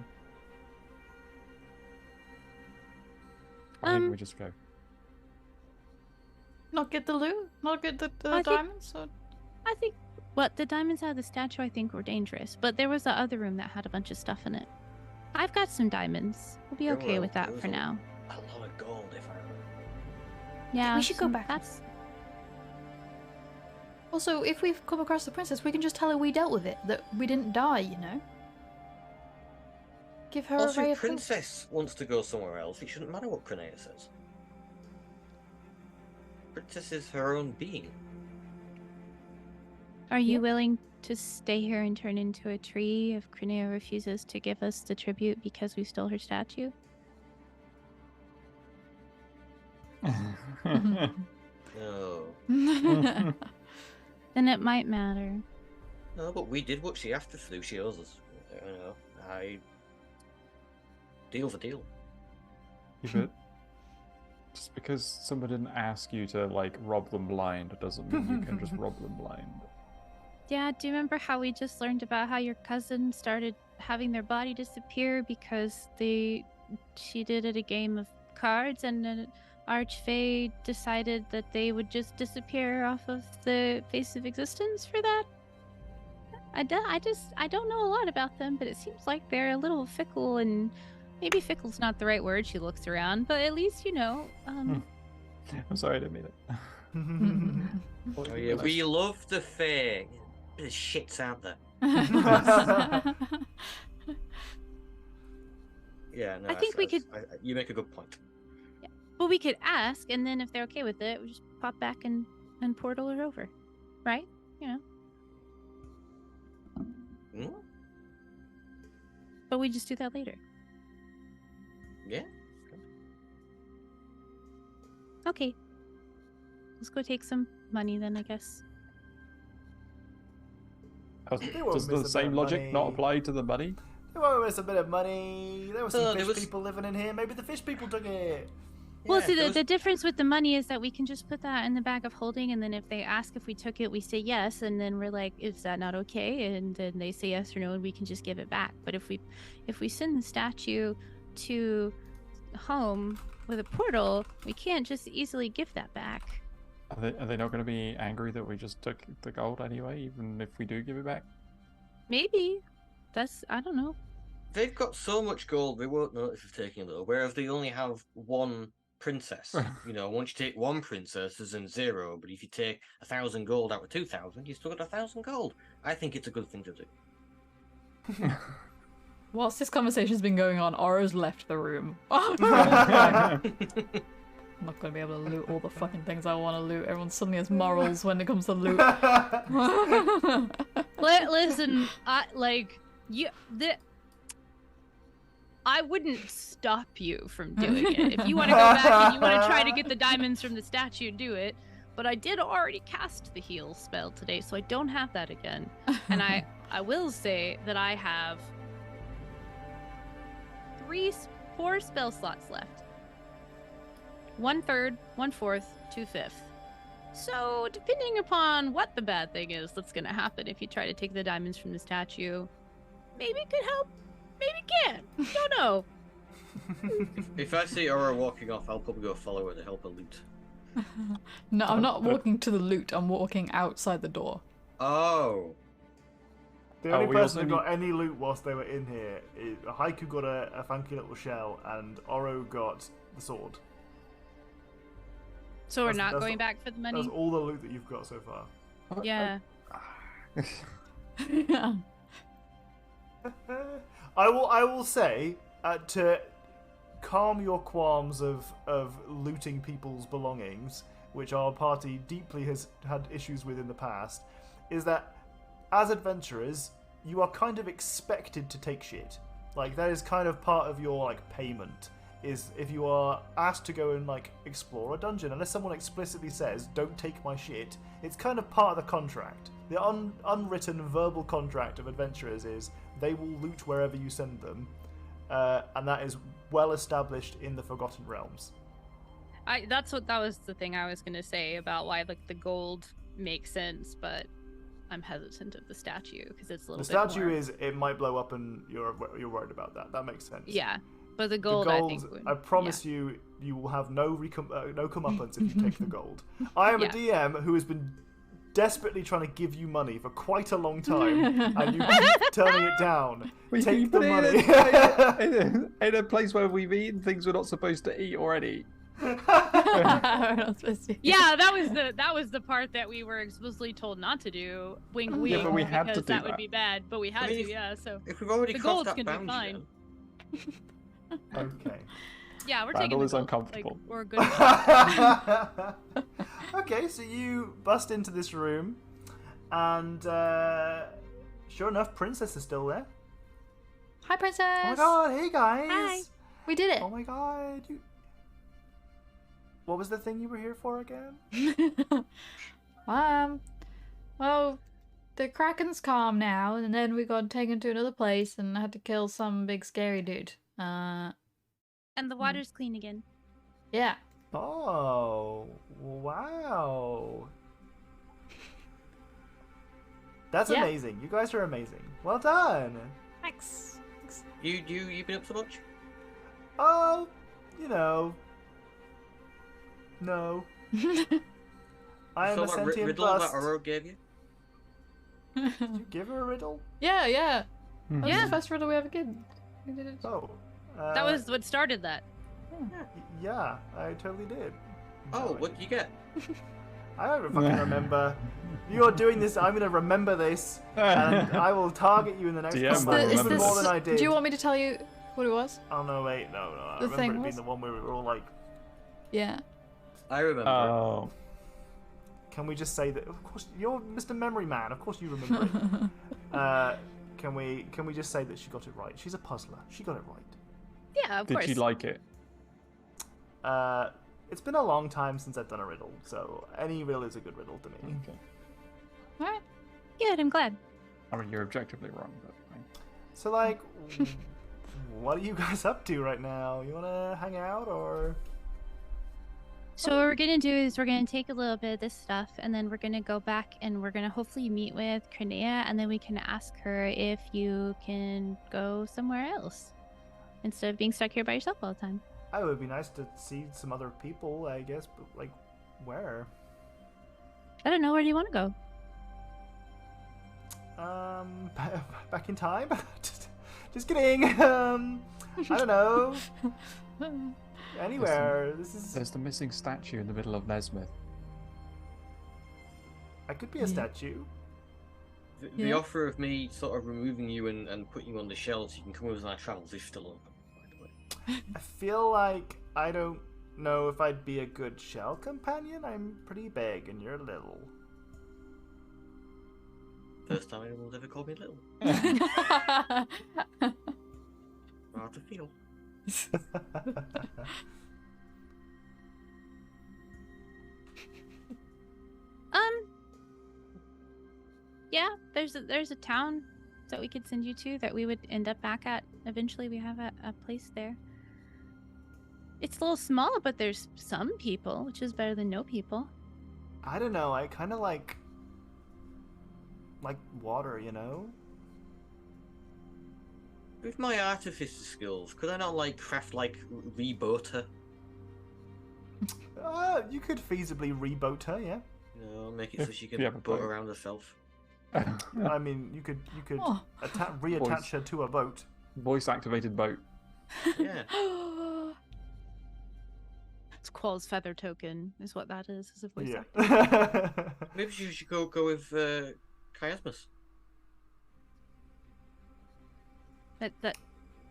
I think we just go. Not get the loot? Not get the I think- diamonds? Or... I think the diamonds out of the statue I think were dangerous, but there was the other room that had a bunch of stuff in it. I've got some diamonds. We'll be There okay were- with there that was for a- now. A lot of gold, if I remember. Yeah, we should go back. That's Also, if we've come across the princess, we can just tell her we dealt with it, that we didn't die, you know? Give her Also, a ray if of hope. Princess wants to go somewhere else, it shouldn't matter what Crinea says. Princess is her own being. Are you willing to stay here and turn into a tree if Crinea refuses to give us the tribute because we stole her statue? No. Then it might matter. No, but we did what she asked us to do. She owes us. Deal's a deal. Yeah, but just because someone didn't ask you to like rob them blind doesn't mean you can just rob them blind. Yeah, do you remember how we just learned about how your cousin started having their body disappear because she did at a game of cards and an archfey decided that they would just disappear off of the face of existence for that? I don't know a lot about them, but it seems like they're a little fickle, and maybe fickle's not the right word. She looks around, but at least you know. I'm sorry, I didn't mean it. Oh yeah, we love the fair. There's shits out there. Yeah, no. I think we could- you make a good point. But we could ask, and then if they're okay with it, we just pop back and portal it over, right? You know. Hmm? But we just do that later. Yeah. Okay. Let's go take some money then, I guess. They won't Does miss a the bit same of logic money. not apply to the money? They won't miss a bit of money. There were some There fish was- people living in here. Maybe the fish people took it. Well, Yeah, see, there the was- difference with the money is that we can just put that in the bag of holding, and then if they ask if we took it, we say yes, and then we're like, is that not okay? And then they say yes or no, and we can just give it back. But if we send the statue to home with a portal, we can't just easily give that back. Are they not going to be angry that we just took the gold anyway, even if we do give it back? Maybe. I don't know. They've got so much gold, they won't notice if taking a little. Whereas they only have one princess. You know, once you take one princess, there's in 0. But if you take 1,000 gold out of 2,000, you still got 1,000 gold. I think it's a good thing to do. Whilst this conversation's been going on, Oro's left the room. I'm not gonna be able to loot all the fucking things I want to loot. Everyone suddenly has morals when it comes to loot. Listen, I wouldn't stop you from doing it. If you want to go back and you want to try to get the diamonds from the statue, do it. But I did already cast the heal spell today, so I don't have that again. And I will say that I have 4 spell slots left. 1/3, 1/4, 2/5. So, depending upon what the bad thing is that's going to happen if you try to take the diamonds from the statue, maybe it could help, maybe it can't. Don't know. If I see Aura walking off, I'll probably go follow her to help her loot. No, I'm not walking to the loot. I'm walking outside the door. Oh. The only we person who also got any loot whilst they were in here is Haiku got a funky little shell, and Oro got the sword. So we're That's- not that's going not- back for the money? That's all the loot that you've got so far. Yeah. I will say to calm your qualms of looting people's belongings, which our party deeply has had issues with in the past, is that as adventurers, you are kind of expected to take shit. Like, that is kind of part of your payment. Is if you are asked to go and explore a dungeon, unless someone explicitly says don't take my shit, it's kind of part of the contract. The unwritten verbal contract of adventurers is they will loot wherever you send them, and that is well established in the Forgotten Realms. That was the thing I was gonna say about why the gold makes sense, but I'm hesitant of the statue because it's a little The bit statue more. is it might blow up, and you're worried about that. That makes sense. Yeah, but the The gold, I think would, I promise you will have no comeuppance if you take the gold. I am a DM who has been desperately trying to give you money for quite a long time, and you keep turning it down. Take the money. In a place where we've eaten things we're not supposed to eat already. We're not supposed to. Yeah, that was the part that we were explicitly told not to do. Wink, wink. Yeah, but we had to because do that would that. be bad. But we had mean, to, yeah. So If we've already The crossed gold's that gonna be boundary, fine. then. Okay. yeah, we're Vandal taking the is gold. uncomfortable. We're good. About it. Okay, so you bust into this room, and sure enough, Princess is still there. Hi, princess. Oh my god, hey guys! Hi. We did it. Oh my god, What was the thing you were here for again? Well, the Kraken's calm now, and then we got taken to another place and had to kill some big scary dude. And the water's clean again. Yeah. Oh, wow. That's Yeah. amazing. You guys are amazing. Well done. Thanks. You been up so much? Oh, no. I am So a that sentient riddle bust. that Aurora gave you? Did you give her a riddle? Yeah. Mhm. That's the first riddle we ever did. We did it. Oh. That was what started that. Yeah, I totally did. Oh, what did you get? I don't fucking remember. You're doing this, I'm gonna remember this, and I will target you in the next DM combat. will Remember remember more this. than I did. Do you want me to to tell you what it was? Oh no, wait, no. I The remember thing it being was- the one where we were all like Yeah. I remember. Oh, Can we just say that? Of course, you're Mr. Memory Man. Of course, you remember it. Can we just say that she got it right? She's a puzzler. She got it right. Yeah, of did course. she like it? It's been a long time since I've done a riddle, so any riddle is a good riddle to me. Okay. Alright. Good, I'm glad. I mean, you're objectively wrong, but fine. So, like, what are you guys up to right now? You want to hang out, or? So what we're gonna do is we're gonna take a little bit of this stuff, and then we're gonna go back and we're gonna hopefully meet with Crinea, and then we can ask her if you can go somewhere else instead of being stuck here by yourself all the time. Oh, it would be nice to see some other people, I guess, but, like, where? I don't know. Where do you want to go? Back in time? just kidding. I don't know. Anywhere. This is. There's the missing statue in the middle of Nesmith. I could be a statue. The Yeah. offer of me sort of removing you and putting you on the shelf so you can come with us on our travels is still open, by the way. I feel like I don't know if I'd be a good shell companion. I'm pretty big and you're little. First time anyone's ever called me little. Hard to feel. Yeah, there's a town that we could send you to that we would end up back at. Eventually, we have a place there. It's a little small, but there's some people, which is better than no people. I don't know. I kind of like water, you know? With my artificer skills, could I not like craft like reboater? You could feasibly reboat her, yeah. You know, make it so she If you can have a boat boat. around herself. I mean, you could Oh. reattach Voice. her to a boat. Voice activated boat. Yeah. It's Qual's feather token, is what that is a voice Yeah. actor. Maybe you should go with Chiasmus. That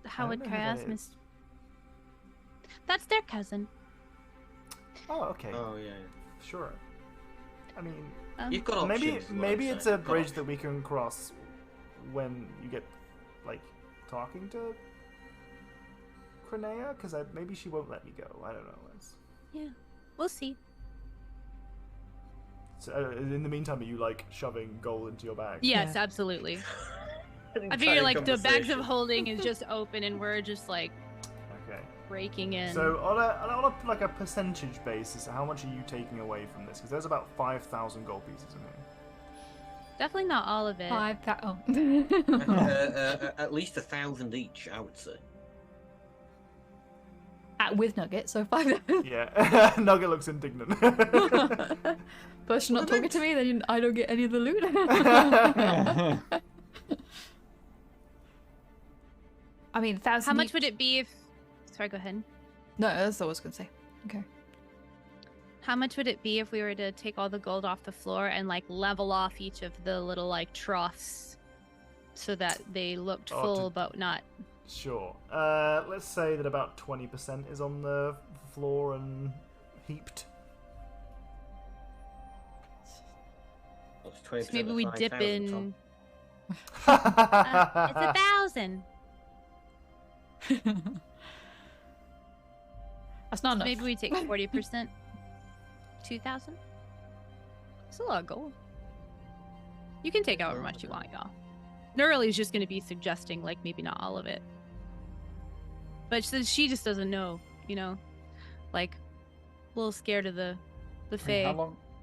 how I would don't know who that Chiasmus? That's their cousin. Oh, okay. Oh yeah. Sure. I mean, You've got options. maybe is what I'm maybe saying. it's a You've got bridge options. that we can cross when you get like talking to Crinea, because maybe she won't let me go. I don't know. Yeah, we'll see. So, in the meantime, are you like shoving gold into your bag? Yes, absolutely. An I figure entire like the bags of conversation. holding is just open and we're just like Okay. breaking in. So on a like a percentage basis, how much are you taking away from this? Because there's about 5,000 gold pieces in here. Definitely not all of it. 5,000. At least 1,000 each, I would say. With Nugget, so 5,000. Yeah. Nugget looks indignant. First, you're not talking to me, then I don't get any of the loot. I mean, 1,000. How much would it be if? Sorry, go ahead. No, that's what I was gonna say. Okay. How much would it be if we were to take all the gold off the floor and like level off each of the little like troughs so that they looked Oh, full but not? Sure. Let's say that about 20% is on the floor and heaped. That's 20% So maybe of we 5,000, dip Tom. in. It's 1,000. That's not enough. Maybe we take 40%. 2,000. It's a lot of gold. You can take however much you want, y'all. Neuralie's just going to be suggesting like maybe not all of it, but she just doesn't know, you know, like a little scared of the I mean, fae.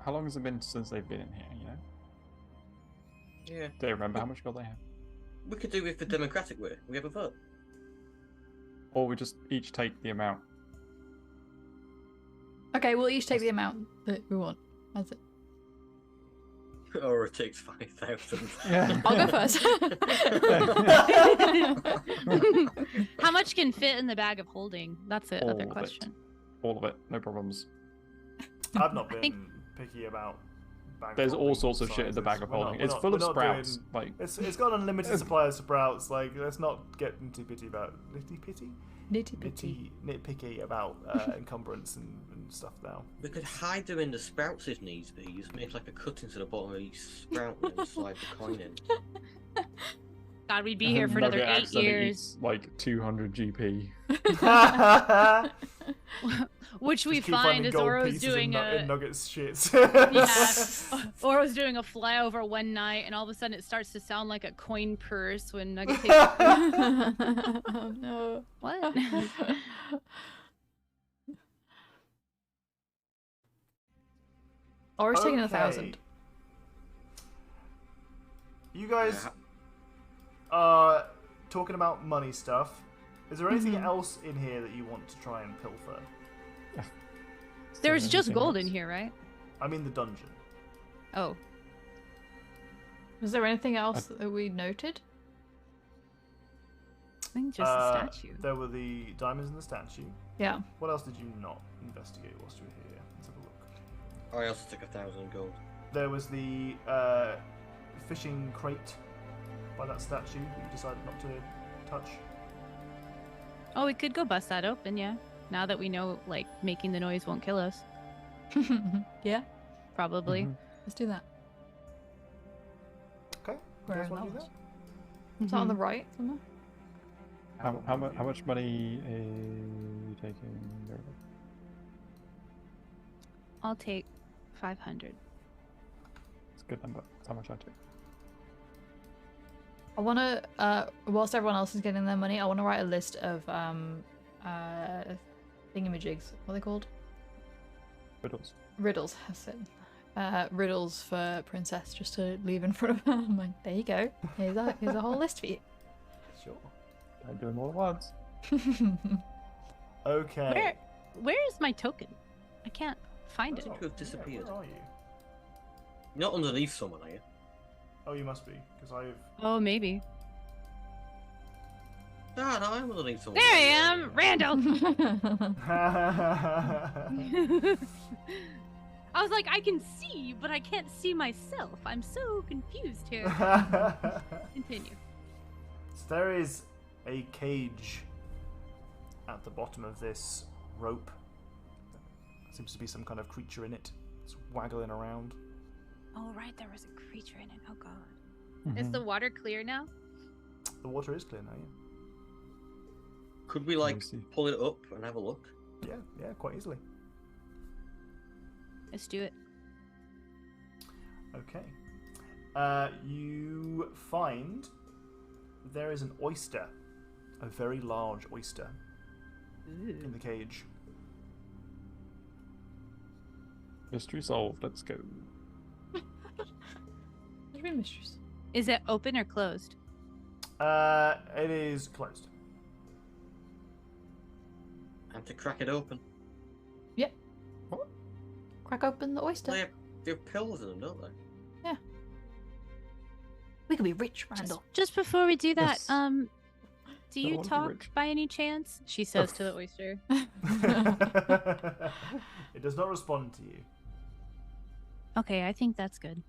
how long has it been since they've been in here, you know? Yeah. Do they remember how much gold they have? We could do it the democratic way. We have a vote. Or we just each take the amount. Okay, we'll each take the amount that we want. That's it. Or it takes 5,000. Yeah. I'll go first. How much can fit in the bag of holding? That's the All other of it. question. All of it, no problems. I've not I think- been picky about bag of There's all holding sorts of shit in the bag sizes. of We're not- holding. we're It's not- full of we're not sprouts. doing- Like It's got an unlimited supply of sprouts. Like, let's not get nitty-bitty about nitpicky about encumbrance and stuff now. We could hide them in the sprouts if needs be. Just make like a cut into the bottom of each sprout and then slide the coin in. God, we'd be here for another Nugget 8 accidentally years. eats, like 200 GP. Which we Just keep find finding is gold Oro's pieces doing in Nuggets shits. yeah, Oro's doing a flyover one night, and all of a sudden it starts to sound like a coin purse when Nugget takes. Oh no. What? Or taking Okay. 1,000. You guys are talking about money stuff. Is there anything else in here that you want to try and pilfer? There's just Anything gold else? in here, right? I mean the dungeon. Oh, Was there anything else that we noted? I think just the statue. There were the diamonds in the statue. Yeah. What else did you not investigate whilst you were here? Let's have a look. I also took 1,000 gold. There was the fishing crate by that statue that you decided not to touch. Oh, we could go bust that open, yeah. Now that we know, like, making the noise won't kill us. Yeah, Probably. Mhm. let's do that. Okay. Where You guys is want to do that? that? Is that on the right somewhere? How much money are you taking? I'll take 500. It's a good number. That's how much I took. I want to, whilst everyone else is getting their money, I want to write a list of thingamajigs. What are they called? Riddles. Riddles. That's it. Riddles for Princess, just to leave in front of her. I'm like, there you go. Here's a whole list for you. Sure. Don't do them all at once. Okay. Where is my token? I can't find it. Seem to have disappeared. Where are you? You're not underneath someone, are you? Oh, you must be, because I've... Oh, maybe. Ah, no, I'm underneath someone. There I am, Randall. I was like, I can see, but I can't see myself. I'm so confused here. Continue. So there is a cage at the bottom of this rope. There seems to be some kind of creature in it. It's waggling around. Oh, right, there was a creature in it. Oh, God. Mm-hmm. Is the water clear now? The water is clear now, yeah. Could we, Let like, me see. pull it up and have a look? Yeah, quite easily. Let's do it. Okay. You find there is an oyster, a very large oyster, in the cage. Mystery solved. Let's go. What do you mean, mistress? Is it open or closed? It is closed. And to crack it open. Yep. Crack open the oyster. They have pills in them, don't they? We could be rich, Randall. Just before we do that, Yes. do I you wanna be talk rich. by any chance? She says to the oyster. It does not respond to you. Okay, I think that's good.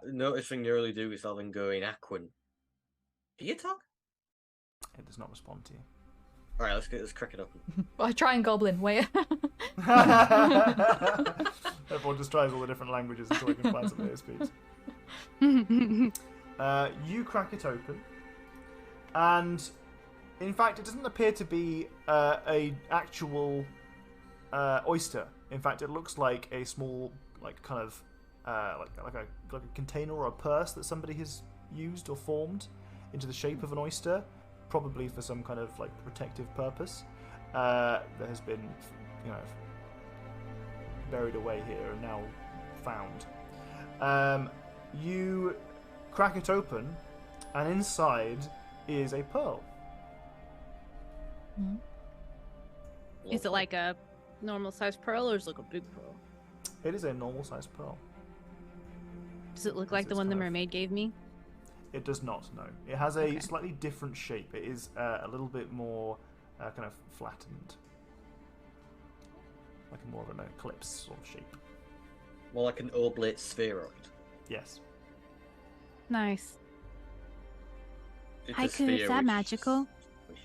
Noticing you early do is I'll then go in Aquan. Do you talk? It does not respond to you. Alright, let's crack it open. I try and goblin. Wait. Everyone just tries all the different languages until they can find something that speaks. You crack it open, and in fact, it doesn't appear to be a actual oyster. In fact, it looks like a small, like kind of like a container or a purse that somebody has used or formed into the shape of an oyster, probably for some kind of like protective purpose. That has been, you know, buried away here and now found. You crack it open, and inside is a pearl. Is it like a normal sized pearl or is it like a big pearl? It is a normal-sized pearl. Does it look Yes, like the it's one the kind of- mermaid gave me? It does not, no. It has a Okay. slightly different shape. It is a little bit more kind of flattened. Like more of an eclipse sort of shape. More like an oblate spheroid. Yes. Nice. It's a Haiku, sphere is that which magical? squished.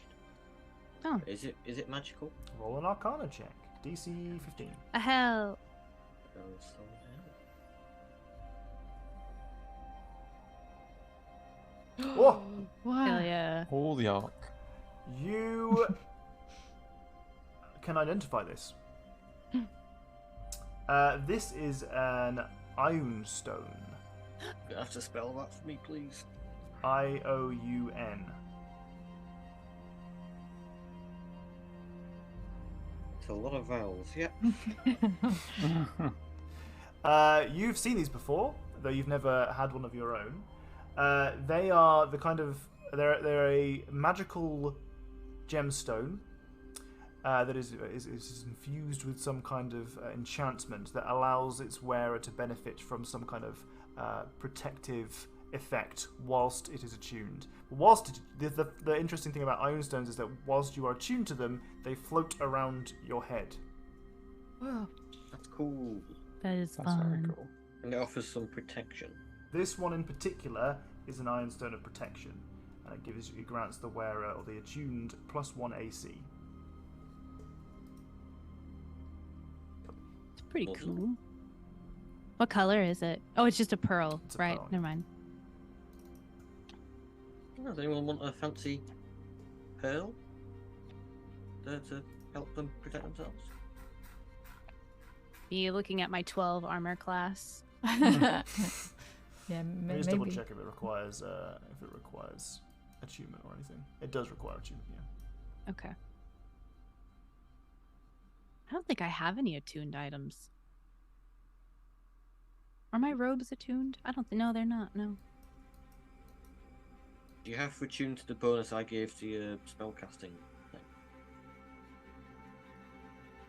Oh. Is it magical? Roll an Arcana check. DC 15. A hell. Whoa! Hell yeah. All the arc. You can identify this. This is an Ioun stone. You have to spell that for me, please. Ioun. It's a lot of vowels. Yep. You've seen these before, though you've never had one of your own. They are the kind of they're a magical gemstone that is infused with some kind of enchantment that allows its wearer to benefit from some kind of protective effect whilst it is attuned. The interesting thing about Ioun stones is that whilst you are attuned to them, they float around your head. Wow. That's cool. That is That's very fun. cool. And it offers some protection. This one in particular is an Iron Stone of Protection, and it grants the wearer or the attuned +1 AC. It's pretty Awesome. cool. What color is it? Oh, it's just a pearl. It's a Right, pearl, never mind. Oh, does anyone want a fancy pearl to help them protect themselves? Me looking at my 12 armor class. Yeah, Let me just double maybe. check if it requires attunement or anything. It does require attunement, yeah. Okay. I don't think I have any attuned items. Are my robes attuned? I don't think. No, they're not. No. Do you have to attune to the bonus I gave to your spellcasting thing?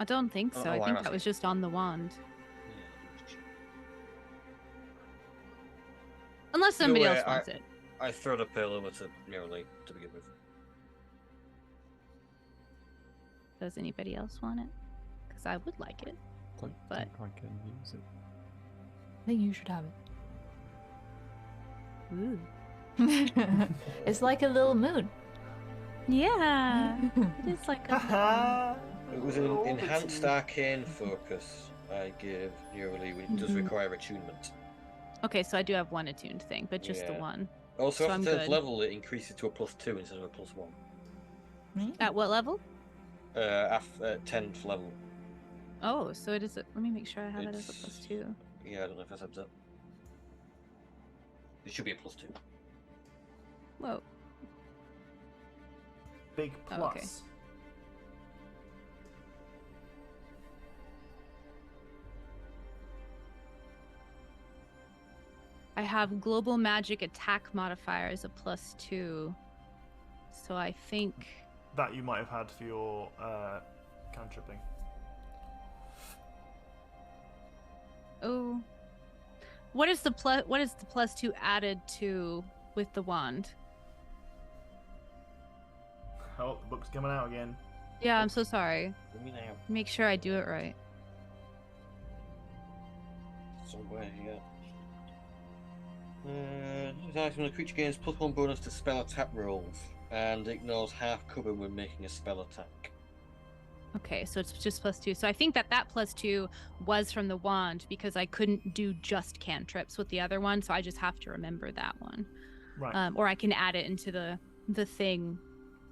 I don't think Oh, so. oh, I I'm think that asking. was just on the wand. Yeah. Unless somebody way, else wants it. I throw the pearl over to Nearly to begin with. Does anybody else want it? Because I would like it. Don't But- think I can use it. I think you should have Ooh. it. It's like a little moon. Yeah. It is like a. It was an enhanced arcane focus I gave Nearly, which does require attunement. Okay, so I do have one attuned thing, but just the Yeah. one. Also, So after I'm 10th good. level, it increases to a +2 instead of a +1. At what level? After 10th level. Oh, so it is. Let me make sure I have it as a It's- +2. Yeah, I don't know if I said that. It should be a +2. Whoa. Big Oh, plus. okay. I have global magic attack modifier as a +2. So I think. That you might have had for your cantripping. Oh. What is the +2 added to with the wand? Oh, the book's coming out again. Yeah, I'm so sorry. Let me now. Make sure I do it right. Somewhere here. This item, the creature gains +1 bonus to spell attack rolls and ignores half cover when making a spell attack. Okay, so it's just +2. So I think that +2 was from the wand because I couldn't do just cantrips with the other one, so I just have to remember that one. Right. Or I can add it into the thing,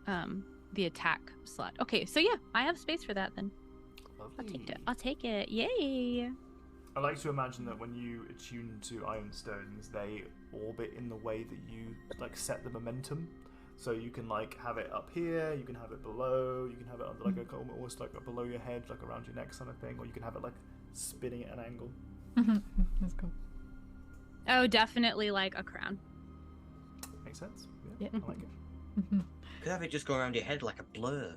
the attack slot. Okay, so yeah, I have space for that then. Lovely. I'll take it. Yay! I like to imagine that when you attune to Iron Stones, they orbit in the way that you like set the momentum. So you can like have it up here, you can have it below, you can have it under like almost like below your head, like around your neck, kind of thing, or you can have it like spinning at an angle. That's cool. Oh, definitely like a crown. Makes sense. Yeah. I like it. Could have it just go around your head like a blur.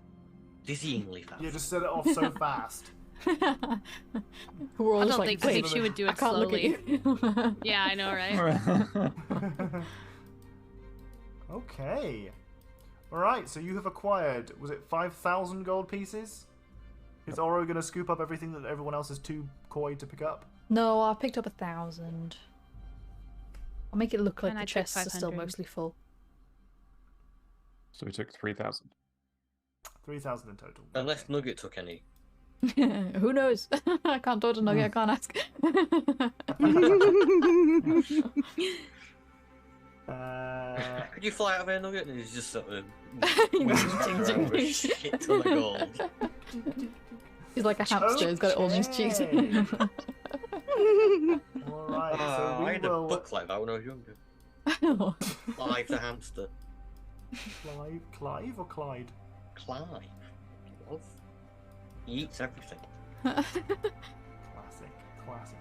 Dizzyingly fast. You just set it off so fast. We're all I just don't like, think. I think wait, she would do I it can't slowly. look at you. Yeah, I know, right? Okay. Alright, so you have acquired, was it 5,000 gold pieces? Is Oro going to scoop up everything that everyone else is too coy to pick up? No, I picked up 1,000. I'll make it look like And the I took chests are still 500. mostly full. So we took 3,000. 3,000 in total. Unless Nugget took any. Who knows? I can't talk to Nugget, I can't ask. Could you fly out of here, Nugget? And he's just sort of He's whizzes back around with a shit ton of gold. He's like a hamster, he's got it all in his cheeks. Okay. Alright, so I we had a will... book like that when I was younger. Clive the hamster. Clive or Clyde? Clive. He was. He eats everything. Classic Clive.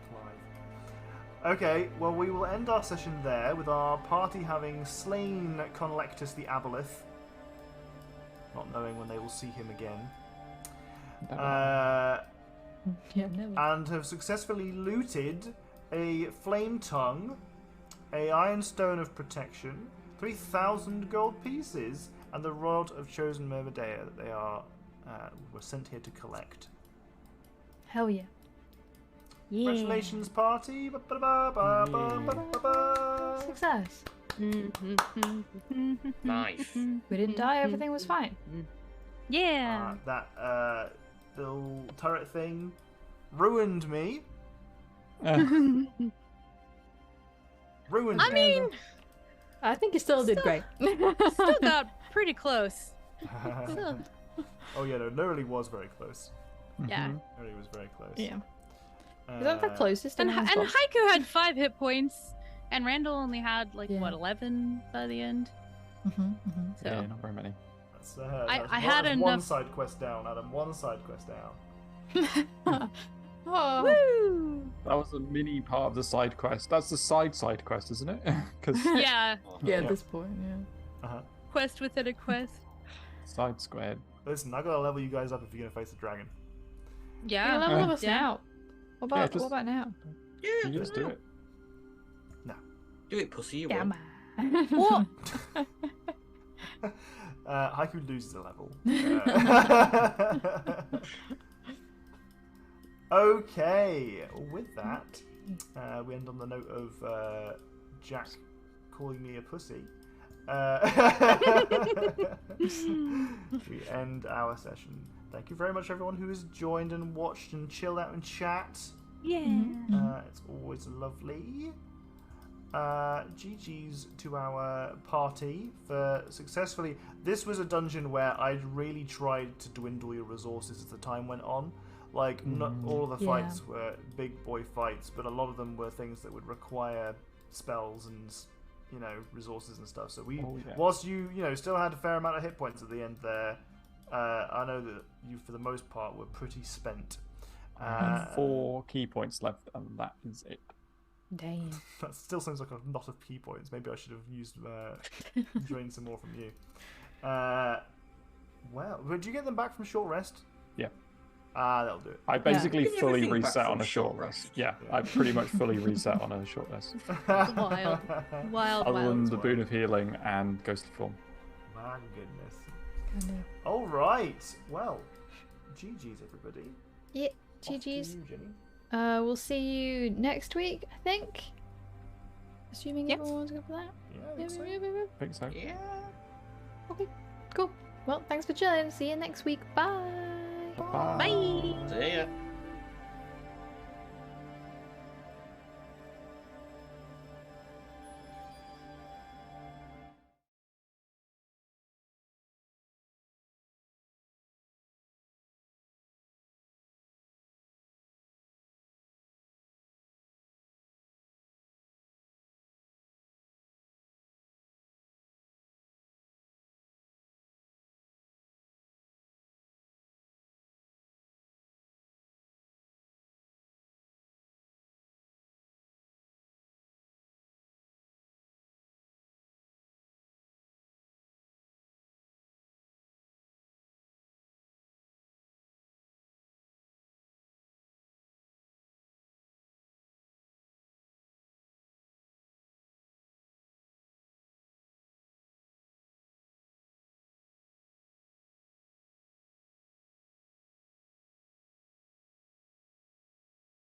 Okay, well we will end our session there with our party having slain Conlectus the Aboleth, not knowing when they will see him again, Yeah, never. and have successfully looted a Flame Tongue, a Iron Stone of Protection, 3,000 gold pieces, and the Rod of Chosen Myrmidea that they were sent here to collect. Hell yeah. Yeah. Congratulations, party! Ba-ba-da-ba-ba-ba-ba-ba. Success. Nice. We didn't die, everything was fine. Yeah. That little turret thing ruined me. Ruined I me. mean, I think you still did great. still got pretty close. Still, Oh yeah, no, Nerily was very close. yeah. Nerily was very close. Yeah. Is that the closest? And anyone's got? Haiku had 5 hit points, and Randall only had like Yeah. what 11 by the end. So. Yeah, not very many. That's, I that's had one enough- side quest down, Adam. One side quest down. Oh. Woo! That was a mini part of the side quest. That's the side quest, isn't it? Because Yeah, Yeah, Yeah. at this point, yeah. Uh-huh. quest within a quest. side squared. Listen, I gotta level you guys up if you're gonna face the dragon. You Yeah. level Yeah. us now. What about, just- what about now? Yeah, You just do it. Do it, pussy. You Yeah, will. man. What? Haiku loses a level. Okay, with that, we end on the note of Jack calling me a pussy. We end our session. Thank you very much, everyone who has joined and watched and chilled out and chat. Yeah. It's always lovely. GG's to our party for successfully... This was a dungeon where I'd really tried to dwindle your resources as the time went on. Like, not all of the Yeah. fights were big boy fights, but a lot of them were things that would require spells and, you know, resources and stuff. So we, whilst you know, still had a fair amount of hit points at the end there, I know that you, for the most part, were pretty spent. And 4 key points left, and that is it. Damn. That still seems like a lot of key points. Maybe I should have used drained some more from you. Well, did you get them back from short rest? Yeah. That'll do it. I basically Get fully everything back reset from on a short short rest. rest. Yeah, Yeah. I pretty much fully reset on a short rest. Wild. Wild, Other than wild. the boon of healing and ghostly form. My goodness. Kinda. All right. Well, GG's everybody. Yeah, Off to GG's. you, Jenny. We'll see you next week, I think. Assuming Yep. everyone's good for that. Yeah, I Yeah, think so. yeah, yeah, yeah. I think so. Yeah. Okay, cool. Well, thanks for chilling. See you next week. Bye. Bye. Bye. See ya.